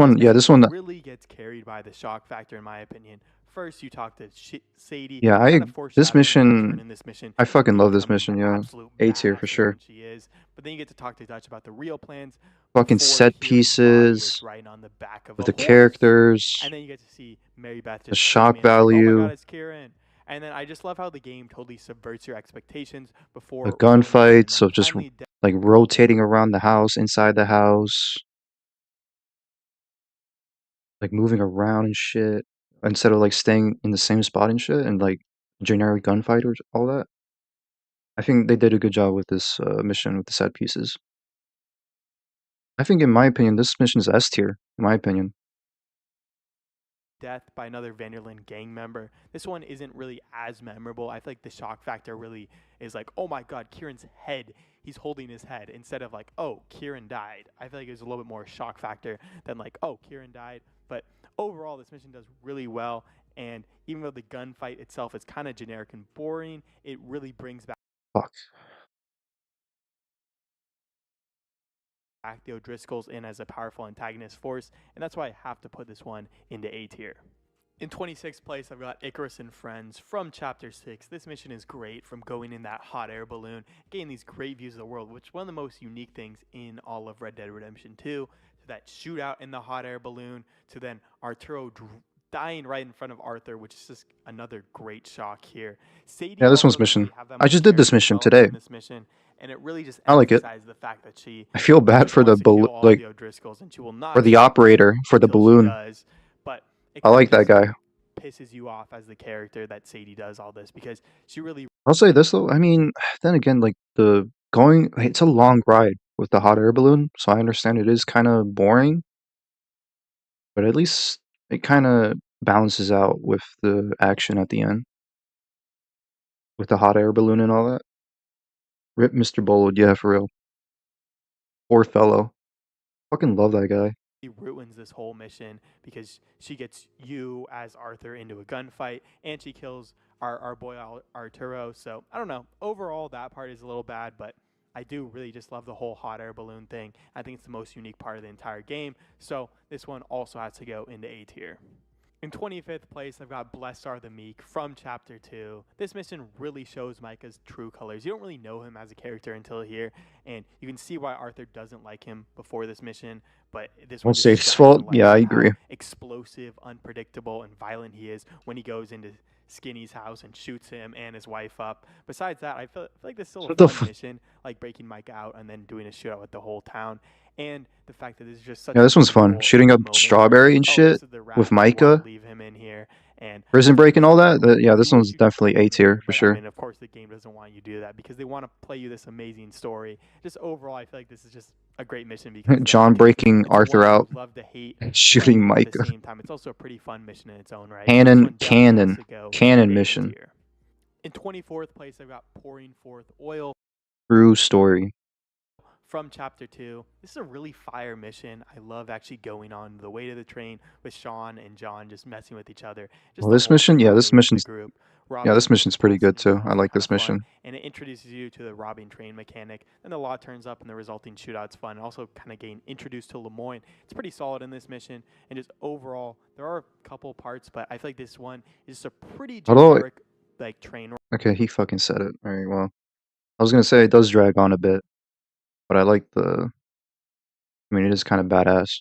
one really gets carried by the shock factor, in my opinion. First, you talk to Sadie. Yeah, this mission, I fucking love this mission, yeah. A tier for sure. She is. But then you get to talk to Dutch about the real plans. Fucking set pieces with the characters, and then you get to see Mary Beth just the shock Like, value, oh my God, it's Kieran. And then I just love how the game totally subverts your expectations before the gunfights of just like rotating around the house, inside the house, like moving around and shit, instead of like staying in the same spot and shit, and like generic gunfighters, all that. I think they did a good job with this mission with the set pieces. I think, in my opinion, this mission is S tier, in my opinion. death by another Vanderlyn gang member. This one isn't really as memorable. I feel like the shock factor really is like, oh my god, Kieran's head. He's holding his head instead of like, oh, Kieran died. I feel like it was a little bit more shock factor than like, oh, Kieran died. But overall, this mission does really well. And even though the gunfight itself is kind of generic and boring, it really brings back Fuck. the O'Driscolls in as a powerful antagonist force, and that's why I have to put this one into A tier. In 26th place, I've got Icarus and Friends from Chapter 6. This mission is great, from going in that hot air balloon, getting these great views of the world, which is one of the most unique things in all of Red Dead Redemption 2, to that shootout in the hot air balloon, to then Arturo dying right in front of Arthur, which is just another great shock here. Sadie Yeah, this one's also doesn't mission. really have that I much just did this character mission development today. in this mission, and it really just I like it. emphasizes the fact that she I feel bad for the wants to kill all like the O'Driscolls, and she will not or the stop operator for the until she balloon. does. But it I kinda like that just guy. pisses you off as the character that Sadie does all this, because she really I'll say this though. I mean, then again, like it's a long ride with the hot air balloon, so I understand it is kind of boring, but at least it kind of balances out with the action at the end with the hot air balloon and all that. Rip Mr. Bold, yeah, for real. Poor fellow. Fucking love that guy. ruins this whole mission, because she gets you as Arthur into a gunfight, and she kills our boy Arturo. So I don't know. Overall, that part is a little bad, but I do really just love the whole hot air balloon thing. I think it's the most unique part of the entire game. So this one also has to go into A tier. In 25th place, I've got Blessed Are the Meek from Chapter 2. This mission really shows Micah's true colors. You don't really know him as a character until here, and you can see why Arthur doesn't like him before this mission, but this one Won't just say his shines fault. the light Yeah, I on how agree. explosive, unpredictable, and violent he is when he goes into Skinny's house and shoots him and his wife up. Besides that, I feel like this is still What a the fun mission, like breaking Micah out and then doing a shootout with the whole town. And the fact that this is just such Yeah, a this one's fun. beautiful Shooting up moment where Strawberry and oh, shit this is the with rat, we wanna Micah. leave him in here. And Prison I feel like Break and this all is that. Yeah, you this wish one's you could definitely throw A him in tier there, for but I sure. mean, of course, the game doesn't want you to do that because they want to play you this amazing story. Just overall, I feel like this is just a great mission because John breaking it's Arthur one out, you love to hate, shooting but at the Micah. same time, it's also a pretty fun mission in its own right. So this one definitely has to go Canon into A mission. tier. In 24th place, I've got Pouring Forth Oil True story. from Chapter 2. This is a really fire mission. I love actually going on the way to the train with Sean and John just messing with each other. Just Well, the this whole mission, yeah, this camaraderie of the mission's group. yeah, Robbing this mission's pretty good passengers too. is I also like kind this of fun, mission. and it introduces you to the robbing train mechanic. Then the law turns up, and the resulting shootout's fun. And also kind of getting introduced to Lemoyne. It's pretty solid in this mission, and just overall, there are a couple parts, but I feel like this one is just a pretty Although, generic like train. okay, he fucking said it. All right, well, I was gonna say it does drag on a bit, but I like the. I mean, it is kind of badass.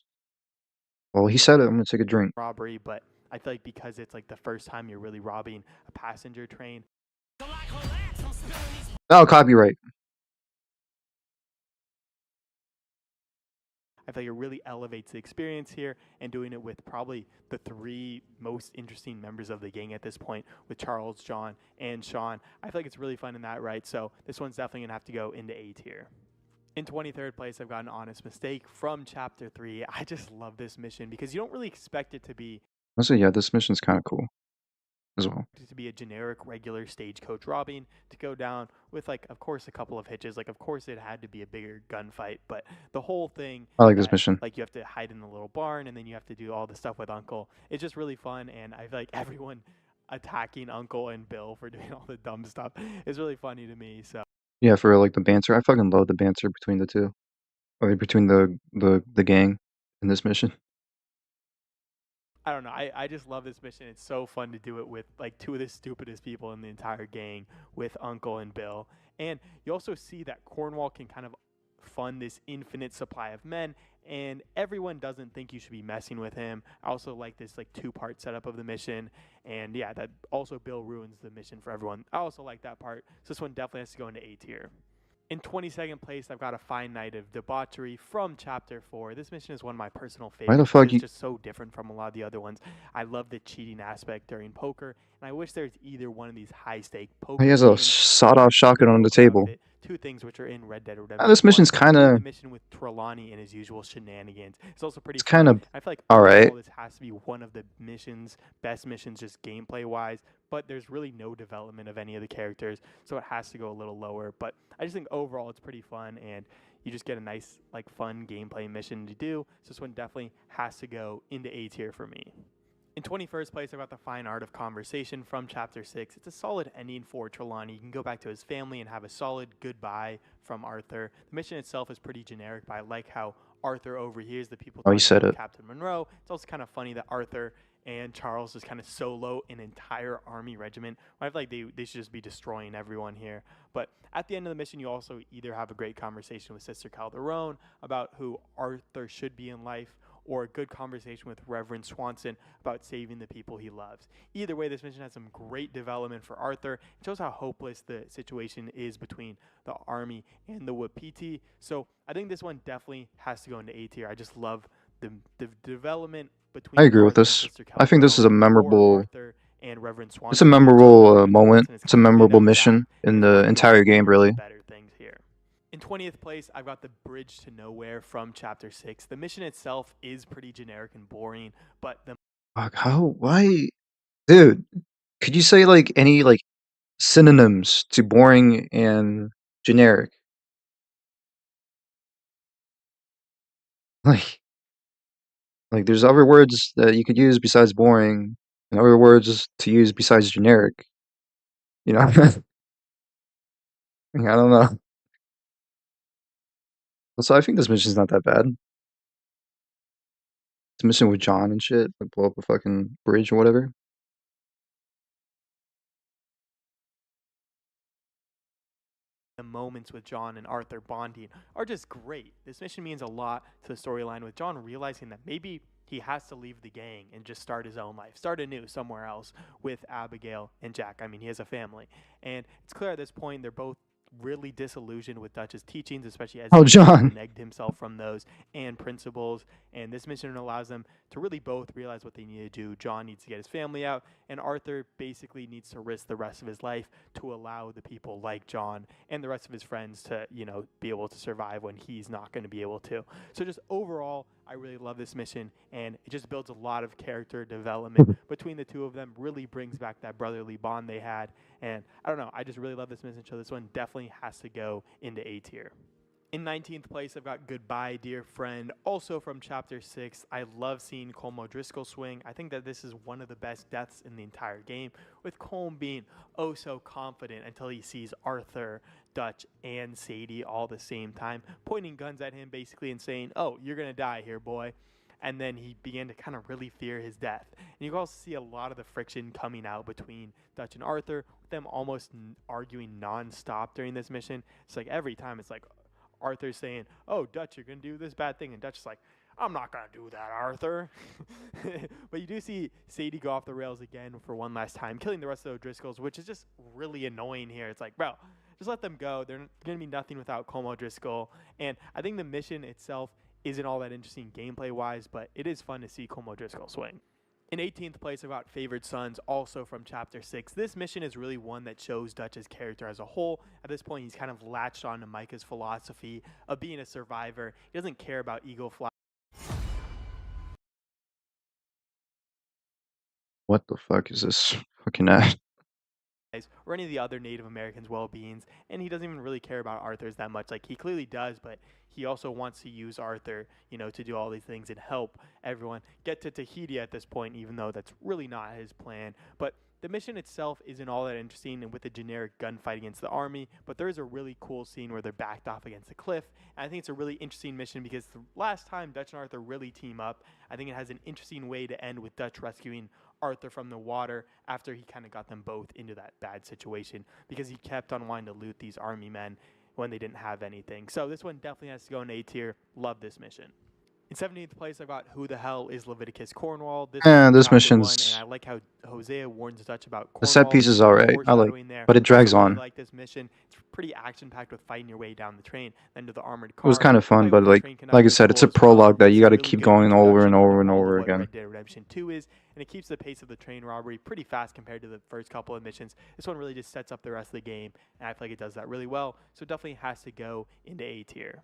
Well, he said it. I'm gonna take a drink. Robbery, but I feel like because it's like the first time you're really robbing a passenger train. Oh, copyright. I feel like it really elevates the experience here, and doing it with probably the three most interesting members of the gang at this point, with Charles, John, and Sean. I feel like it's really fun in that right, so this one's definitely going to have to go into A tier. In 23rd place, I've got An Honest Mistake from Chapter 3. I just love this mission because you don't really expect it to be Also, yeah, this mission's kind of cool as well. to be a generic regular stagecoach robbing, to go down with like of course a couple of hitches, like of course it had to be a bigger gunfight, but the whole thing I like this mission. like you have to hide in the little barn and then you have to do all the stuff with Uncle. It's just really fun, and I feel like everyone attacking Uncle and Bill for doing all the dumb stuff is really funny to me. So Yeah, for real, like the banter. I fucking love the banter between the two, or between the gang in this mission. I don't know. I just love this mission. It's so fun to do it with like two of the stupidest people in the entire gang, with Uncle and Bill. And you also see that Cornwall can kind of fund this infinite supply of men, and everyone doesn't think you should be messing with him. I also like this like two-part setup of the mission, and yeah, that also Bill ruins the mission for everyone. I also like that part. So this one definitely has to go into A tier. In 22nd place, I've got A Fine Night of Debauchery from Chapter 4. This mission is one of my personal favorites. Why the fuck It's just so different from a lot of the other ones. I love the cheating aspect during poker, and I wish there's either one of these high-stake poker He has a games sawed-off shotgun on the poker of table. it two things which are in Red Dead Redemption. This mission's One, kind doing of the mission with Trelawney and his usual shenanigans. It's also pretty fun. kind of I feel like all right. overall this has to be one of the best missions, just gameplay wise. But there's really no development of any of the characters, so it has to go a little lower. But I just think overall it's pretty fun, and you just get a nice, like, fun gameplay mission to do. So this one definitely has to go into A tier for me. In 21st place, I got The Fine Art of Conversation from Chapter 6. It's a solid ending for Trelawney. You can go back to his family and have a solid goodbye from Arthur. The mission itself is pretty generic, but I like how Arthur overhears the people Oh, you talking said about it. Captain Monroe. It's also kind of funny that Arthur and Charles just kind of solo an entire army regiment. I feel like they should just be destroying everyone here. But at the end of the mission, you also either have a great conversation with Sister Calderon about who Arthur should be in life, or a good conversation with Reverend Swanson about saving the people he loves. Either way, this mission has some great development for Arthur. It shows how hopeless the situation is between the army and the Wapiti. So I think this one definitely has to go into A tier. I just love the development between I agree with Arthur and this. Sister I think this is a Calderon, or memorable. Arthur and Reverend Swanson. It's a It shows memorable Reverend moment. Swanson is It's a kind of memorable mid-up mission back, in and the it's entire one game, of the really. better things here. In 20th place, I've got the Bridge to Nowhere from Chapter 6. The mission itself is pretty generic and boring, but the Fuck, why, dude? Could you say like any like synonyms to boring and generic? Like, there's other words that you could use besides boring, and other words to use besides generic. You know, I don't know. So I think this mission's not that bad. It's a mission with John and shit, like blow up a fucking bridge or whatever. moments with John and Arthur bonding are just great. This mission means a lot to the storyline, with John realizing that maybe he has to leave the gang and just start his own life, start anew somewhere else with Abigail and Jack. I mean, he has a family. And it's clear at this point they're both really disillusioned with Dutch's teachings, especially as Oh, he John. reneged himself from those and principles. And this mission allows them to really both realize what they need to do. John needs to get his family out, and Arthur basically needs to risk the rest of his life to allow the people like John and the rest of his friends to, be able to survive when he's not going to be able to. So just overall, I really love this mission, and it just builds a lot of character development between the two of them, really brings back that brotherly bond they had. And I don't know, I just really love this mission, so this one definitely has to go into A tier. In 19th place, I've got Goodbye, Dear Friend, also from Chapter 6. I love seeing Colm O'Driscoll swing. I think that this is one of the best deaths in the entire game, with Colm being oh so confident until he sees Arthur, Dutch, and Sadie all the same time, pointing guns at him basically and saying, "Oh, you're going to die here, boy." And then he began to kind of really fear his death. And you can also see a lot of the friction coming out between Dutch and Arthur, with them almost arguing nonstop during this mission. It's like every time it's like Arthur's saying, "Oh, Dutch, you're going to do this bad thing." And Dutch is like, "I'm not going to do that, Arthur." But you do see Sadie go off the rails again for one last time, killing the rest of the O'Driscolls, which is just really annoying here. It's like, bro, just let them go. They're going to be nothing without Colm O'Driscoll. And I think the mission itself isn't all that interesting gameplay-wise, but it is fun to see Colm O'Driscoll swing. In 18th place, I've got Favored Sons, also from Chapter 6. This mission is really one that shows Dutch's character as a whole. At this point, he's kind of latched on to Micah's philosophy of being a survivor. He doesn't care about ego fly. What the fuck is this fucking ad? Or any of the other Native Americans' well-beings, and he doesn't even really care about Arthur's that much. Like, he clearly does, but he also wants to use Arthur, to do all these things and help everyone get to Tahiti at this point, even though that's really not his plan. But the mission itself isn't all that interesting, and with a generic gunfight against the army, but there is a really cool scene where they're backed off against a cliff, and I think it's a really interesting mission because the last time Dutch and Arthur really team up, I think it has an interesting way to end with Dutch rescuing Arthur from the water after he kind of got them both into that bad situation, because he kept on wanting to loot these army men when they didn't have anything. So this one definitely has to go in A tier. Love this mission. In 17th place, I've got Who the Hell is Leviticus Cornwall? This is And from this Chapter 1, and mission's I like how Hosea warns Dutch about the set Cornwall. piece There's is some nice alright. I like, foreshadowing there. but it I also drags really on. like this mission. It's pretty action-packed with fighting your way down the train, then to the armored It was car. kind of fun, Fight with but the like train I conductor is said, it's a cool as well. prologue that It's you a got to really keep good going over and introduction over into and all over of what again. Red Dead Redemption 2 is, and it keeps the pace of the train robbery pretty fast compared to the first couple of missions. This one really just sets up the rest of the game, and I feel like it does that really well, so it definitely has to go into A tier.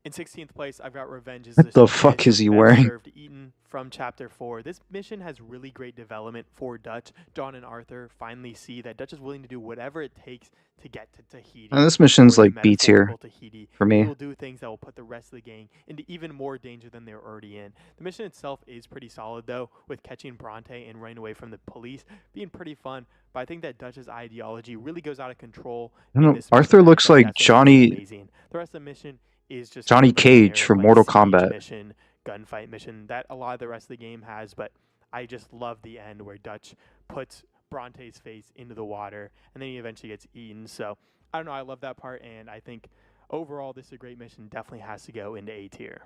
In 16th place, I've got Revenge is What the the fuck Dish is he Best wearing? Served Eaten from Chapter 4. This mission has really great development for Dutch. John and Arthur finally see that Dutch is willing to do whatever it takes to get to Tahiti. And this mission's or the like B tier metaphorical Tahiti. for And he me. will do things that will put the rest of the gang into even more danger than they're already in. The mission itself is pretty solid, though, with catching Bronte and running away from the police being pretty fun. But I think that Dutch's ideology really goes out of control I don't in know, this mission. Arthur and I looks feel like like that's what makes it amazing. The rest of the mission is just Johnny kind of a Cage generic, from like, Mortal siege Kombat. mission, gunfight mission that a lot of the rest of the game has, but I just love the end where Dutch puts Bronte's face into the water and then he eventually gets eaten. So I don't know, I love that part, and I think overall this is a great mission. Definitely has to go into A tier.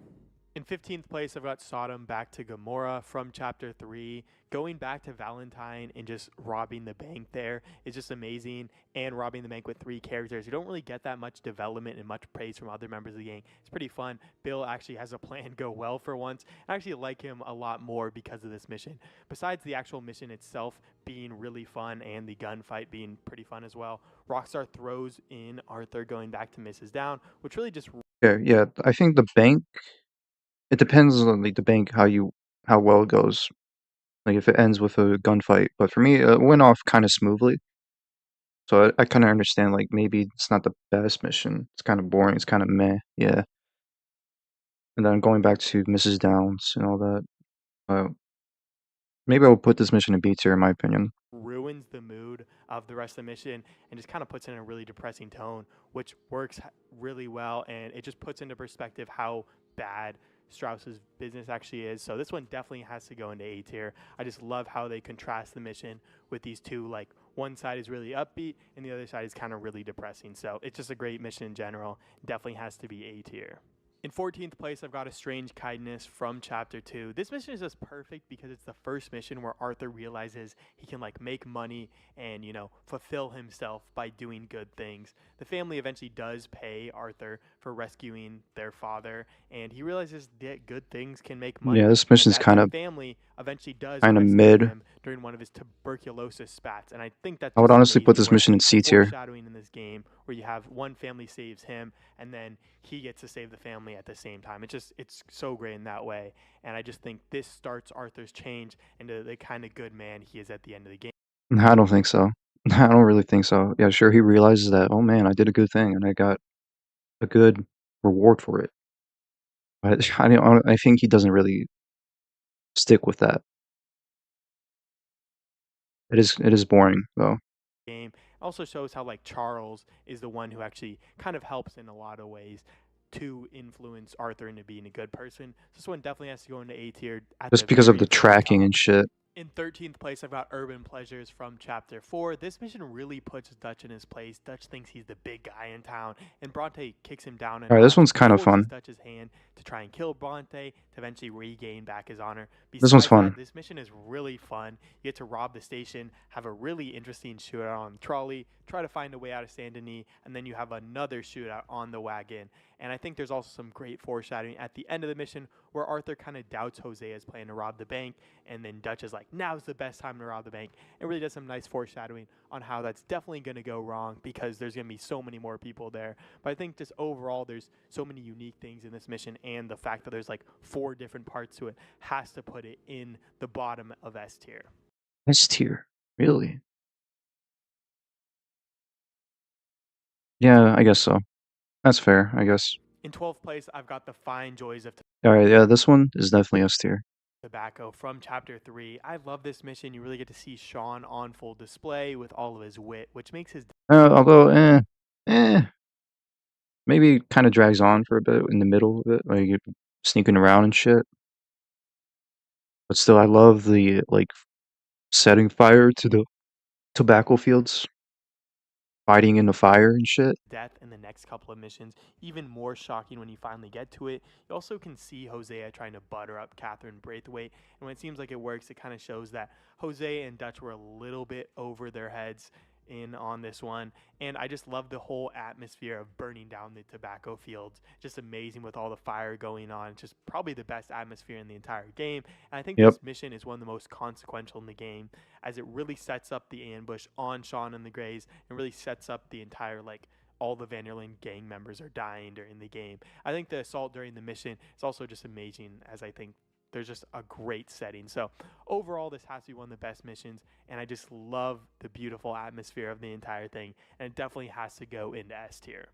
In 15th place, I've got Sodom back to Gomorrah from Chapter 3. Going back to Valentine and just robbing the bank there is just amazing. And robbing the bank with 3 characters. You don't really get that much development and much praise from other members of the gang. It's pretty fun. Bill actually has a plan go well for once. I actually like him a lot more because of this mission. Besides the actual mission itself being really fun and the gunfight being pretty fun as well, Rockstar throws in Arthur going back to Mrs. Down, which really just... Yeah, I think the bank, it depends on like the bank how well it goes. Like if it ends with a gunfight, but for me, it went off kind of smoothly. So I kind of understand like maybe it's not the best mission. It's kind of boring. It's kind of meh. Yeah. And then going back to Mrs. Downs and all that. Maybe I will put this mission in B tier in my opinion. ruins the mood of the rest of the mission and just kind of puts it in a really depressing tone, which works really well, and it just puts into perspective how bad Strauss's business actually is. So this one definitely has to go into A tier. I just love how they contrast the mission with these two, like one side is really upbeat and the other side is kind of really depressing. So it's just a great mission in general. Definitely has to be A tier. In 14th place, I've got A Strange Kindness from Chapter 2. This mission is just perfect because it's the first mission where Arthur realizes he can like make money and, fulfill himself by doing good things. The family eventually does pay Arthur for rescuing their father, and he realizes that good things can make money. Yeah, this mission's and kind that of family eventually does kind of rescue mid. him during one of his tuberculosis spats, and I think that's I would just honestly put amazing, this where mission in the C tier. foreshadowing in this game where you have one family saves him and then he gets to save the family at the same time. It's so great in that way, and I just think this starts Arthur's change into the kind of good man he is at the end of the game. I don't think so. I don't really think so. Yeah, sure, he realizes that, oh man, I did a good thing and I got a good reward for it. But I think he doesn't really stick with that. It is boring though. Game also shows how like Charles is the one who actually kind of helps in a lot of ways to influence Arthur into being a good person. So this one definitely has to go into A tier at Just the because of very, the very tracking top. and shit. In 13th place, I've got Urban Pleasures from Chapter 4. This mission really puts Dutch in his place. Dutch thinks he's the big guy in town, and Bronte kicks him down a Alright, this notch, one's kind of forces fun. Dutch's hand to try and kill Bronte to eventually regain back his honor. This one's Besides fun. that, this mission is really fun. You get to rob the station, have a really interesting shootout on the trolley, try to find a way out of Saint Denis, and then you have another shootout on the wagon. And I think there's also some great foreshadowing at the end of the mission where Arthur kind of doubts Hosea's plan to rob the bank, and then Dutch is like, now's the best time to rob the bank. It really does some nice foreshadowing on how that's definitely going to go wrong because there's going to be so many more people there. But I think just overall, there's so many unique things in this mission, and the fact that there's like 4 different parts to it has to put it in the bottom of S tier. S tier? Really? Yeah, I guess so. That's fair, I guess. In 12th place, I've got The Fine Joys of Alright, yeah, this one is definitely S tier. Tobacco from Chapter 3. I love this mission. You really get to see Sean on full display with all of his wit, which makes his... Although, maybe it kind of drags on for a bit in the middle of it, like sneaking around and shit. But still, I love the, like, setting fire to the tobacco fields. fighting in the fire and shit. death in the next couple of missions, even more shocking when you finally get to it. You also can see Hosea trying to butter up Catherine Braithwaite, and when it seems like it works, it kind of shows that Hosea and Dutch were a little bit over their heads in on this one. And I just love the whole atmosphere of burning down the tobacco fields. Just amazing with all the fire going on. It's just probably the best atmosphere in the entire game. And I think Yep. this mission is one of the most consequential in the game, as it really sets up the ambush on Sean and the Greys, and really sets up the entire, like, all the Vanderlyn gang members are dying during the game. I think the assault during the mission is also just amazing, as I think there's just a great setting. So overall, this has to be one of the best missions, and I just love the beautiful atmosphere of the entire thing, and it definitely has to go into S tier.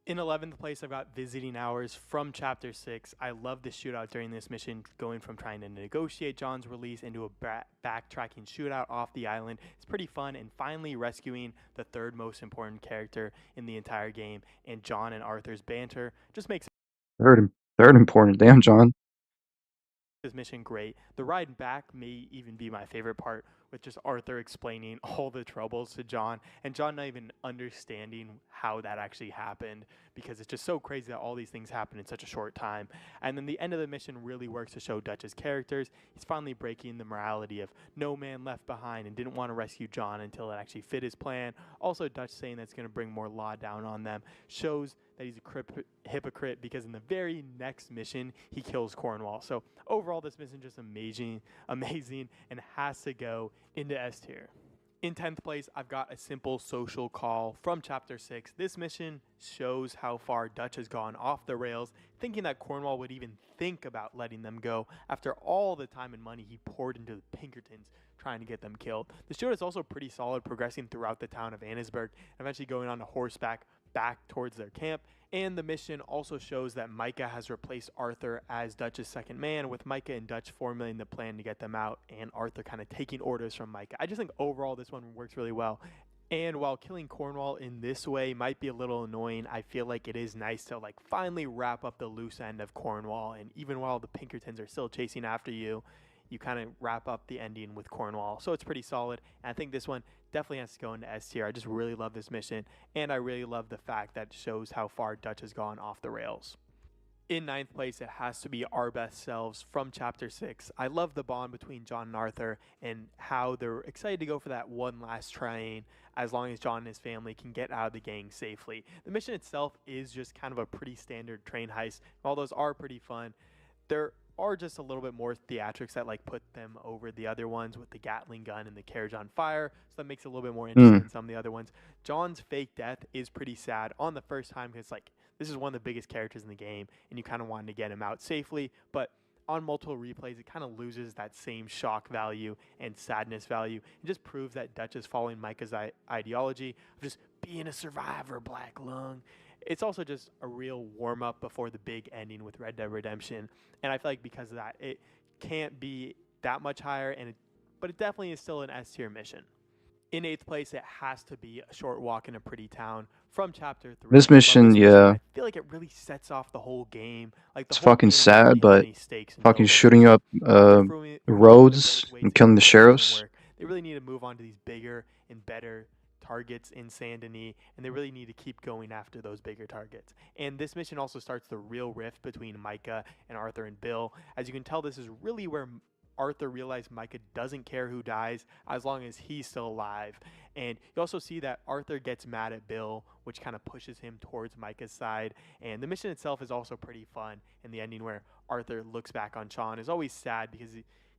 In 11th place, I've got Visiting Hours from Chapter 6. I love the shootout during this mission, going from trying to negotiate John's release into a backtracking shootout off the island. It's pretty fun, and finally rescuing the third most important character in the entire game, and John and Arthur's banter just makes Third important. Damn, John. this mission great. The ride back may even be my favorite part, with just Arthur explaining all the troubles to John, and John not even understanding how that actually happened, because it's just so crazy that all these things happen in such a short time. And then the end of the mission really works to show Dutch's characters. He's finally breaking the morality of no man left behind, and didn't want to rescue John until it actually fit his plan. Also, Dutch saying that's going to bring more law down on them shows that he's a hypocrite, because in the very next mission he kills Cornwall. So overall, this mission just amazing, and has to go into S tier. In 10th place, I've got A Simple Social Call from Chapter 6. This mission shows how far Dutch has gone off the rails, thinking that Cornwall would even think about letting them go after all the time and money he poured into the Pinkertons trying to get them killed. The show is also pretty solid, progressing throughout the town of Annesburg, eventually going on horseback back towards their camp. And the mission also shows that Micah has replaced Arthur as Dutch's second man, with Micah and Dutch formulating the plan to get them out, and Arthur kind of taking orders from Micah. I just think overall this one works really well. And while killing Cornwall in this way might be a little annoying, I feel like it is nice to, like, finally wrap up the loose end of Cornwall. And even while the Pinkertons are still chasing after you, you kind of wrap up the ending with Cornwall. So it's pretty solid. And I think this one definitely has to go into S tier. I just really love this mission, and I really love the fact that it shows how far Dutch has gone off the rails. In 9th place, it has to be Our Best Selves from Chapter 6. I love the bond between John and Arthur, and how they're excited to go for that one last train, as long as John and his family can get out of the gang safely. The mission itself is just kind of a pretty standard train heist. While those are pretty fun, there are just a little bit more theatrics that, like, put them over the other ones, with the Gatling gun and the carriage on fire, so that makes it a little bit more interesting than some of the other ones. John's fake death is pretty sad on the first time, because, like, this is one of the biggest characters in the game, and you kind of wanted to get him out safely, but on multiple replays, it kind of loses that same shock value and sadness value. It just proves that Dutch is following Micah's ideology of just being a survivor, Black Lung. It's also just a real warm-up before the big ending with Red Dead Redemption, and I feel like because of that, it can't be that much higher, but it definitely is still an S tier mission. In 8th place, it has to be A Short Walk in a Pretty Town from Chapter 3. This mission, yeah. I feel like it really sets off the whole game. Like, the It's whole fucking game doesn't sad, have but any stakes until fucking this shooting mission. up After proving roads Braithwaite's and killing the doesn't sheriffs. work, they really need to move on to these bigger and better targets in Saint Denis, and they really need to keep going after those bigger targets. And this mission also starts the real rift between Micah and Arthur and Bill. As you can tell, this is really where Arthur realized Micah doesn't care who dies as long as he's still alive. And you also see that Arthur gets mad at Bill, which kind of pushes him towards Micah's side. And the mission itself is also pretty fun. And the ending where Arthur looks back on Sean is always sad, because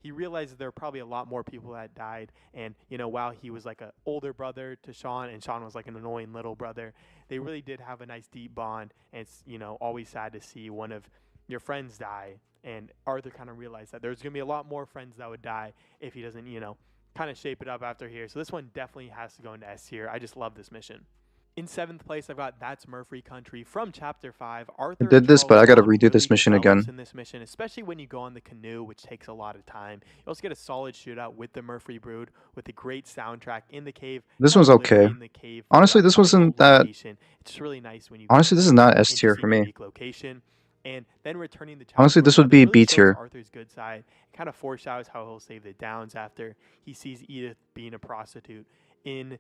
he realizes there are probably a lot more people that died. And, you know, while he was like an older brother to Sean, and Sean was like an annoying little brother, they really did have a nice deep bond. And it's, you know, always sad to see one of your friends die. And Arthur kind of realized that there's going to be a lot more friends that would die if he doesn't, you know, kind of shape it up after here. So this one definitely has to go into S tier. I just love this mission. In 7th place, I've got That's Murphy Country from Chapter 5. Arthur I did this, but I gotta redo this mission again. In this mission, especially when you go on the canoe, which takes a lot of time. You also get a solid shootout with the Murphy Brood, with a great soundtrack in the cave. This one's okay. In the cave, Honestly, this wasn't that. Location. It's really nice when you. Honestly, this is not S tier for me. Location. And then returning the honestly, this would be really B tier. Arthur's good side. It kind of foreshadows how he'll save the Downs after he sees Edith being a prostitute in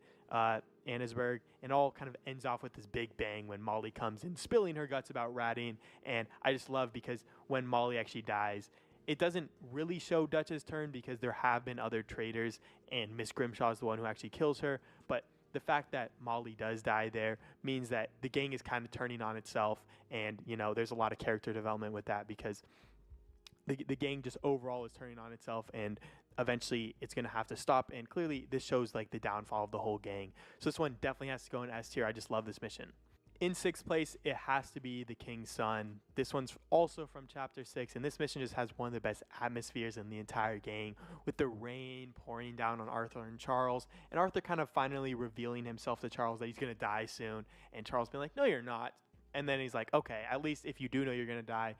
Annesburg, and all kind of ends off with this big bang when Molly comes in, spilling her guts about ratting. And I just love because when Molly actually dies, it doesn't really show Dutch's turn because there have been other traitors, and Miss Grimshaw is the one who actually kills her. But the fact that Molly does die there means that the gang is kind of turning on itself, and there's a lot of character development with that because the gang just overall is turning on itself, and eventually it's going to have to stop. And clearly this shows like the downfall of the whole gang. So this one definitely has to go in S tier. I just love this mission. In 6th place, it has to be the King's Son. This one's also from Chapter 6, and this mission just has one of the best atmospheres in the entire game, with the rain pouring down on Arthur and Charles, and Arthur kind of finally revealing himself to Charles that he's going to die soon, and Charles being like, no, you're not. And then he's like, okay, at least if you do know you're going to die,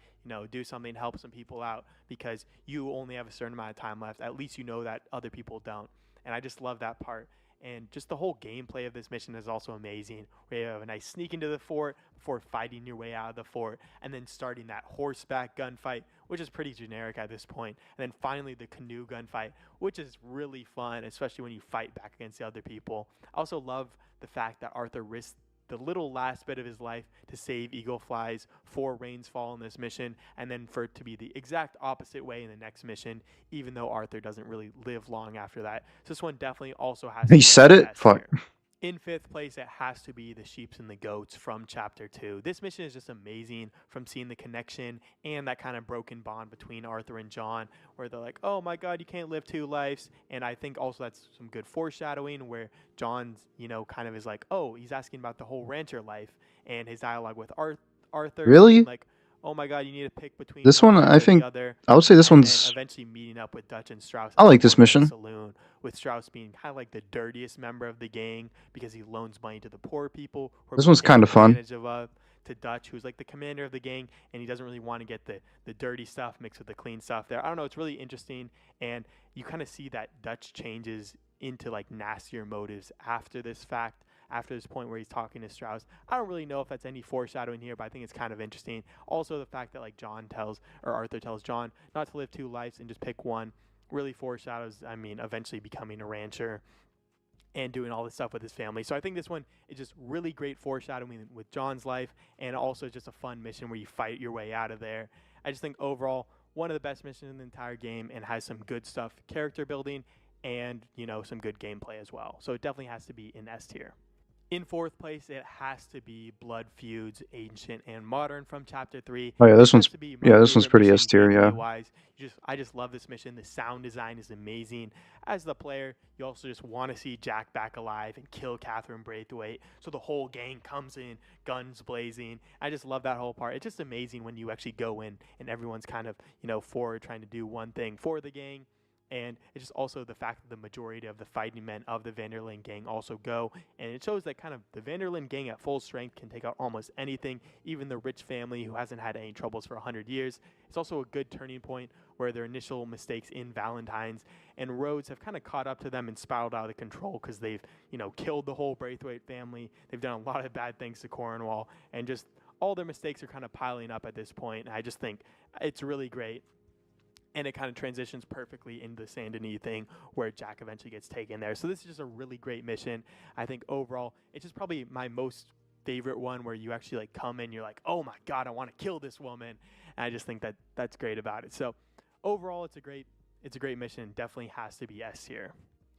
do something, help some people out, because you only have a certain amount of time left. At least you know that other people don't. And I just love that part. And just the whole gameplay of this mission is also amazing, where you have a nice sneak into the fort before fighting your way out of the fort, and then starting that horseback gunfight, which is pretty generic at this point, and then finally the canoe gunfight, which is really fun, especially when you fight back against the other people. I also love the fact that Arthur risked the little last bit of his life to save Eagle Flies for Rains Fall in this mission, and then for it to be the exact opposite way in the next mission, even though Arthur doesn't really live long after that. So this one definitely also has to He said it? S Fuck. tier. In 5th place, it has to be the Sheeps and the Goats from Chapter 2. This mission is just amazing, from seeing the connection and that kind of broken bond between Arthur and John, where they're like, oh my god, you can't live 2 lives. And I think also that's some good foreshadowing, where John's, kind of is like, oh, he's asking about the whole rancher life, and his dialogue with Arthur. Really? Saying like, oh my god, you need to pick between This one, I or think, the other. I would say this And one's, then eventually meeting up with Dutch and Strauss. I at like the this One Man mission. Saloon, with Strauss being kind of like the dirtiest member of the gang because he loans money to the poor people. Who are This being one's taken kinda fun. advantage of, to Dutch, who's like the commander of the gang, and he doesn't really want to get the dirty stuff mixed with the clean stuff there. I don't know, it's really interesting, and you kind of see that Dutch changes into like nastier motives after this fact. After this point where he's talking to Strauss. I don't really know if that's any foreshadowing here, but I think it's kind of interesting. Also, the fact that like Arthur tells John not to live 2 lives and just pick one really foreshadows, eventually becoming a rancher and doing all this stuff with his family. So I think this one is just really great foreshadowing with John's life, and also just a fun mission where you fight your way out of there. I just think overall, one of the best missions in the entire game, and has some good stuff, character building, and, some good gameplay as well. So it definitely has to be in S tier. In 4th place, it has to be Blood Feuds, Ancient and Modern from Chapter 3. Oh yeah, this has one's, to be my yeah, this one's favorite pretty mission S tier, yeah. gameplay-wise. I just love this mission. The sound design is amazing. As the player, you also just want to see Jack back alive and kill Catherine Braithwaite. So the whole gang comes in, guns blazing. I just love that whole part. It's just amazing when you actually go in and everyone's kind of, forward trying to do one thing for the gang. And it's just also the fact that the majority of the fighting men of the Vanderlyn gang also go. And it shows that kind of the Vanderlyn gang at full strength can take out almost anything, even the rich family who hasn't had any troubles for 100 years. It's also a good turning point where their initial mistakes in Valentine's and Rhodes have kind of caught up to them and spiraled out of control because they've, killed the whole Braithwaite family. They've done a lot of bad things to Cornwall, and just all their mistakes are kind of piling up at this point. And I just think it's really great. And it kind of transitions perfectly into the Saint Denis thing where Jack eventually gets taken there. So this is just a really great mission. I think overall, it's just probably my most favorite one where you actually like come in, you're like, oh my God, I want to kill this woman. And I just think that that's great about it. So overall, it's a great mission. Definitely has to be S tier.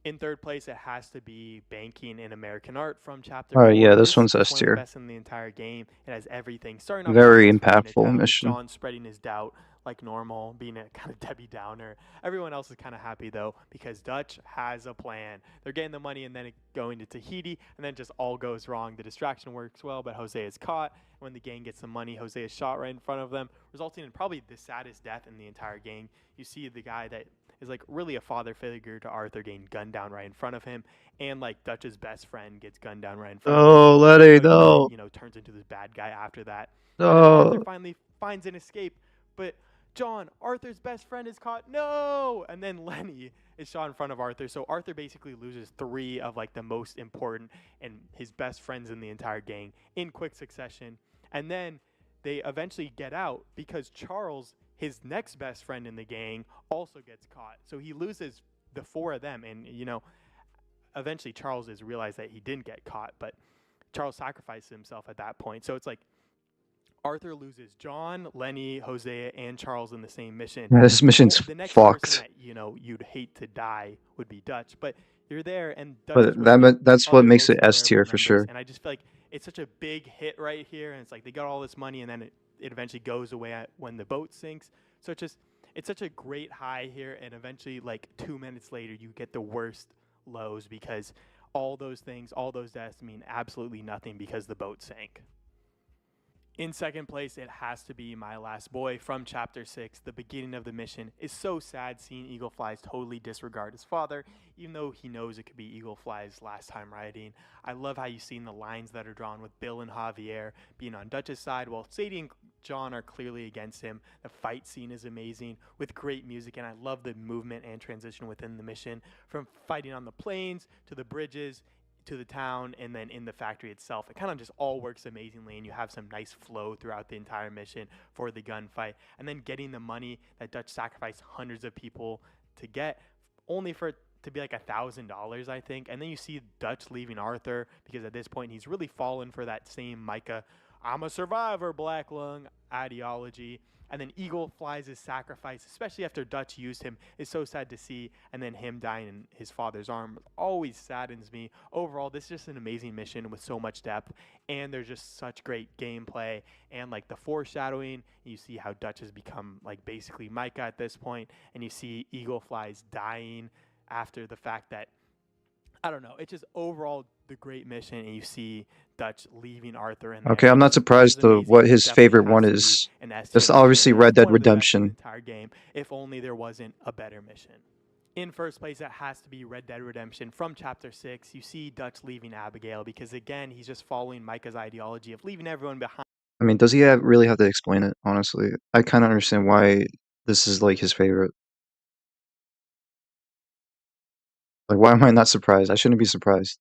In 3rd place, it has to be Banking in American Art from Chapter 4. Oh yeah, this one's is S one of the tier. best in the entire game. It has everything. Starting off Very with John spreading his impactful doubt, mission. John spreading his doubt like normal, being a kind of Debbie Downer. Everyone else is kind of happy though because Dutch has a plan. They're getting the money and then going to Tahiti, and then just all goes wrong. The distraction works well, but Jose is caught. When the gang gets the money, Jose is shot right in front of them, resulting in probably the saddest death in the entire gang. You see the guy that is like really a father figure to Arthur getting gunned down right in front of him, and like Dutch's best friend gets gunned down right in front of him. Oh, Letty, So no. turns into this bad guy after that. And then Arthur No. finally finds an escape, but John, Arthur's best friend, is caught. No! And then Lenny is shot in front of Arthur. So Arthur basically loses 3 of like the most important and his best friends in the entire gang in quick succession. And then they eventually get out because Charles, his next best friend in the gang, also gets caught. So he loses the 4 of them. And, eventually Charles is realized that he didn't get caught, but Charles sacrifices himself at that point. So it's like Arthur loses John, Lenny, Hosea, and Charles in the same mission. Yeah, this mission's The next person fucked. that you'd hate to die would be Dutch, but you're there, and Dutch is But one of the that's what other makes most it S memorable tier for members, sure. and I just feel like it's such a big hit right here, and it's like they got all this money, and then it eventually goes away when the boat sinks. So it's such a great high here, and eventually, like 2 minutes later, you get the worst lows because all those things, all those deaths mean absolutely nothing because the boat sank. In second place, it has to be My Last Boy from Chapter 6. The beginning of the mission is so sad seeing Eagle Flies totally disregard his father, even though he knows it could be Eagle Fly's last time riding. I love how you've seen the lines that are drawn with Bill and Javier being on Dutch's side, while Sadie and John are clearly against him. The fight scene is amazing with great music, and I love the movement and transition within the mission, from fighting on the plains to the bridges to the town and then in the factory itself. It kind of just all works amazingly, and you have some nice flow throughout the entire mission for the gunfight. And then getting the money that Dutch sacrificed hundreds of people to get, only for it to be like $1,000, I think. And then you see Dutch leaving Arthur because at this point he's really fallen for that same Micah, I'm a survivor, black lung ideology. And then Eagle Flies his sacrifice, especially after Dutch used him, is so sad to see. And then him dying in his father's arm always saddens me. Overall, this is just an amazing mission with so much depth, and there's just such great gameplay and like the foreshadowing. You see how Dutch has become like basically Micah at this point, and you see Eagle Flies dying after the fact that, I don't know, it's just overall the great mission, and you see Dutch leaving Arthur in there. Okay, I'm not surprised though what his favorite one Definitely is. an S Just tier obviously mission, Red Dead one of the best in the Redemption. entire game, if only there wasn't a better mission. In first place, that has to be Red Dead Redemption from Chapter 6. You see Dutch leaving Abigail because, again, he's just following Micah's ideology of leaving everyone behind. I mean, does he really have to explain it, honestly? I kind of understand why this is like his favorite. Like, why am I not surprised? I shouldn't be surprised.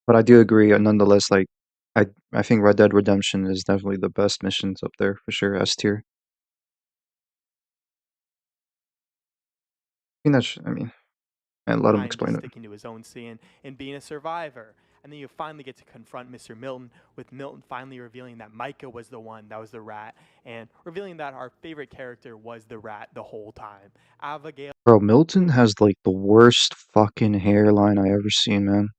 But I do agree, nonetheless, like, I think Red Dead Redemption is definitely the best missions up there, for sure, S tier. I mean, and let him Just explain it. sticking to his own scene and being a survivor. And then you finally get to confront Mr. Milton, with Milton finally revealing that Micah was the one that was the rat, and revealing that our favorite character was the rat the whole time. Abigail. Bro, Milton has, like, the worst fucking hairline I ever seen, man.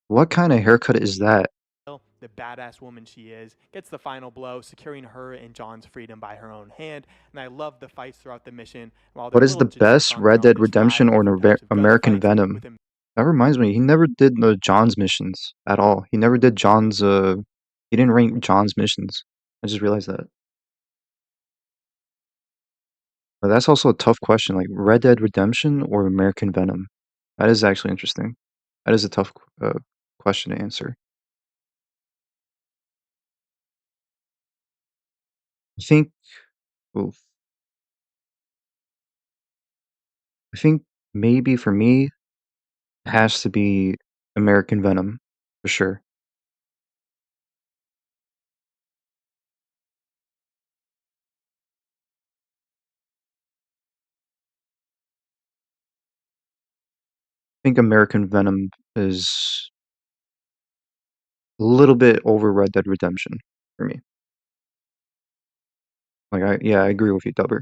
What kind of haircut is that? The badass woman she is, gets the final blow, securing her and John's freedom by her own hand. And I love the fights throughout the mission. While What is the best, Red Dead Redemption or American Venom? That reminds me, he never did the John's missions at all. He never did John's, he didn't rank John's missions. I just realized that. But that's also a tough question, like Red Dead Redemption or American Venom? That is actually interesting. That is a tough question to answer. I think, oof. I think maybe for me, it has to be American Venom, for sure. I think American Venom is a little bit over Red Dead Redemption for me. Like, yeah, I agree with you, Dubber.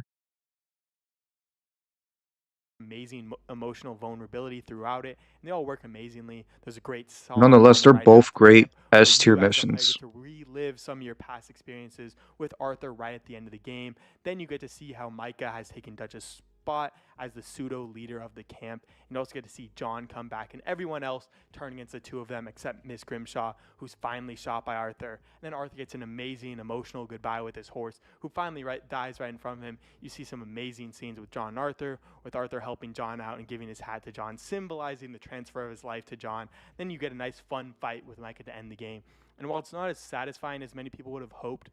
Amazing emotional vulnerability throughout it, and they all work amazingly. There's a great song. Nonetheless, they're both great S tier Get missions. to relive some of your past experiences with Arthur right at the end of the game. Then you get to see how Micah has taken Dutch's spot as the pseudo leader of the camp. And you also get to see John come back and everyone else turn against the two of them except Miss Grimshaw, who's finally shot by Arthur. And then Arthur gets an amazing emotional goodbye with his horse, who finally dies right in front of him. You see some amazing scenes with John and Arthur, with Arthur helping John out and giving his hat to John, symbolizing the transfer of his life to John. Then you get a nice fun fight with Micah to end the game. And while it's not as satisfying as many people would have hoped,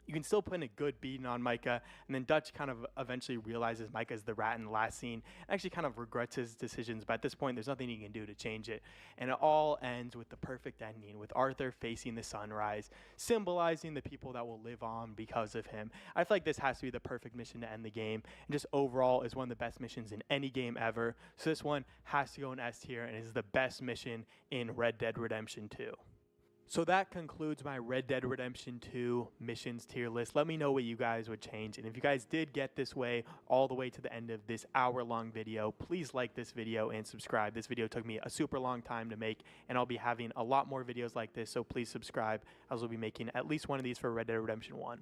you can still put in a good beating on Micah, and then Dutch kind of eventually realizes Micah's the rat in the last scene, and actually kind of regrets his decisions, but at this point, there's nothing he can do to change it. And it all ends with the perfect ending, with Arthur facing the sunrise, symbolizing the people that will live on because of him. I feel like this has to be the perfect mission to end the game, and just overall is one of the best missions in any game ever. So this one has to go in S tier, and is the best mission in Red Dead Redemption 2. So that concludes my Red Dead Redemption 2 missions tier list. Let me know what you guys would change. And if you guys did get this way all the way to the end of this hour-long video, please like this video and subscribe. This video took me a super long time to make, and I'll be having a lot more videos like this, so please subscribe, as we'll be making at least one of these for Red Dead Redemption 1.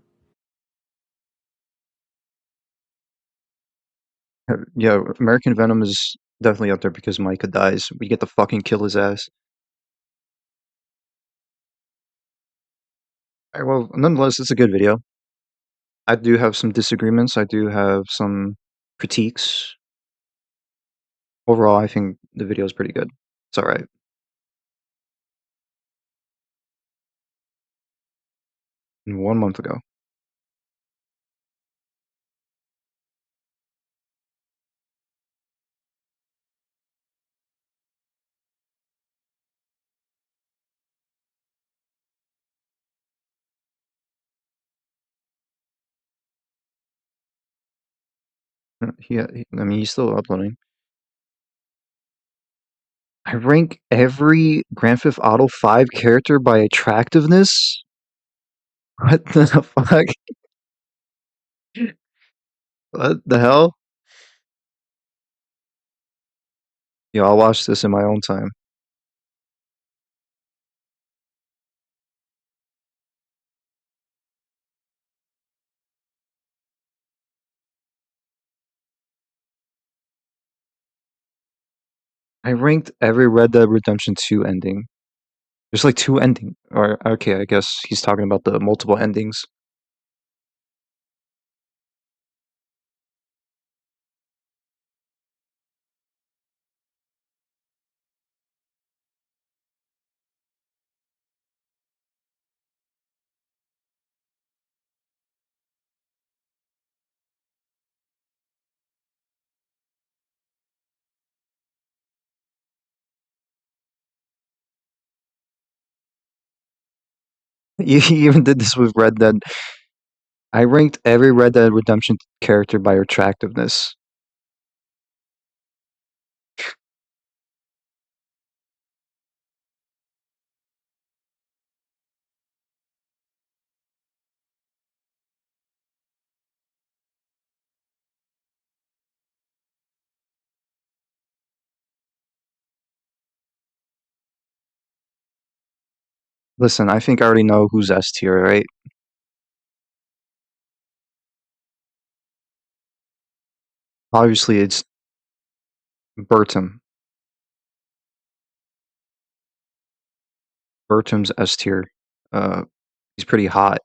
Yeah, American Venom is definitely up there because Micah dies. We get to fucking kill his ass. Alright, well, nonetheless, it's a good video. I do have some disagreements. I do have some critiques. Overall, I think the video is pretty good. It's alright. And 1 month ago. I mean, he's still uploading. I rank every Grand Theft Auto 5 character by attractiveness? What the fuck? What the hell? Yo, I'll watch this in my own time. I ranked every Red Dead Redemption 2 ending. There's like 2 ending, or okay, I guess he's talking about the multiple endings. You even did this with Red Dead. I ranked every Red Dead Redemption character by attractiveness. Listen, I think I already know who's S tier, right? Obviously, it's Bertum. Bertum's S tier. He's pretty hot.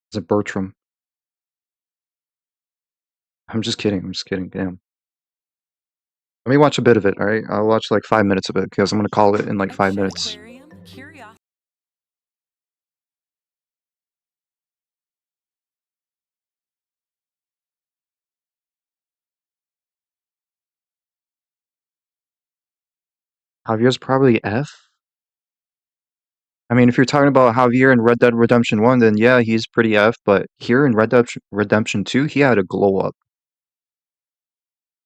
It's a Bertram. I'm just kidding. I'm just kidding. Damn. Let me watch a bit of it, alright? I'll watch like 5 minutes of it because I'm gonna call it in like 5 minutes. Javier's probably F? I mean, if you're talking about Javier in Red Dead Redemption 1, then yeah, he's pretty F, but here in Red Dead Redemption 2, he had a glow up.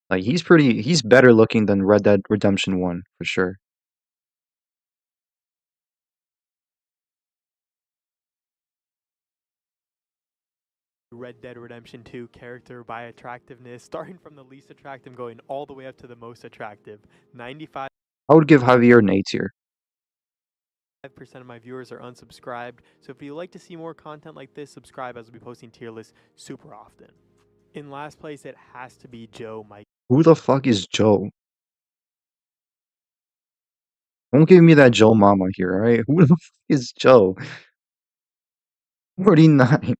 Like, he's better looking than Red Dead Redemption 1, for sure. Red Dead Redemption 2 character by attractiveness, starting from the least attractive, going all the way up to the most attractive. 95% I would give Javier an A tier. of my viewers are unsubscribed, so if you'd like to see more content like this, subscribe, as we'll be posting tier lists super often. In last place, it has to be Joe Mike. Who the fuck is Joe? Don't give me that Joe mama here, alright? Who the fuck is Joe? 49.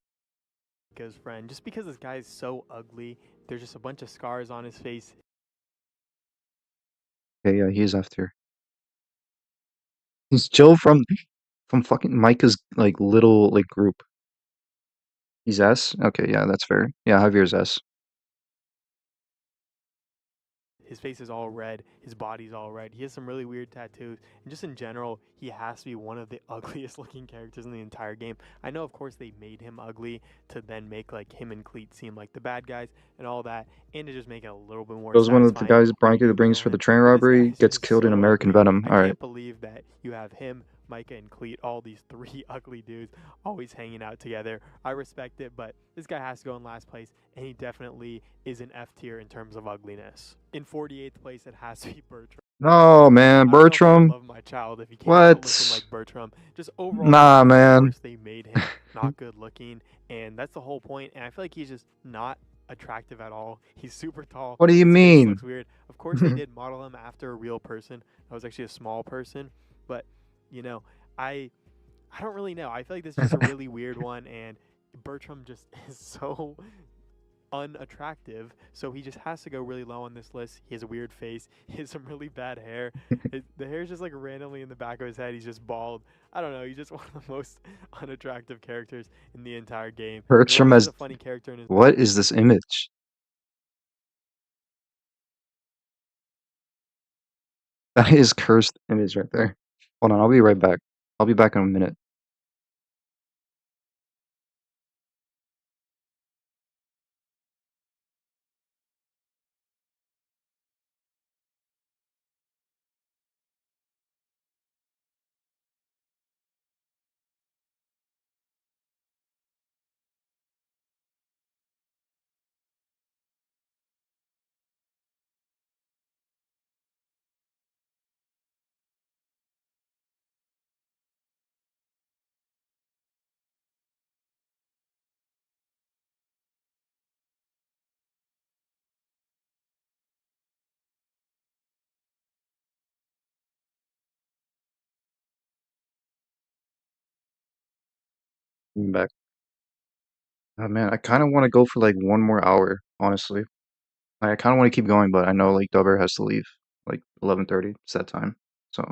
Micah's friend. Just because this guy is so ugly, there's just a bunch of scars on his face. Okay, yeah, he's F tier. He's Joe from from fucking Micah's like little like group. He's S? Okay, yeah, that's fair. Yeah, Javier's S. His face is all red. His body's all red. He has some really weird tattoos. And just in general, he has to be one of the ugliest looking characters in the entire game. I know, of course, they made him ugly to then make like him and Cleet seem like the bad guys and all that, and to just make it a little bit more Those one of the satisfying guys when you Bronco do brings kill for the him. train But this robbery guy's gets just killed in so American ugly. Venom. I Alright. can't believe that you have him, Micah, and Cleet, all these three ugly dudes always hanging out together. I respect it, but this guy has to go in last place, and he definitely is an F tier in terms of ugliness. In 48th place, it has to be Bertram. No, man, I don't know if I Bertram. love my child if he came out looking What? like Bertram. Just overall, Nah, of man. course, they made him not good looking, and that's the whole point. And I feel like he's just not attractive at all. He's super tall. What do you His face mean? looks weird. Of course, they did model him after a real person. That was actually a small person, but you know, I don't really know. I feel like this is just a really weird one, and Bertram just is so unattractive, so he just has to go really low on this list. He has a weird face. He has some really bad hair. The hair's just like randomly in the back of his head. He's just bald. I don't know. He's just one of the most unattractive characters in the entire game. Bertram He's as... a funny character in his... What is this image? That is cursed image right there. Hold on, I'll be right back. I'll be back in a minute. I'm back. Oh man, I kind of want to go for like one more hour, honestly. Like, I kind of want to keep going, but I know like Dubber has to leave like 11:30. It's that time. So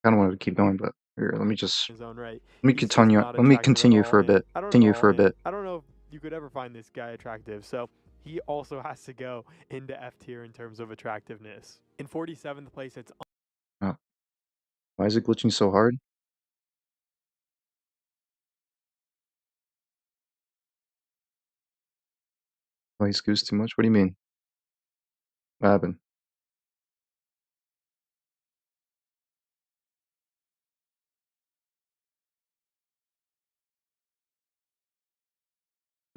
kind of wanted to keep going, but here, let me just his own right. let me He's just continue. not Let me attractive at continue all, for a and bit. I don't Continue know, for a and bit. I don't know if you could ever find this guy attractive. So he also has to go into F tier in terms of attractiveness. In 47th place, it's Oh, why is it glitching so hard? Why is Goose too much? What do you mean? What happened?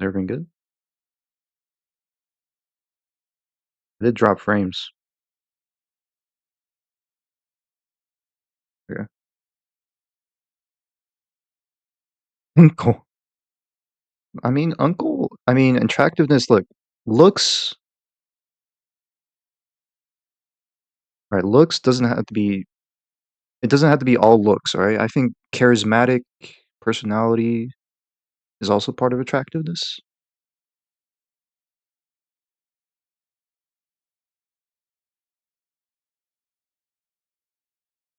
Everything good? I did drop frames. Yeah. Uncle. I mean, attractiveness, look, looks, right, looks doesn't have to be, it doesn't have to be all looks, alright? I think charismatic personality is also part of attractiveness.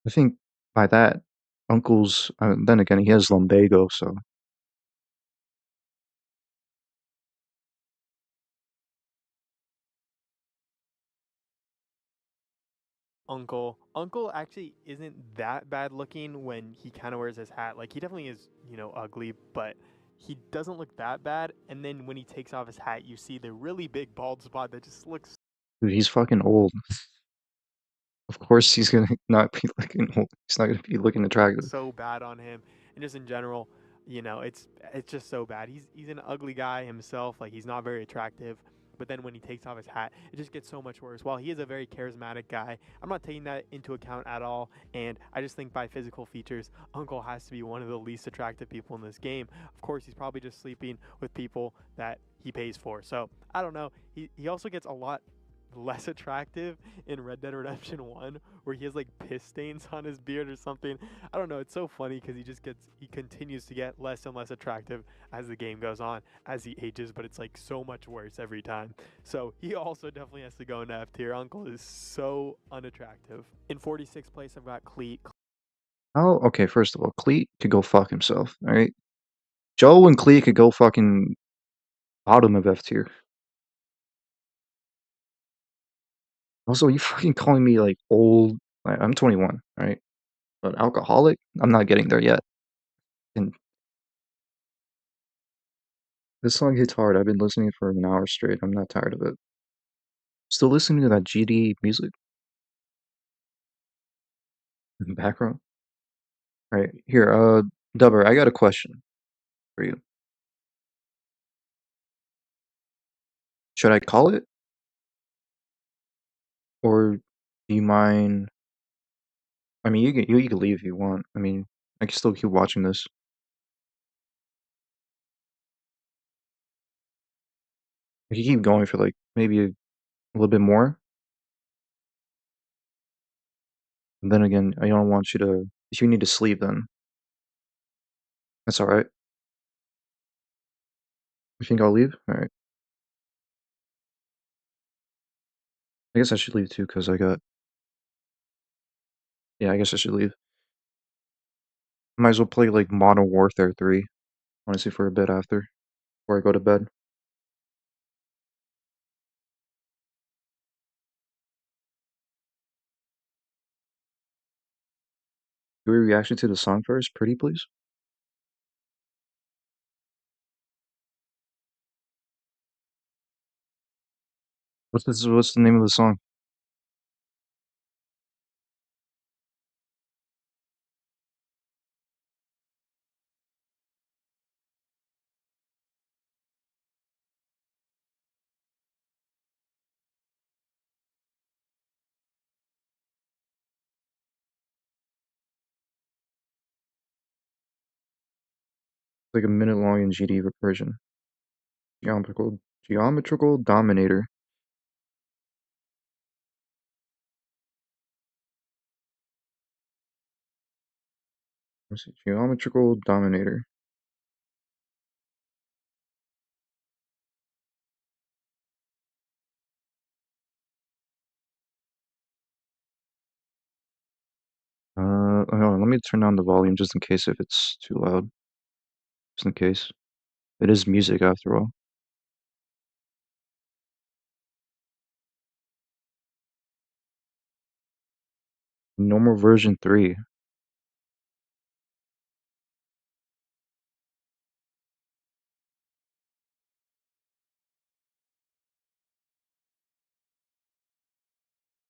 I think by that, Uncle's, then again, he has lumbago, so. Uncle. Uncle actually isn't that bad looking when he kind of wears his hat. Like, he definitely is, ugly, but he doesn't look that bad. And then when he takes off his hat, you see the really big bald spot that just looks... Dude, he's fucking old. Of course he's gonna not be looking old. He's not gonna be looking attractive. so bad on him. And just in general, it's just so bad. He's an ugly guy himself. Like, he's not very attractive. But then when he takes off his hat, it just gets so much worse. While he is a very charismatic guy, I'm not taking that into account at all. And I just think by physical features, Uncle has to be one of the least attractive people in this game. Of course, he's probably just sleeping with people that he pays for. So I don't know. He also gets a lot less attractive in Red Dead Redemption 1, where he has like piss stains on his beard or something. I don't know, it's so funny because he continues to get less and less attractive as the game goes on, as he ages, but it's like so much worse every time. So he also definitely has to go into F tier. Uncle is so unattractive. In 46th place, I've got Cleet. Oh, okay, first of all, Cleet could go fuck himself, alright? Joe and Cleet could go fucking bottom of F tier. Also, you fucking calling me like old? I'm 21, right? But alcoholic? I'm not getting there yet. And this song hits hard. I've been listening for an hour straight. I'm not tired of it. Still listening to that GD music in the background. All right, here, Dubber, I got a question for you. Should I call it, or do you mind? I mean, you can leave if you want. I mean, I can still keep watching this. I can keep going for like maybe a little bit more. And then again, I don't want you to. If you need to sleep, then that's all right. You think I'll leave? All right. I guess I should leave too, cause I got. Yeah, I guess I should leave. Might as well play like Modern Warfare 3, honestly, for a bit after, before I go to bed. Do a reaction to the song first, pretty please? What's the name of the song? It's like a minute long in GD version. Geometrical Dominator. Let's see, Geometrical Dominator. Hold on, let me turn down the volume just in case if it's too loud. Just in case. It is music after all. Normal version 3.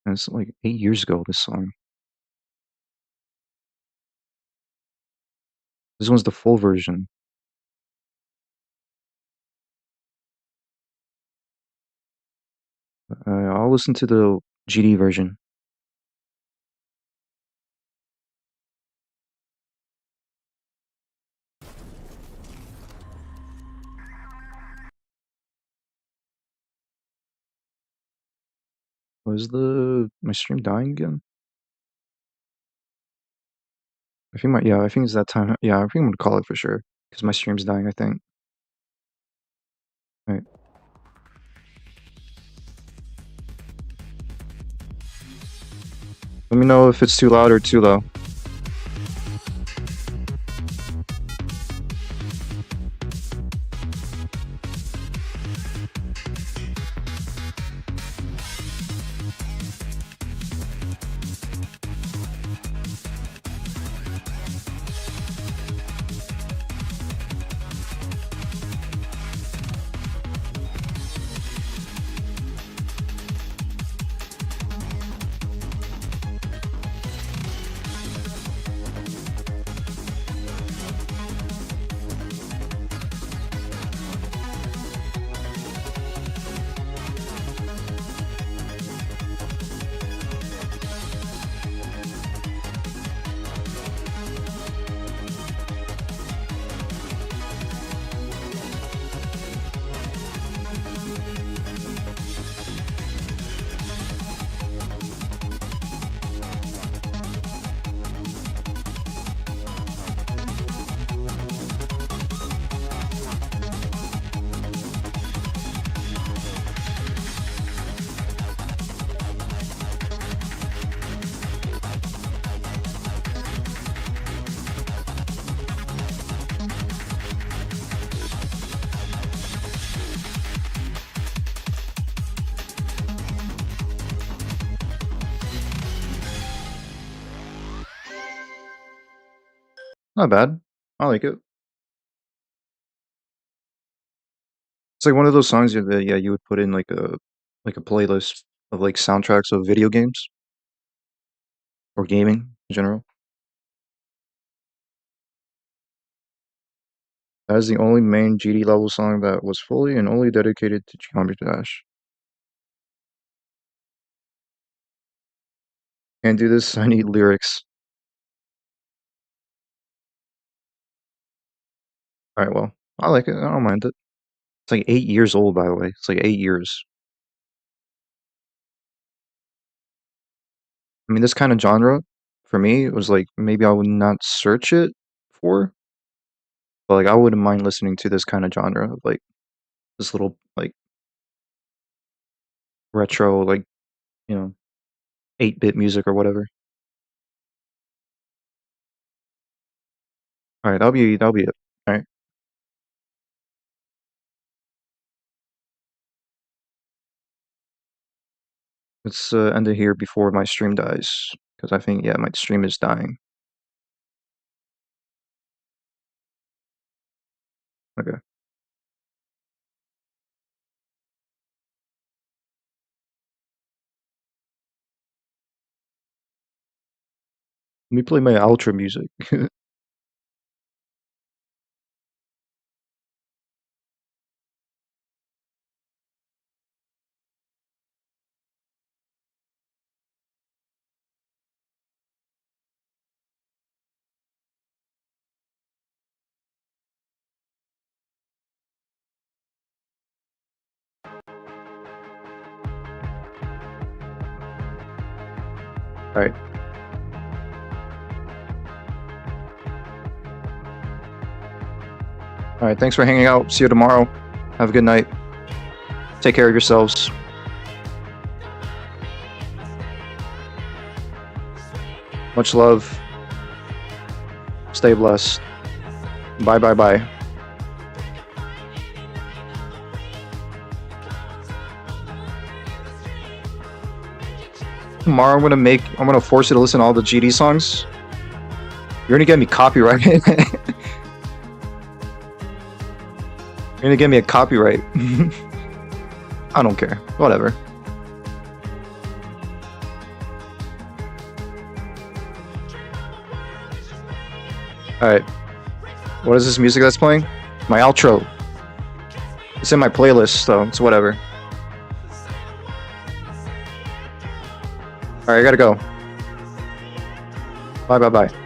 And it's like 8 years ago, this song. This one's the full version. I'll listen to the GD version. Was my stream dying again? I think it's that time. Yeah, I think I'm gonna call it for sure. Because my stream's dying, I think. Alright. Let me know if it's too loud or too low. Not bad. I like it. It's like one of those songs that you would put in like a playlist of like soundtracks of video games or gaming in general. That is the only main GD level song that was fully and only dedicated to Geometry Dash. Can't do this, I need lyrics. Alright, well, I like it, I don't mind it. It's like 8 years old, by the way. It's like 8 years. I mean, this kind of genre, for me, it was like, maybe I would not search it for, but like, I wouldn't mind listening to this kind of genre of like, this little, like, retro, like, 8-bit music or whatever. Alright, that'll be it. Alright. Let's end it here before my stream dies, because I think, yeah, my stream is dying. Okay. Let me play my outro music. Alright. Alright, thanks for hanging out. See you tomorrow. Have a good night. Take care of yourselves. Much love. Stay blessed. Bye bye bye. Tomorrow I'm gonna force you to listen to all the GD songs. You're gonna get me copyrighted. You're gonna get me a copyright. I don't care. Whatever. Alright. What is this music that's playing? My outro. It's in my playlist, so it's whatever. Alright, I gotta go. Bye bye bye.